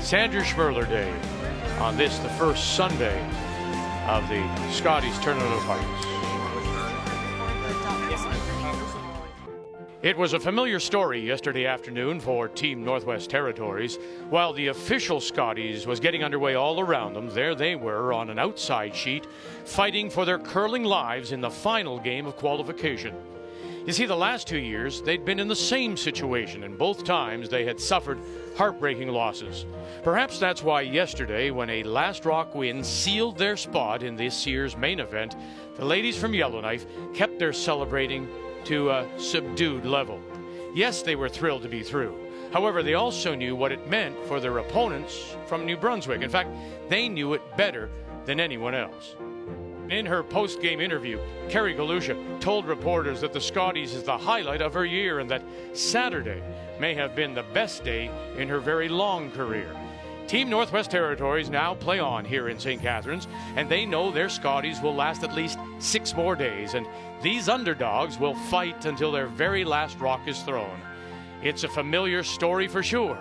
Sandra Schmirler Day on this, the first Sunday of the Scotties Tournament of Hearts. It was a familiar story yesterday afternoon for Team Northwest Territories. While the official Scotties was getting underway all around them, there they were on an outside sheet, fighting for their curling lives in the final game of qualification. You see, the last 2 years, they'd been in the same situation, and both times they had suffered heartbreaking losses. Perhaps that's why yesterday, when a last rock win sealed their spot in this year's main event, the ladies from Yellowknife kept their celebrating to a subdued level. Yes, they were thrilled to be through. However, they also knew what it meant for their opponents from New Brunswick. In fact, they knew it better than anyone else. In her post-game interview, Carey told reporters that the Scotties is the highlight of her year and that Saturday may have been the best day in her very long career. Team Northwest Territories now play on here in St. Catharines, and they know their Scotties will last at least 6 more days, and these underdogs will fight until their very last rock is thrown. It's a familiar story for sure,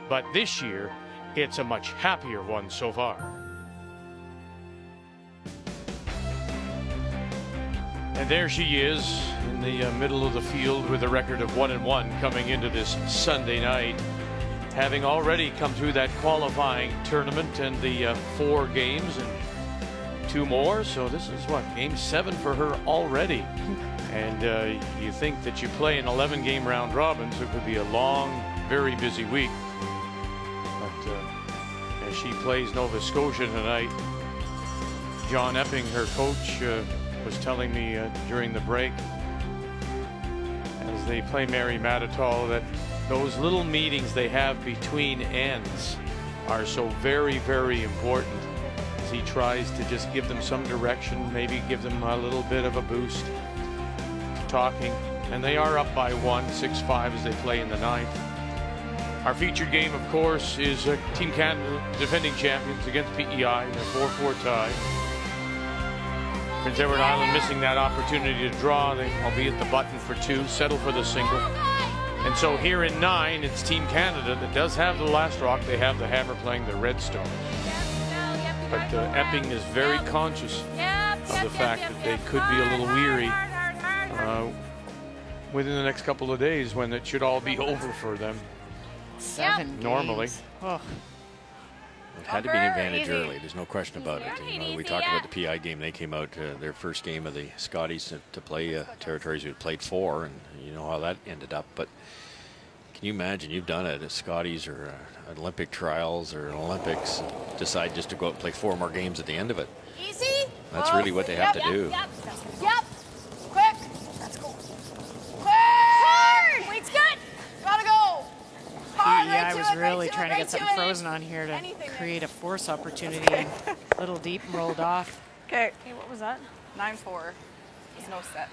but this year, it's a much happier one so far. And there she is in the middle of the field with a record of 1-1 coming into this Sunday night, having already come through that qualifying tournament and the 4 games and 2 more. So this is what, game 7 for her already. And you think that you play an 11-game round robin, so it could be a long, very busy week. But as she plays Nova Scotia tonight, John Epping, her coach, was telling me during the break as they play Mary Matatall that those little meetings they have between ends are so very, very important as he tries to just give them some direction, maybe give them a little bit of a boost talking. And they are up by 1, 6-5 as they play in the 9th. Our featured game, of course, is Team Canada defending champions against PEI in a 4-4 tie. Prince Edward Island missing that opportunity to draw. They'll be at the button for 2, settle for the single. And so here in 9, it's Team Canada that does have the last rock. They have the hammer playing the Redstone. But Epping is very conscious of the fact that they could be a little weary within the next couple of days when it should all be over for them. 7 normally. Oh. It had to be an advantage early. There's no question about it. You know, we talked about the PEI game. They came out their first game of the Scotties to play territories who had played 4, and you know how that ended up. But can you imagine you've done it at Scotties or Olympic trials or Olympics, and decide just to go out and play 4 more games at the end of it? Easy. That's really what they have to do. Yep. Quick. Let's go. Quick. Hard. Weight's good. Gotta go. PEI was really trying to get something frozen on here to create a force opportunity. And a little deep, rolled off. Okay. Okay, what was that? 9-4. There's no set.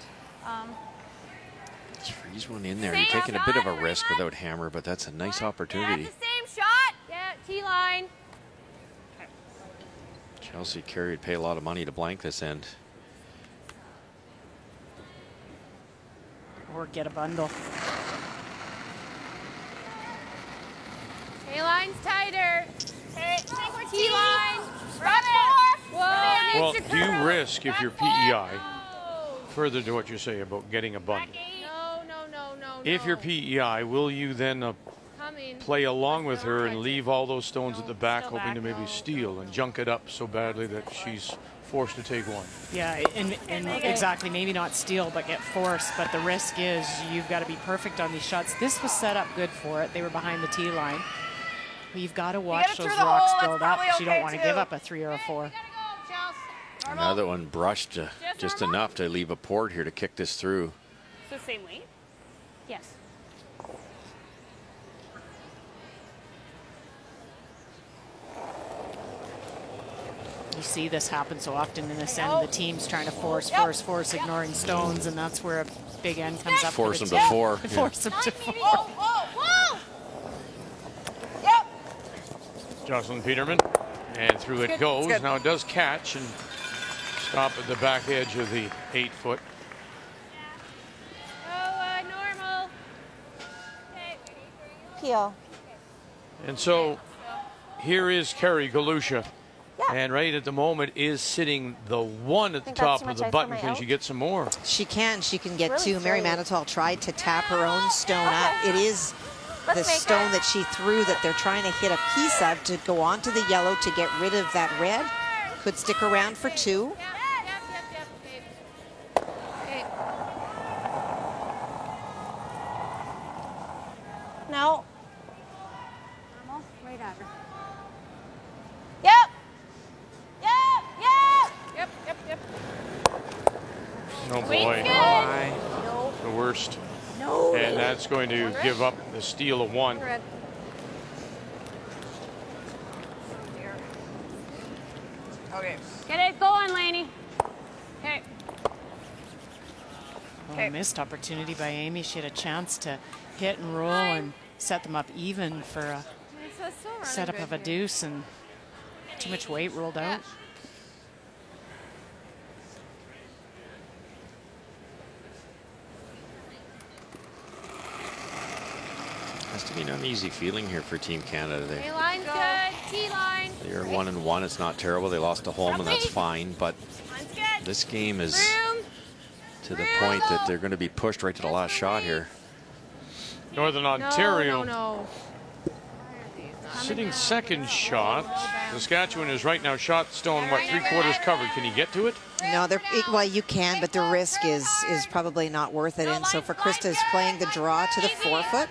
Just freeze one in there. You're taking a bit of a risk without hammer, but that's a nice opportunity. Yeah, the same shot. Yeah, T-line. Chelsea, Carey would pay a lot of money to blank this end. Or get a bundle. T-line's tighter. T-line. Well, do you risk, if you're PEI, further to what you say about getting a bundle? No. If you're PEI, will you then play along with her and leave all those stones at the back, hoping to maybe steal and junk it up so badly that she's forced to take one? Yeah, and exactly, maybe not steal, but get forced. But the risk is you've got to be perfect on these shots. This was set up good for it. They were behind the tee line. But you've got to watch those rocks build up because you don't want to give up a 3 or a 4. Another one brushed just enough to leave a port here to kick this through. So same weight? Yes. You see this happen so often in this end. The team's trying to force, ignoring stones, and that's where a big end comes up. Force them to 4. Force them to 4. Jocelyn Peterman, and through it goes. Now it does catch and stop at the back edge of the 8-foot. Normal. Peel. And so here is Carey Galusha. And right at the moment is sitting the 1 at the top of the button. Can she get some more? She can. She can get 2. Mary Manitou tried to tap her own stone up. It is the stone that she threw that they're trying to hit a piece of to go onto the yellow to get rid of that red. Could stick around for 2. No. Normal. Right at her. Yep. Oh boy. The worst. No. And that's going to give up the steal of 1. Okay. Get it going, Lainey. Okay. Oh, missed opportunity by Amy. She had a chance to hit and roll and set them up even for a setup of a deuce, and too much weight rolled out. Has to be an uneasy feeling here for Team Canada. T-line's good. T-line. They're 1-1. It's not terrible. They lost to home, and that's fine. But this game is to the point that they're going to be pushed right to the last shot here. Northern Ontario No. sitting second shot. Saskatchewan is right now shot stone, what, 3/4 covered. Can you get to it? No, well, you can, but the risk is probably not worth it. And so for Krista's playing the draw to the 4-foot.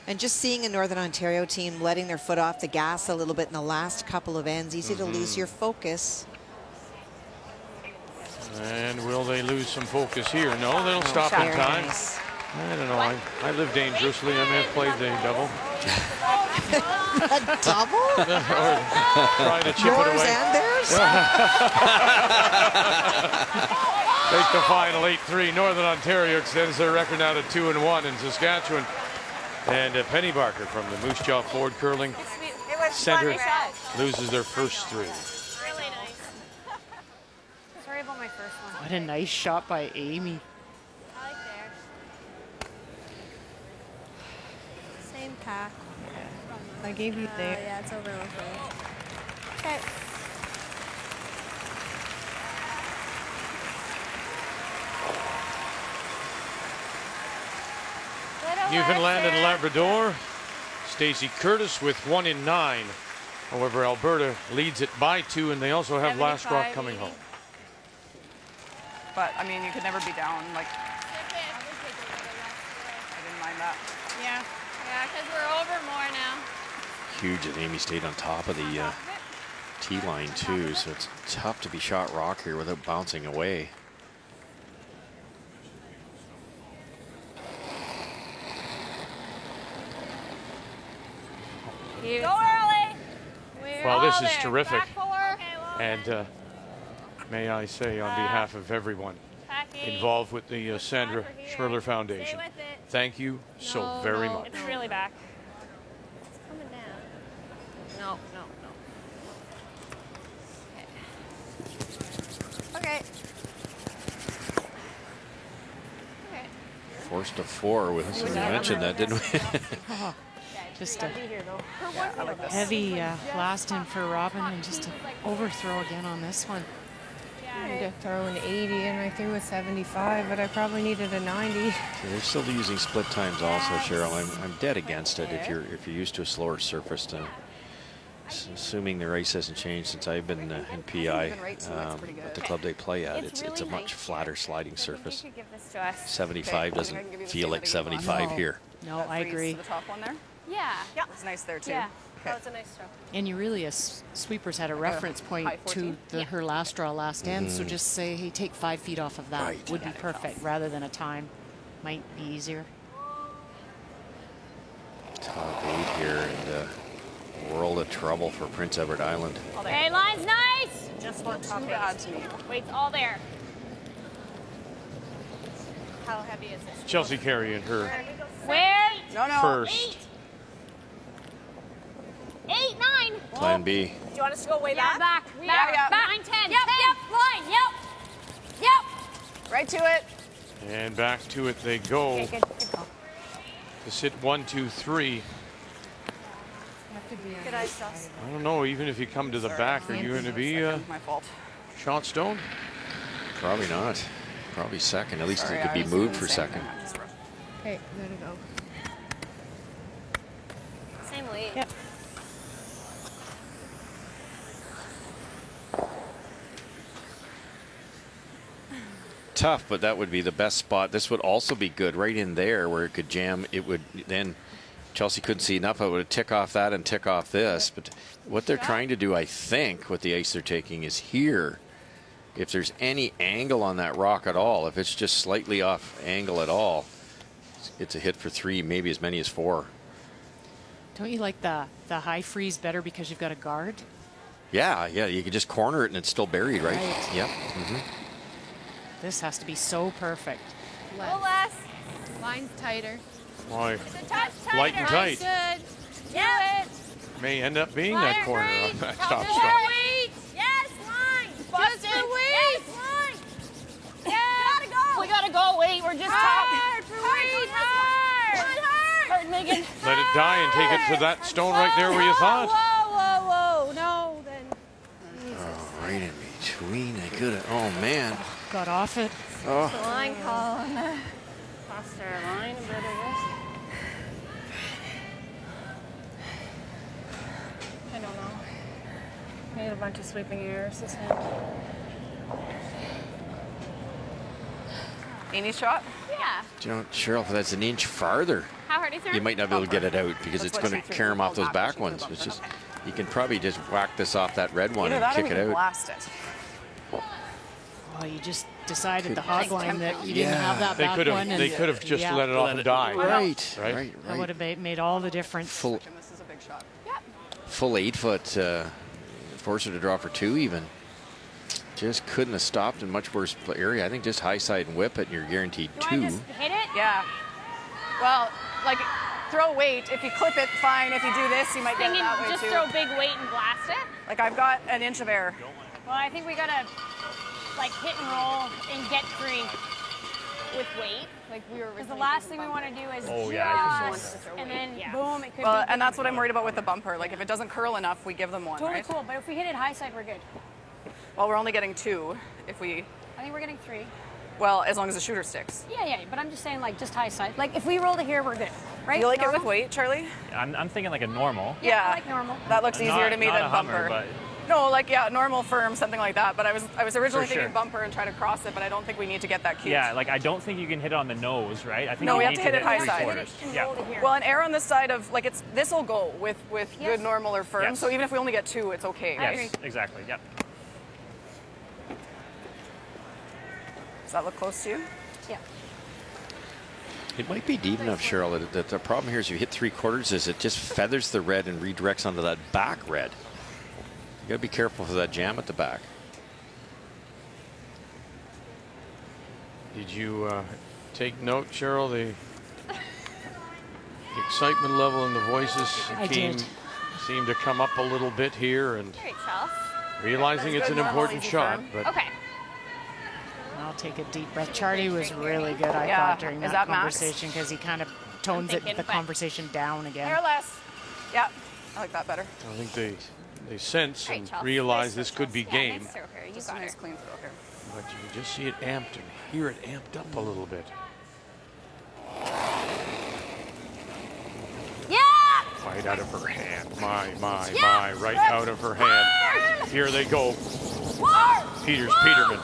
And just seeing a Northern Ontario team letting their foot off the gas a little bit in the last couple of ends, easy to lose your focus. And will they lose some focus here? No, they'll stop in time. Nice. I don't know. I live dangerously. I may have played the double. A double? Or try to chip it Yours away. and theirs? Take the final 8-3. Northern Ontario extends their record now to 2-1 in Saskatchewan. And Penny Barker from the Moose Jaw Ford Curling Center loses their first 3. Really nice. Sorry about my first one. What a nice shot by Amy. I like there. Same pack. I gave you there. Yeah, it's over with. Okay. Newfoundland and Labrador. Stacey Curtis with 1 in 9. However, Alberta leads it by 2, and they also have Last Rock coming home. But, I mean, you could never be down. Like, I didn't mind that. Yeah, because we're over more now. Huge that Amy stayed on top of the tee line too, so it's tough to be shot rock here without bouncing away. Go early. Well, this is terrific. And may I say, on behalf of everyone involved with the Sandra Schmirler Foundation, thank you so very much. It's really back. It's coming down. No. Okay. Forced to 4 with us. We mentioned that, didn't we? Just a like this. heavy last in for Robin, and just an overthrow again on this one. I need to throw an 80, and I threw a 75, but I probably needed a 90. They're still using split times also, Cheryl. I'm dead against it if you're used to a slower surface. Assuming the ice hasn't changed since I've been in PEI at the club they play at, it's a much flatter sliding surface. 75 doesn't feel like 75 here. No, I agree. The top one there? Yeah. It's nice there too. Yeah. Okay. That was a nice throw. And you really, as sweepers, had a reference point to her last draw last end. So just say, hey, take 5 feet off of that would be perfect, rather than a time. Might be easier. Top 8 here, and world of trouble for Prince Edward Island. Okay, line's nice. Just not too bad to me. Weight's all there. How heavy is this? Chelsea Carey and her Where? No. first. 8, 9. Plan B. Do you want us to go way Yeah, back? back. 9, 10. Yep, line. Yep. Right to it. And back to it they go. Okay, good call. To sit 1, 2, 3. Good ice sauce. I don't know, even if you come to the back, are you going to be My fault. shot stone? Probably not. Probably second. At least Sorry, it could I be was moved doing for the same second. thing. Okay, there to go. Same weight. Yep. Tough, but that would be the best spot. This would also be good right in there where it could jam. It would then Chelsea couldn't see enough. It would tick off that and tick off this. But what they're trying to do, I think, with the ice they're taking is here. If there's any angle on that rock at all, if it's just slightly off angle at all, it's a hit for 3, maybe as many as 4. Don't you like the high freeze better because you've got a guard? Yeah, you could just corner it and it's still buried, right? Yep. This has to be so perfect. Less. Line's tighter. Boy, It's a touch tighter. light and tight. Good. Yeah. May end up being that corner on that top More spot. weight. Yes, line. Just the weight. Yes, line. Yeah. We gotta go. Wait, we're just Hard for weight. Hard, Megan. Let it die and take it to that stone right there where you thought. Whoa. No, then. Oh, right in between. I could have. Oh man. Got off it. Oh. The line call on the faster line. A bit of this. I don't know. We had a bunch of sweeping errors this hand. Amy's shot? Yeah. You know, Cheryl, if that's an inch farther, How hard is it? you might not be able to get it out because it's what going to she carry them off threw. those back ones. It's just, you can probably just whack this off that red one Either and that or kick we it can out. blast it. Well, you just decided the hog line that you didn't have that They back could one. have. They and could have just yeah, let it off and die. Right. That would have made all the difference. Full, And this is a big shot. full 8-foot, force her to draw for 2 even. Just couldn't have stopped in much worse area. I think just high side and whip it, and you're guaranteed Do I 2. just hit it? Yeah. Well, like, throw weight. If you clip it, fine. If you do this, you might get it Thinking that way just too. throw big weight and blast it? Like, I've got an inch of air. Well, I think we gotta like hit and roll and get free with weight. Like, we were. Because the last thing we want to do is just, and then boom, it could Well, be and that's what I'm worried about with the bumper. Like, if it doesn't curl enough, we give them one, totally right? cool. But if we hit it high side, we're good. Well, we're only getting 2 if we. I think we're getting 3. Well, as long as the shooter sticks. Yeah, but I'm just saying like just high side. Like if we rolled it here, we're good, right? You like Normal? it with weight, Charlie? I'm thinking like a normal. Yeah. I like normal. That looks easier to me not than a Hummer, bumper. but No, like normal, firm, something like that. But I was originally For thinking sure. bumper and try to cross it, but I don't think we need to get that cute. yeah, like I don't think you can hit it on the nose, right? I think No, you we have need to hit it high 3 side. quarters. And Yeah. roll it here. Well, an air on this side of like this will go with Yes. good normal or firm. Yes. So even if we only get 2, it's okay, right? Yes, exactly. Yep. Does that look close to you? Yeah. It might be deep enough, Cheryl, that the problem here is you hit 3 quarters is it just feathers the red and redirects onto that back red. You got to be careful for that jam at the back. Did you take note, Cheryl? The excitement level in the voices I did. seemed to come up a little bit here, and Great, Chelsea. realizing it's an Normal, important easy, shot. firm. But Okay. I'll take a deep breath. Charlie was really good, I Yeah. thought, during Is that that max? conversation because he kind of tones the conversation down again. Hairless. Yeah, I like that better. I think they sense and realize this could be game. Nice throw here. You got a nice clean throw here. But you can just see it amped and hear it amped up a little bit. Yeah! Right out of her hand. My, right out of her hand. Here they go. Peterman.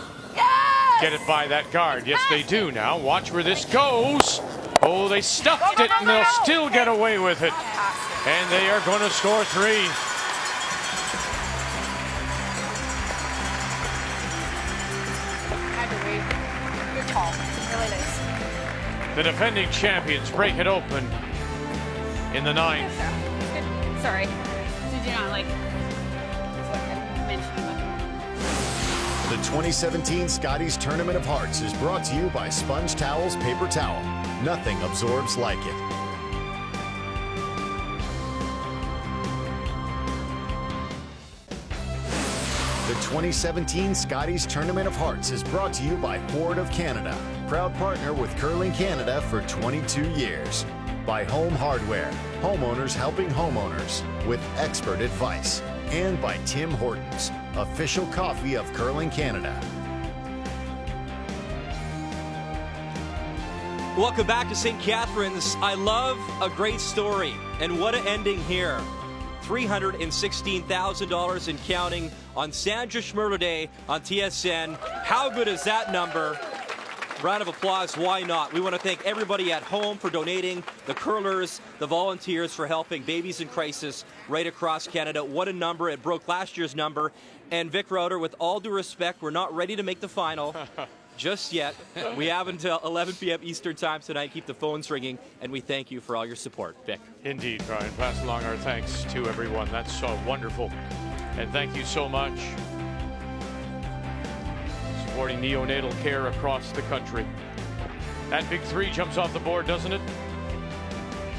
Get it by that guard. Yes, they do now. Watch where this goes. Oh, they stuffed it, and they'll still get away with it. And they are going to score 3. Good call. Really nice. The defending champions break it open in the 9th. Sorry. Did you not like mention that? The 2017 Scotties Tournament of Hearts is brought to you by Sponge Towels Paper Towel. Nothing absorbs like it. The 2017 Scotties Tournament of Hearts is brought to you by Ford of Canada, proud partner with Curling Canada for 22 years. By Home Hardware, homeowners helping homeowners with expert advice. And by Tim Hortons, official coffee of Curling Canada. Welcome back to St. Catharines. I love a great story, and what an ending here. $316,000 and counting on Sandra Schmirler Day on TSN. How good is that number? Round of applause, why not? We want to thank everybody at home for donating, the curlers, the volunteers for helping babies in crisis right across Canada. What a number. It broke last year's number. And Vic Rauter, with all due respect, we're not ready to make the final just yet. We have until 11 p.m. Eastern time tonight. Keep the phones ringing, and we thank you for all your support. Vic. Indeed, Brian. Pass along our thanks to everyone. That's so wonderful. And thank you so much. Supporting neonatal care across the country. That big 3 jumps off the board, doesn't it?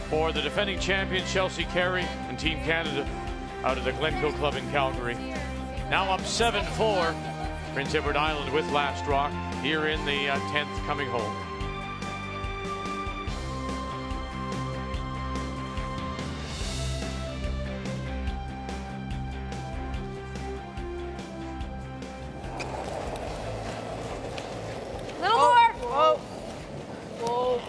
For the defending champion, Chelsea Carey and Team Canada out of the Glencoe Club in Calgary. Now up 7-4. Prince Edward Island with Last Rock here in the 10th coming home. Little more. Whoa. Whoa.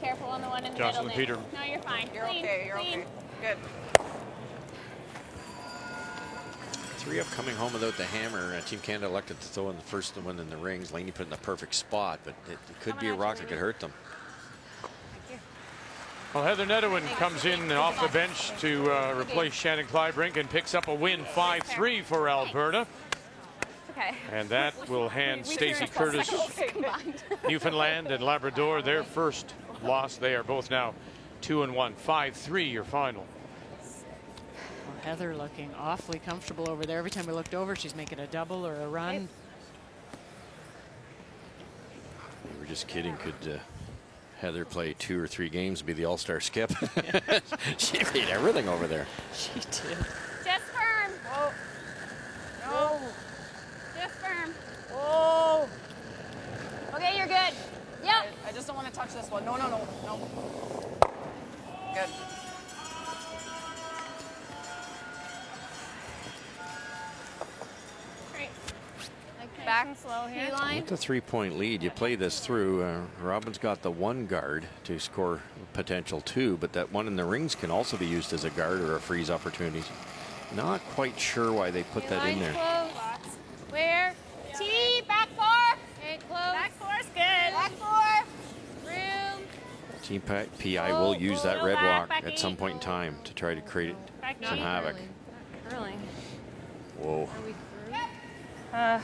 Careful on the one in the Jocelyn middle. Peter. No, you're fine. You're Clean, okay. You're clean. okay. Good. 3 up coming home without the hammer. Team Canada elected to throw in the first one in the rings. Laney put in the perfect spot, but it could be a rock that could hurt them. Well, Heather Nedewin comes in off the bench to replace Shannon Clybrink and picks up a win 5-3 for Alberta. Okay. And that will hand Stacey Curtis, Newfoundland and Labrador, their first loss. They are both now 2-1. 5-3 your final. Well, Heather looking awfully comfortable over there. Every time we looked over, she's making a double or a run. We were just kidding. Could Heather play 2 or 3 games and be the all-star skip? She made everything over there. She did. Just firm. Whoa. No. Just firm. Whoa. Okay, you're good. Yep. I just don't want to touch this one. No, no, no, no. Good. Great. Back and slow here. Line. With the 3-point lead, you play this through. Robin's got the 1 guard to score potential 2, but that one in the rings can also be used as a guard or a freeze opportunity. Not quite sure why they put that in there. Close. Where? T, back 4. Okay, close. Back 4's good. Back 4. Room. Team PEI will use that red walk at some point in time to try to create some havoc. Curling. Whoa. Go a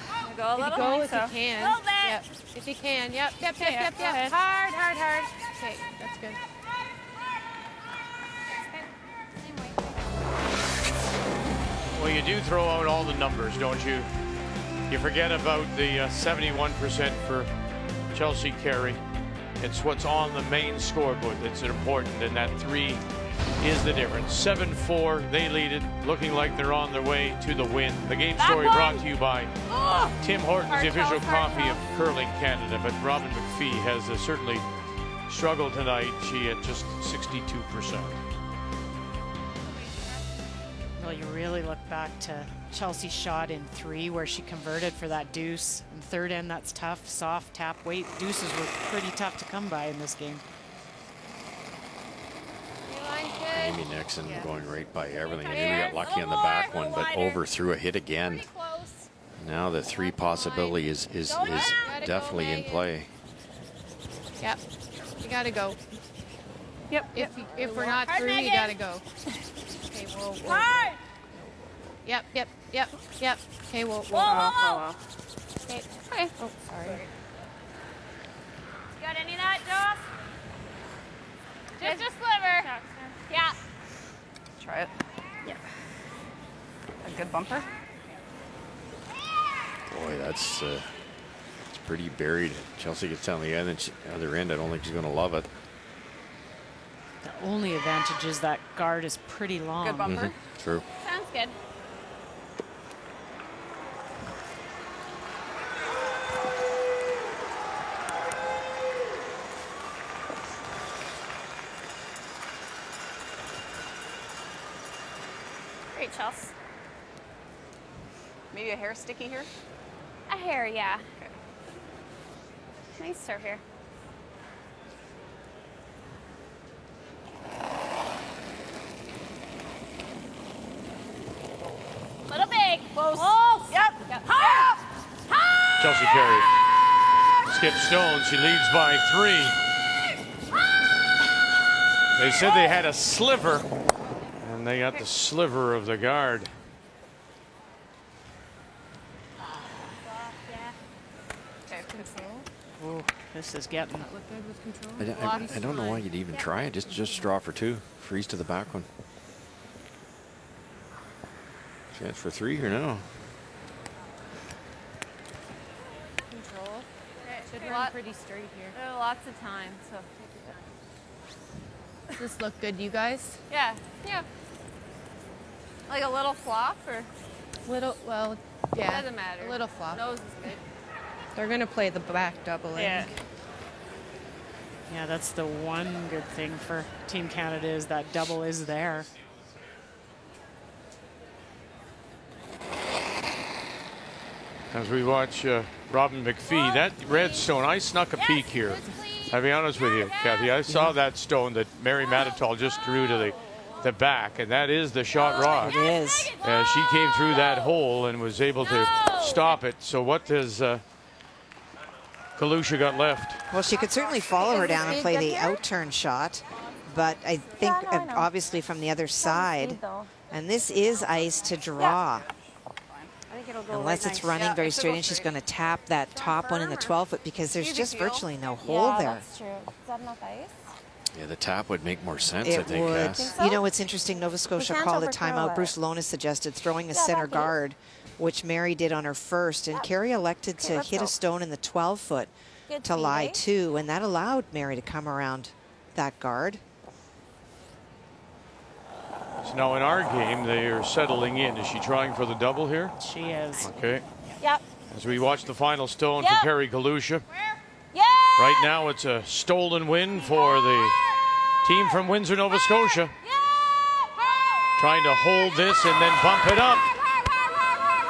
little Go high, if you can. A little bit. Yep. If you can. Yep. Yep. Okay, Yep. Yep. go Yep. ahead. Hard. Hard. Hard. Okay. That's good. Well, you do throw out all the numbers, don't you? You forget about the 71% for Chelsea Carey. It's what's on the main scoreboard that's important, and that 3 is the difference. 7-4, they lead it, looking like they're on their way to the win. The game story brought to you by Tim Hortons, the official coffee of Curling Canada. But Robin MacPhee has certainly struggled tonight. She at just 62%. Well, you really look back to Chelsea's shot in 3 where she converted for that deuce. In third end, that's tough. Soft tap weight. Deuces were pretty tough to come by in this game. Amy Nixon going right by everything. And Amy got lucky on the back one, but overthrew a hit again. Now the 3 possibility is definitely in play. Yep. You gotta go. Yep. If we're not through, you gotta go. Okay, whoa. Yep. Okay, whoa. Okay. Oh, sorry. You got any of that, Joss? Just a sliver. Yeah. Try it. Yeah. A good bumper. Boy, that's it's pretty buried. Chelsea gets down the other end. I don't think she's going to love it. The only advantage is that guard is pretty long. Good bumper. True. Sounds good. Great, Chelsea. Maybe a hair sticky here? A hair, yeah. Okay. Nice serve here. Little big. Close. Yep. Higher. Chelsea Carey skips stone. She leads by 3. They said they had a sliver, and they got the sliver of the guard. Oh, this is getting. I don't know why you'd even try it. Just draw for 2. Freeze to the back one. Chance for 3 here now. Control. Should Here. run pretty straight here. Lots of time, so. Does this look good, you guys? Yeah. Like a little flop or? Well, yeah. Doesn't matter. A little flop. Nose is good. They're gonna play the back double. Yeah. Yeah, that's the one good thing for Team Canada is that double is there. As we watch Robin MacPhee, that red stone, I snuck a peek here. I'll be honest with you, Kathy. I saw that stone that Mary Matitol just drew to the back, and that is the shot rock. It is. She came through that hole and was able to stop it. So what does Galusha got left? Well, she could certainly follow her down and play the outturn shot, but I think obviously from the other side. And this is ice to draw. Unless it's running very straight, and she's going to tap that top one in the 12-foot because there's just virtually no hole there. That's true. Is that enough ice? Yeah, the tap would make more sense, It I think. would. So? You know what's interesting? Nova Scotia can't called a overthrow timeout. it. Bruce Lona suggested throwing a center guard, which Mary did on her first, and Carey elected to hit a stone in the 12-foot to lie 2, and that allowed Mary to come around that guard. So now in our game, they are settling in. Is she trying for the double here? She is. Okay. Yep. As we watch the final stone for Carey Galusha. Yeah. Right now, it's a stolen win for the team from Windsor, Nova Scotia. Trying to hold this and then bump it up.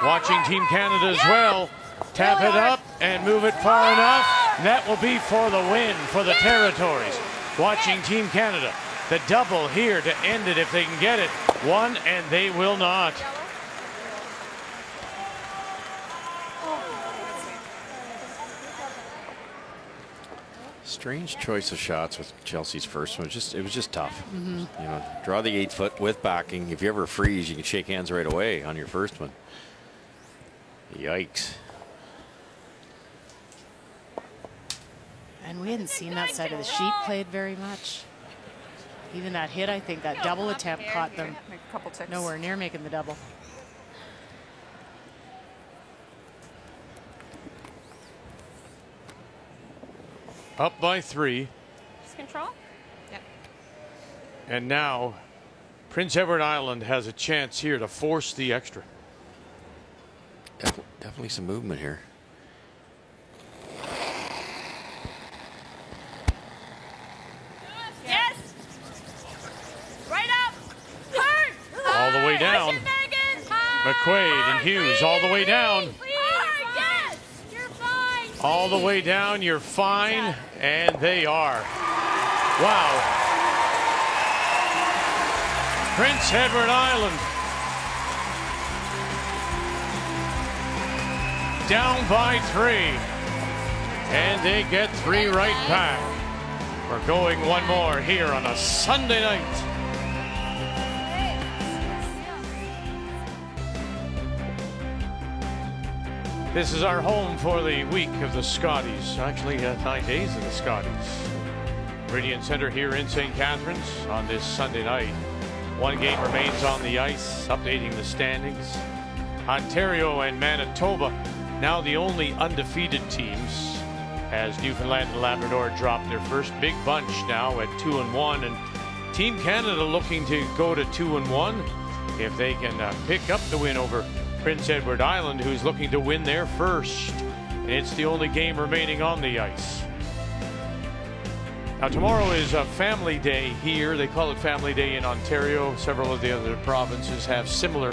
Watching Team Canada as well. Tap it up and move it far enough. And that will be for the win for the Territories. Watching Team Canada. The double here to end it if they can get it. 1, and they will not. Strange choice of shots with Chelsea's first one. It was just tough. You know, draw the 8-foot with backing. If you ever freeze, you can shake hands right away on your first one. Yikes. And we hadn't seen that side of the sheet played very much. Even that hit, I think that double attempt caught them Make a couple ticks. nowhere near making the double. Up by 3. Just control. Yep. And now Prince Edward Island has a chance here to force the extra. Definitely some movement here. Quaid and Hughes all the way down. All the way down, you're fine, and they are. Wow. Prince Edward Island down by 3, and they get 3 right back. We're going one more here on a Sunday night. This is our home for the week of the Scotties. Actually, 9 days of the Scotties. Radiant Center here in St. Catharines on this Sunday night. 1 game remains on the ice, updating the standings. Ontario and Manitoba, now the only undefeated teams, as Newfoundland and Labrador drop their first big bunch now at 2-1. And Team Canada looking to go to 2-1 if they can pick up the win over Prince Edward Island, who's looking to win their first. And it's the only game remaining on the ice. Now tomorrow is a family day here. They call it Family Day in Ontario. Several of the other provinces have similar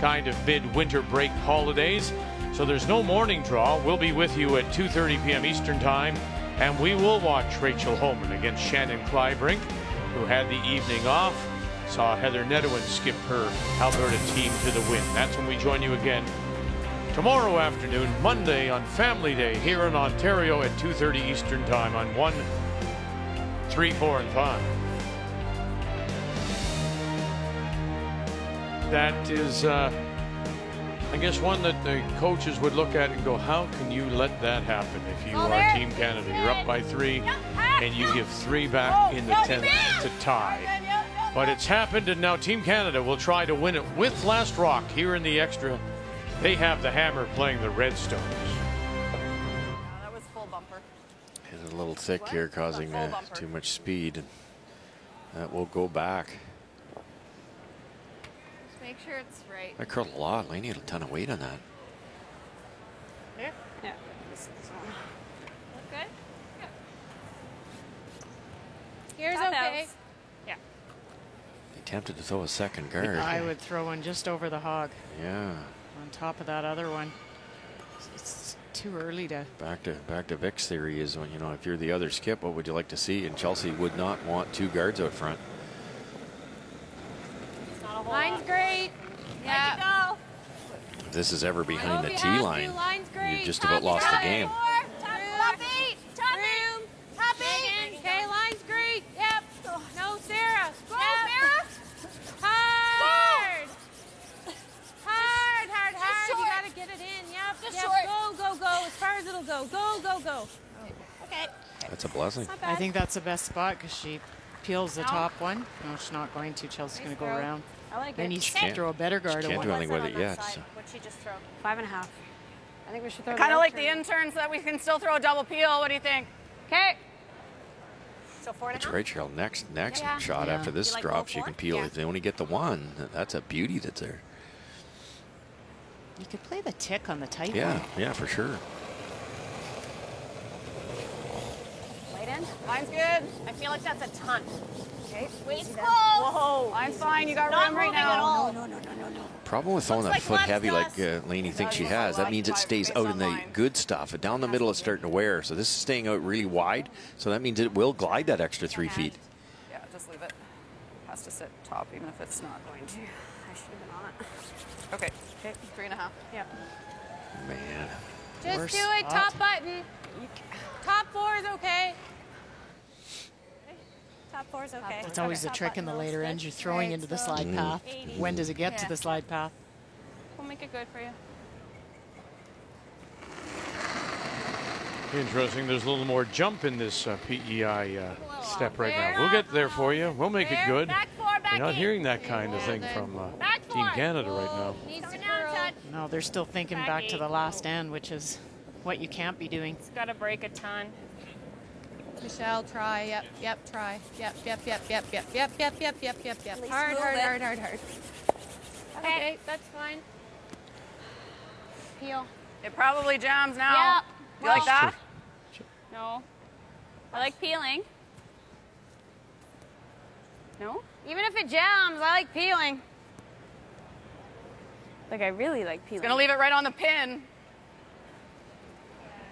kind of mid-winter break holidays. So there's no morning draw. We'll be with you at 2:30 p.m. Eastern Time, and we will watch Rachel Homan against Shannon Clybrink, who had the evening off. Saw Heather Nedowin skip her Alberta team to the win. That's when we join you again tomorrow afternoon, Monday on Family Day here in Ontario at 2:30 Eastern Time on 1, 3, 4, and 5. That is, I guess, one that the coaches would look at and go, how can you let that happen if you are Team Canada? You're up by 3 and you give 3 back in the 10th to tie. But it's happened, and now Team Canada will try to win it with Last Rock here in the extra. They have the Hammer playing the Redstones. That was full bumper. Hit a little thick here, causing too much speed. And that will go back. Just make sure it's right. I curled a lot. Lainey had a ton of weight on that. Yeah. Yeah. Look good? Yeah. Here's okay. Yeah. He attempted to throw a second guard. I would throw one just over the hog. Yeah. On top of that other one. It's too early to. Back to Vic's theory is, when, you know, if you're the other skip, what would you like to see? And Chelsea would not want 2 guards out front. Line's great. Yeah. Go. If this is ever behind the tee line, you've just about lost the game. Top 8. Top 8. Top 8. Okay, line's great. Yep. No, Sarah. Go, Sarah. Hard. Hard. You got to get it in. Yep. Yep. Go. As far as it'll go. Go. Okay. That's a blessing. I think that's the best spot because she peels the top one. No, she's not going to. Chelsea's going to go around. I like then it. you should throw a better guard. She can't do anything with it yet. So. What'd she just throw? 5.5. I think we should throw. Kind of like the interns that we can still throw a double peel. What do you think? Okay. So 4.5. That's right, Cheryl. Next shot after this drops, you can peel. If they only get the 1, that's a beauty that's there. You could play the tick on the tight one. Yeah, for sure. Light end. Line's good. I feel like that's a ton. Okay. Waist close. Whoa. Line's fine. You got room right now. No. Problem with throwing that foot heavy like Lainey thinks she has, that means it stays out in the good stuff. Down the middle, it's starting to wear. So this is staying out really wide. So that means it will glide that extra 3 feet. Yeah, just leave it. Has to sit top, even if it's not going to. I should have been on it. Okay. 3.5. Yeah. Man. Just do it. Top button. Top 4 is okay. Top 4 is okay. It's always the trick in the later end. You're throwing into the slide path. When does it get to the slide path? We'll make it good for you. Interesting. There's a little more jump in this PEI step right now. We'll get there for you. We'll make it good. You're not hearing that kind of thing from Team Canada right now. No, they're still thinking back to the last end, which is what you can't be doing. It's got to break a ton. Michelle, try. Yep, try. Yep. Hard. Okay, that's fine. Peel. It probably jams now. Yep. You like that? No. I like peeling. No? Even if it jams, I like peeling. Like, I really like peeling. It's gonna leave it right on the pin.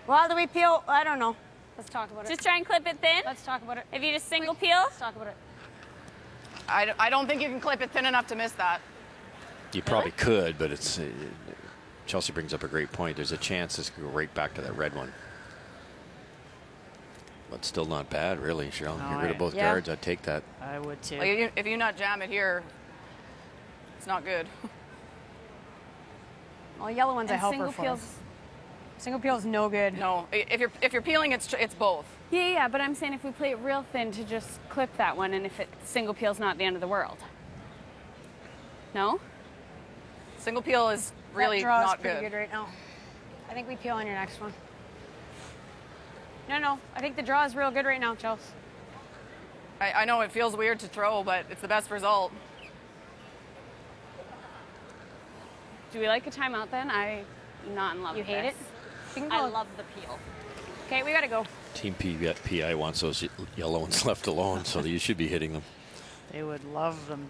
Well, do we peel? I don't know. Let's talk about it. Just try and clip it thin? Let's talk about it. If you just single peel? Let's talk about it. I don't think you can clip it thin enough to miss that. You probably could, but it's Chelsea brings up a great point. There's a chance this could go right back to that red one. But still not bad, really, Cheryl. No, Get rid of both guards. I'd take that. I would too. Like, if you not jam it here, it's not good. Well, yellow one's a helper single for peels. us. Single peel is no good. No, if you're peeling, it's both. Yeah, but I'm saying if we play it real thin to just clip that one, and if it single peel's not the end of the world. No? Single peel is really that draw not is pretty good. good right now. I think we peel on your next one. No. I think the draw is real good right now, Chelsea. I know it feels weird to throw, but it's the best result. Do we like a timeout then? I'm not in love with hate this. I love the peel. Okay, we gotta go. Team PEI wants those yellow ones left alone, so you should be hitting them. They would love them,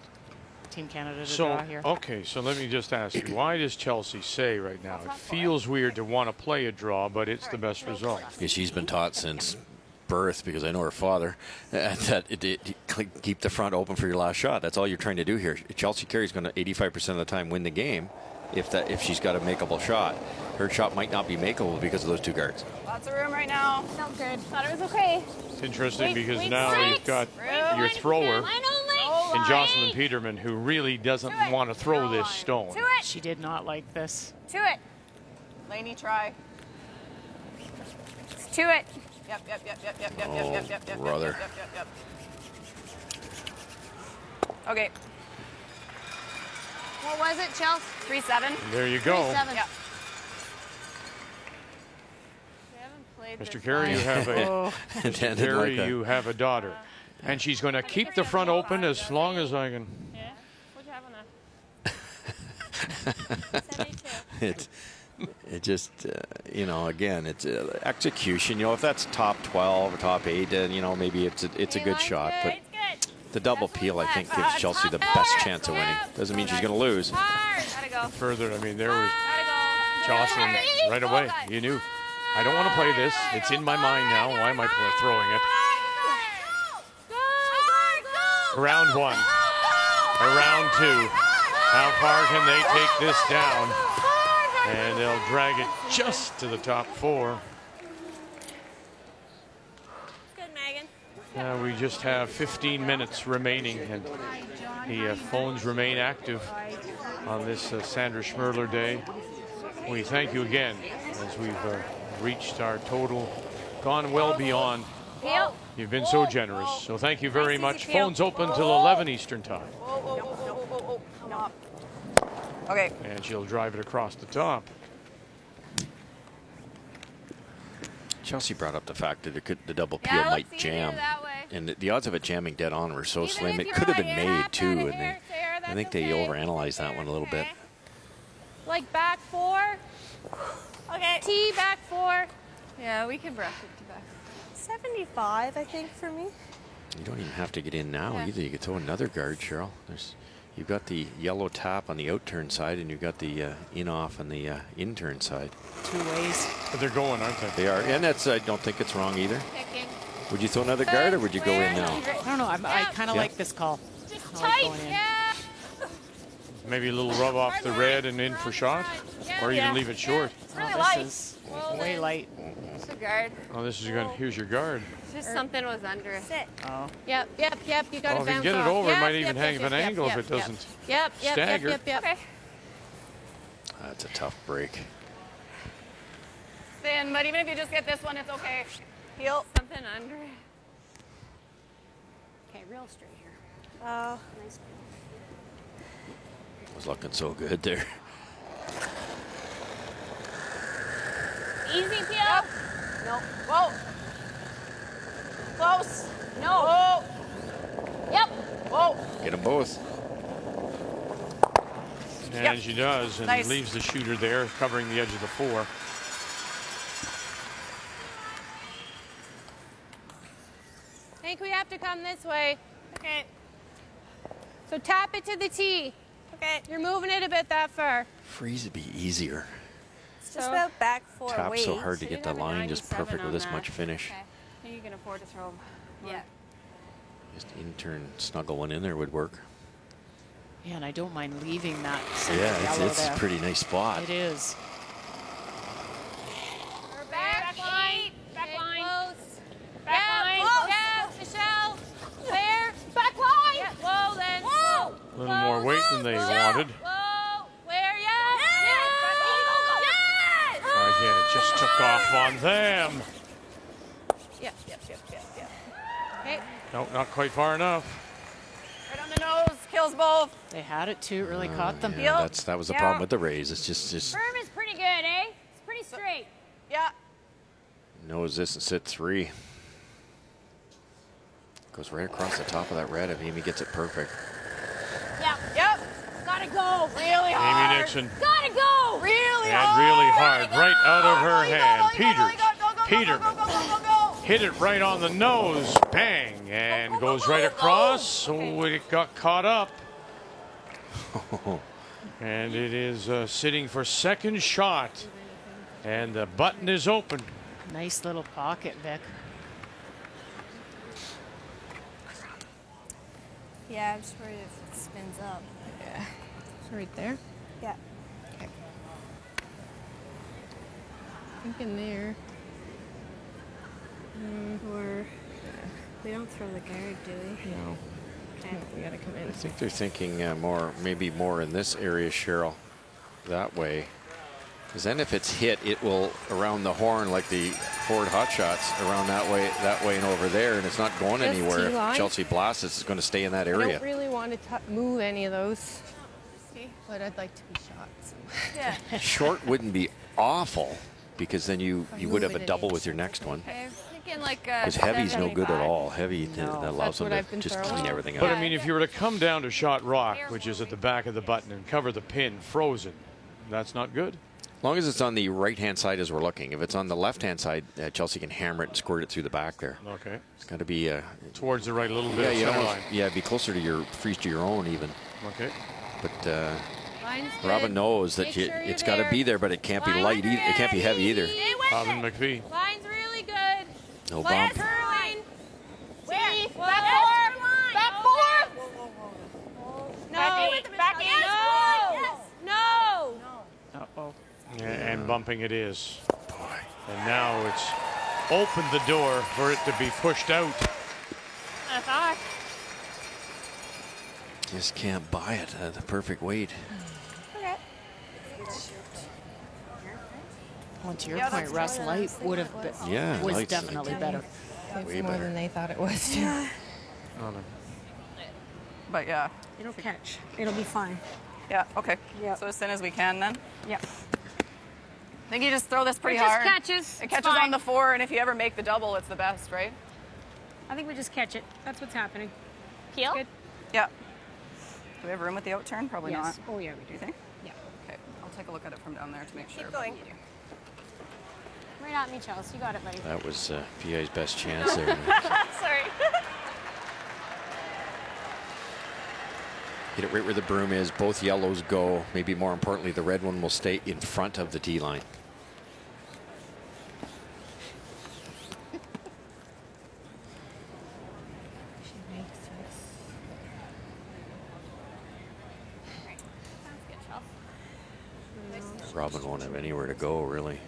Team Canada, to So, draw here. okay, so let me just ask you, why does Chelsea say right now, it feels weird to want to play a draw, but it's the best result? Because she's been taught since birth, because I know her father, that keep the front open for your last shot. That's all you're trying to do here. Chelsea Carey's going to 85% of the time win the game if she's got a makeable shot. Her shot might not be makeable because of those two guards. Lots of room right now. Felt good. Thought it was okay. It's interesting because wait, now wait. you've got your thrower and Jocelyn Peterman, who really doesn't want to throw this stone. To it. She did not like this. To it. Laney, try. To it. Yep. Brother. Yep. Okay. What was it, Chelsea? 3-7. There you go. 3-7. Yep. Mr. Carey, you have a Intended Carey, like that. you have a daughter, and she's going to keep the front open as long as I can. Yeah. What'd you have on that? It just, again, it's execution. If that's top 12 or top 8, then, maybe it's a good shot. But the double peel, I think, gives Chelsea the best chance of winning. Doesn't mean she's going to lose. Gotta go. Further, I mean, there was Gotta go. Jocelyn right away. You knew. I don't want to play this. It's in my mind now. Why am I throwing it? Round one. Or round two. How far can they take this down? And they'll drag it just to the top 4. Good, Megan. We just have 15 minutes remaining, and the phones remain active on this Sandra Schmerler Day. We thank you again as we've reached our total, gone well beyond. Peel. You've been so generous, so thank you very much. Phones open till 11 Eastern time. No. Okay. And she'll drive it across the top. Chelsea brought up the fact that the double peel might jam. And the odds of it jamming dead on were so slim. It could have been made, too. And I think they overanalyzed that one a little bit. Like back 4. Okay. T back 4. Yeah, we can brush it to back. 75, I think, for me. You don't even have to get in now either. You could throw another guard, Cheryl. You've got the yellow tap on the out-turn side, and you've got the in-off on the in-turn side. 2 ways. But they're going, aren't they? They are. And I don't think it's wrong either. Would you throw another guard, or would you go in now? I don't know. I kind of like this call. Just I like tight. going in. Yeah. Maybe a little rub off the red and in for shot, or you can leave it short. Really Oh, light. this is way light. It's a guard. Oh, this is good. Here's your guard. Just something was under it. Sit. Oh. Yep. You got Well, to if you bounce can get it off. over, it Yep, might even yep, hang yep, of an yep, angle yep, if it doesn't Yep. stagger. Okay. That's a tough break. Thin, but even if you just get this one, it's okay. Peel. Something under it. Okay, real straight here. Nice. It was looking so good there. Easy peel. No. Whoa. Close. No. Whoa. Yep. Whoa. Get them both. And she does, and Nice. leaves the shooter there, covering the edge of the 4. I think we have to come this way. Okay. So tap it to the tee. it. You're moving it a bit that far. Freeze would be easier. It's just about back 4 Tap weight. so hard to get the line just perfect with this much finish. Okay. You can afford to throw them. Yeah. Just intern snuggle one in there would work. Yeah, and I don't mind leaving that. Yeah, it's a pretty nice spot. It is. Back line. Back line. Close. Back line. Yeah, Michelle. There. Back line. Yeah, whoa then. Whoa. A little more weight than they wanted. Whoa. Where? Yeah. Yes. Again, it just took off on them. Yeah. Okay. No, not quite far enough. Right on the nose, kills both. They had it too. It really caught them. Yeah, that was the problem with the raise. It's just Firm is pretty good, eh? It's pretty straight. Yeah. knows this and sit 3. Goes right across the top of that red if Amy gets it perfect. Yep. Gotta go. Really hard. Amy Nixon. Gotta go. Really And really hard, right out of her hand. Peterman hit it right on the nose, bang, and goes right across. So it got caught up. And it is sitting for second shot. And the button is open. Nice little pocket, Vic. Yeah, I'm just worried if it spins up. Yeah. It's right there. Yeah. Okay. I think in there. Or we don't throw the guard, do we? No. Okay. No, we gotta come in. I think they're thinking maybe more in this area, Cheryl, that way. Because then if it's hit, it will around the horn like the Ford Hot Shots around that way and over there, and it's not going Just anywhere. T-line. If Chelsea blasts, it's going to stay in that I area. don't really want to move any of those, but I'd like to be shot. So. Yeah. Short wouldn't be awful, because then you would have move a it double an with your next one. Okay, thinking like Because heavy's no good at all. Heavy No, allows that's them what to I've been just throwing. clean everything But up. I mean, if you were to come down to shot rock, which is at the back of the button, and cover the pin frozen, that's not good. As long as it's on the right-hand side as we're looking. If it's on the left-hand side, Chelsea can hammer it and squirt it through the back there. Okay. It's got to be towards the right, a little bit. Yeah, of you center almost, line. yeah, be closer to your freeze to your own even. Okay. But Line's Robin good. knows that Make sure you're it's got to there. be there, but it can't be light. It can't be heavy either. Stay with Robin it. MacPhee. Line's really good. No Line's bump. curling. Where? Back four. Back No. Back in. No. Uh-oh. Yeah, and bumping it is. And now it's opened the door for it to be pushed out. I thought. Just can't buy it at the perfect weight. Okay. Well, to your point, Russ, light would have been, Yeah, was light's definitely better. It's Way more better. than they thought it was. Too. Oh, no. But yeah. It'll catch. It'll be fine. Yeah, okay. Yep. So as soon as we can then? Yep. I think you just throw this pretty It just hard. catches. It It's catches fine. on the 4, and if you ever make the double, it's the best, right? I think we just catch it. That's what's happening. Keel? Good. Yeah. Do we have room with the out turn? Probably Yes. not. Oh, yeah, we Do do. you think? Yeah. Okay, I'll take a look at it from down there to make sure. Keep going. Right at me, Chelsea. You got it, buddy. That was PA's best chance there. Sorry. Hit it right where the broom is. Both yellows go. Maybe more importantly, the red one will stay in front of the tee line. Robin won't have anywhere to go, really.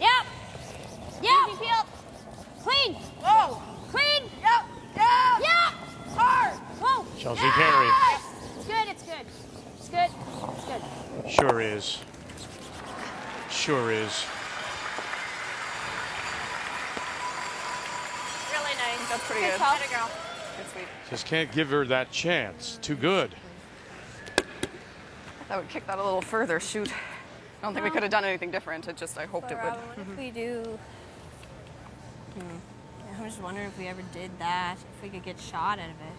Yep. Yep. Clean. Whoa. Clean. Yep. Yeah. Yep. Hard. Whoa. Chelsea Carey. It's good. It's good. It's good. It's good. Sure is. Sure is. Really nice. That's pretty good. Good girl. Good sweep. Just can't give her that chance. Too good. That would kick that a little further. Shoot. I don't think we could have done anything different. It just, I hoped it would. What if we do? I'm just wondering if we ever did that, if we could get shot out of it.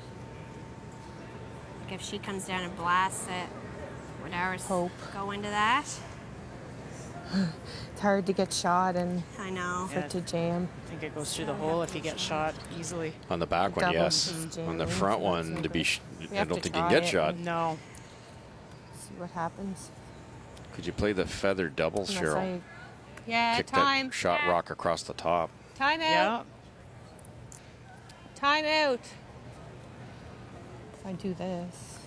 Like if she comes down and blasts it, would ours go into that? It's hard to get shot and I know. for it to jam. I think it goes through the hole if you get shot easily. On the back one, Double yes. is On the jamming, front so that's one, no to be, good. We I have don't to think you can try get it shot. No. See what happens. Could you play the feather double, Unless Cheryl? Yeah, Kick time. that shot rock across the top. Time out. Yeah. Time out. If I do this.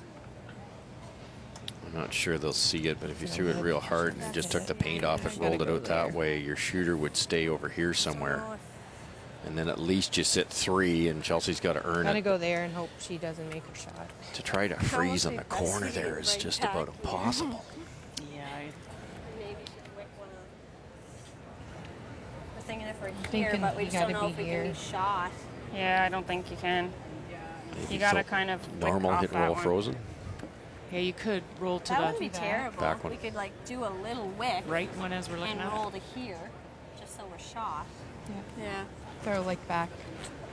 I'm not sure they'll see it, but if you threw it real hard and just took the paint off and rolled it out that way, your shooter would stay over here somewhere. And then at least you sit 3, and Chelsea's got to earn Gotta it. go there and hope she doesn't make her shot. To try to freeze on the corner there is just about impossible. Yeah. We're thinking if we're here, thinking but we you just don't gotta know if be we here. can be shot. Yeah, I don't think you can. Maybe You gotta so kind of wick normal off hit and that roll one. frozen. Yeah, you could roll to That the wouldn't be terrible. Back one. We could like do a little wick right one as we're looking and at roll it. to here, just so we're shot. Yeah. Throw like back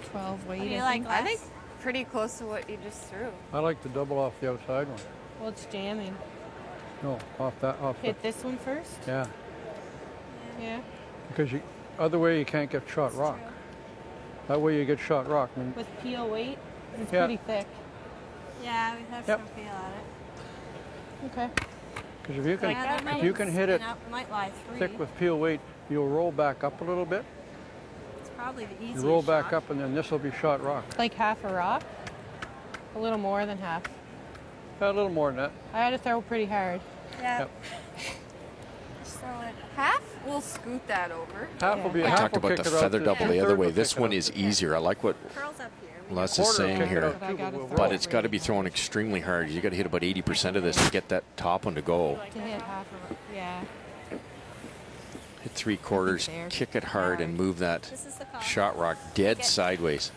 12 weight. What do you I like, think. Les? I think pretty close to what you just threw. I like the double off the outside one. Well, it's jamming. No, off the, Hit this one first? yeah. Yeah. Because you, other way you can't get shot rock. That way you get shot rock. I mean, With peel weight, it's Yeah. pretty thick. Yeah, we have Yep. some feel at it. Okay. because if you can, Yeah, that if you can hit it might spin up, might lie 3. thick with peel weight, you'll roll back up a little bit. It's probably the You easiest roll back shot. up, and then this will be shot rock. Like half a rock? A little more than half. A little more than that. I had to throw pretty hard. Yeah. Yep. Just throw it. Half, we'll scoot that over. Half will be. I half talked will about kick the it out feather to double the other two-thirds way. will This kick it one out. is easier. I like what Curls up here. Les is Quarter will saying kick it here. out But I too, gotta we'll throw But roll. it's got to be thrown extremely hard. You got to hit about 80% of this to get that top one to go. To hit half a rock. Yeah. Hit 3/4, There. kick it hard, and move that This is the call. shot rock dead sideways.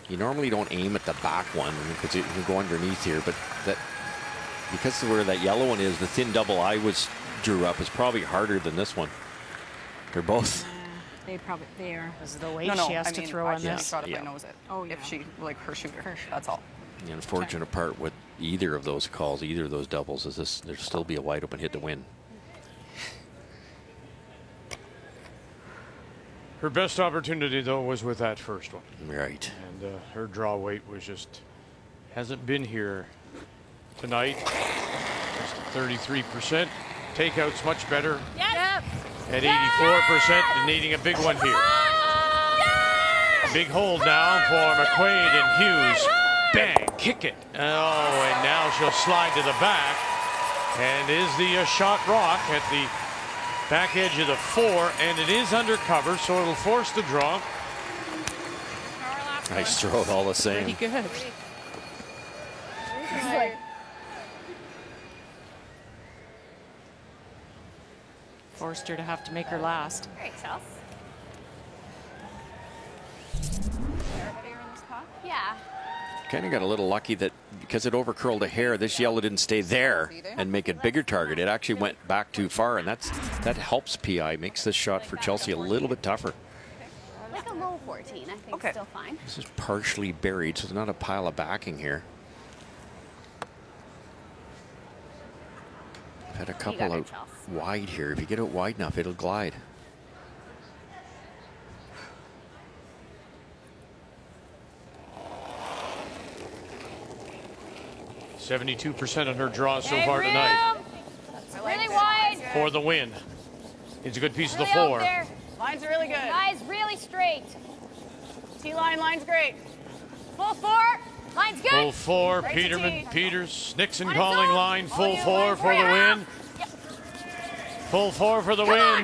You normally don't aim at the back one because you can go underneath here, but that because of where that yellow one is, the thin double I drew up is probably harder than this one. They're both. They probably there. This is the weight No, she has I to mean, throw I on should this. shot if Yeah. I knows it. Oh, yeah. If she, like her shooter. That's all. The unfortunate part with either of those calls, either of those doubles, is this there'll still be a wide open hit to win. Her best opportunity, though, was with that first one. Right. And her draw weight was just hasn't been here tonight. Just 33%. Takeout's much better Yep. at 84% and needing a big one here. Big hold now for McQuaid and Hughes. Bang, kick it. Oh, and now she'll slide to the back. And is the shot rock at the back edge of the 4, and it is under cover, so it'll force the draw. Nice throw all the same. Pretty good. Forced her to have to make her last. Great, Chelsea. Yeah. Kind of got a little lucky that because it overcurled a hair, this yellow didn't stay there and make it bigger target. It actually went back too far, and that helps PEI, makes this shot for Chelsea a little bit tougher. Like a low 14, I think, still fine. This is partially buried, so there's not a pile of backing here. I've had a couple out wide here. If you get it wide enough, it'll glide. %72% on her draw so far tonight Really wide. for the win. It's a good piece of the Really out 4. there. Line's really good. Guys, really straight. T-line, line's great. Full 4. Line's good. Full 4, Right to Peterman, tee. Peters, Nixon On its calling own. line. Oh, Full yeah, 4 line for the 4.5. win. Yep. Full 4 for the Come win. on.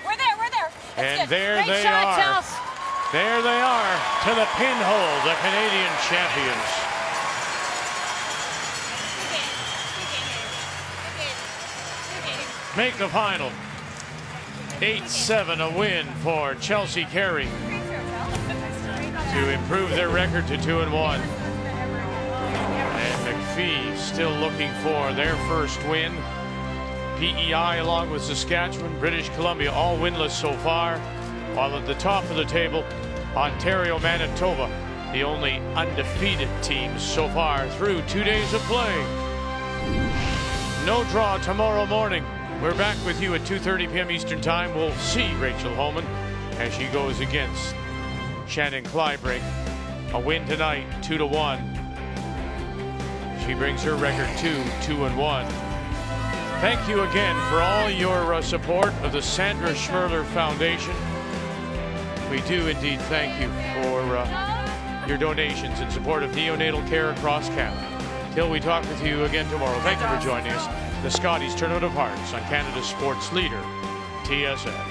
We're there. That's And good. there Great they shot, are. Chelsea. There they are to the pinhole, the Canadian champions. Make the final. 8-7, a win for Chelsea Carey to improve their record to 2-1. And MacPhee still looking for their first win. PEI along with Saskatchewan, British Columbia all winless so far. While at the top of the table, Ontario, Manitoba, the only undefeated teams so far through 2 days of play. No draw tomorrow morning. We're back with you at 2:30 p.m. Eastern Time. We'll see Rachel Holman as she goes against Shannon Clybrink. A win tonight, 2-1. She brings her record to 2-1. Thank you again for all your support of the Sandra Schmirler Foundation. We do indeed thank you for your donations in support of neonatal care across Canada. Till we talk with you again tomorrow, thank you for joining us. The Scotties Tournament of Hearts on Canada's sports leader, TSN.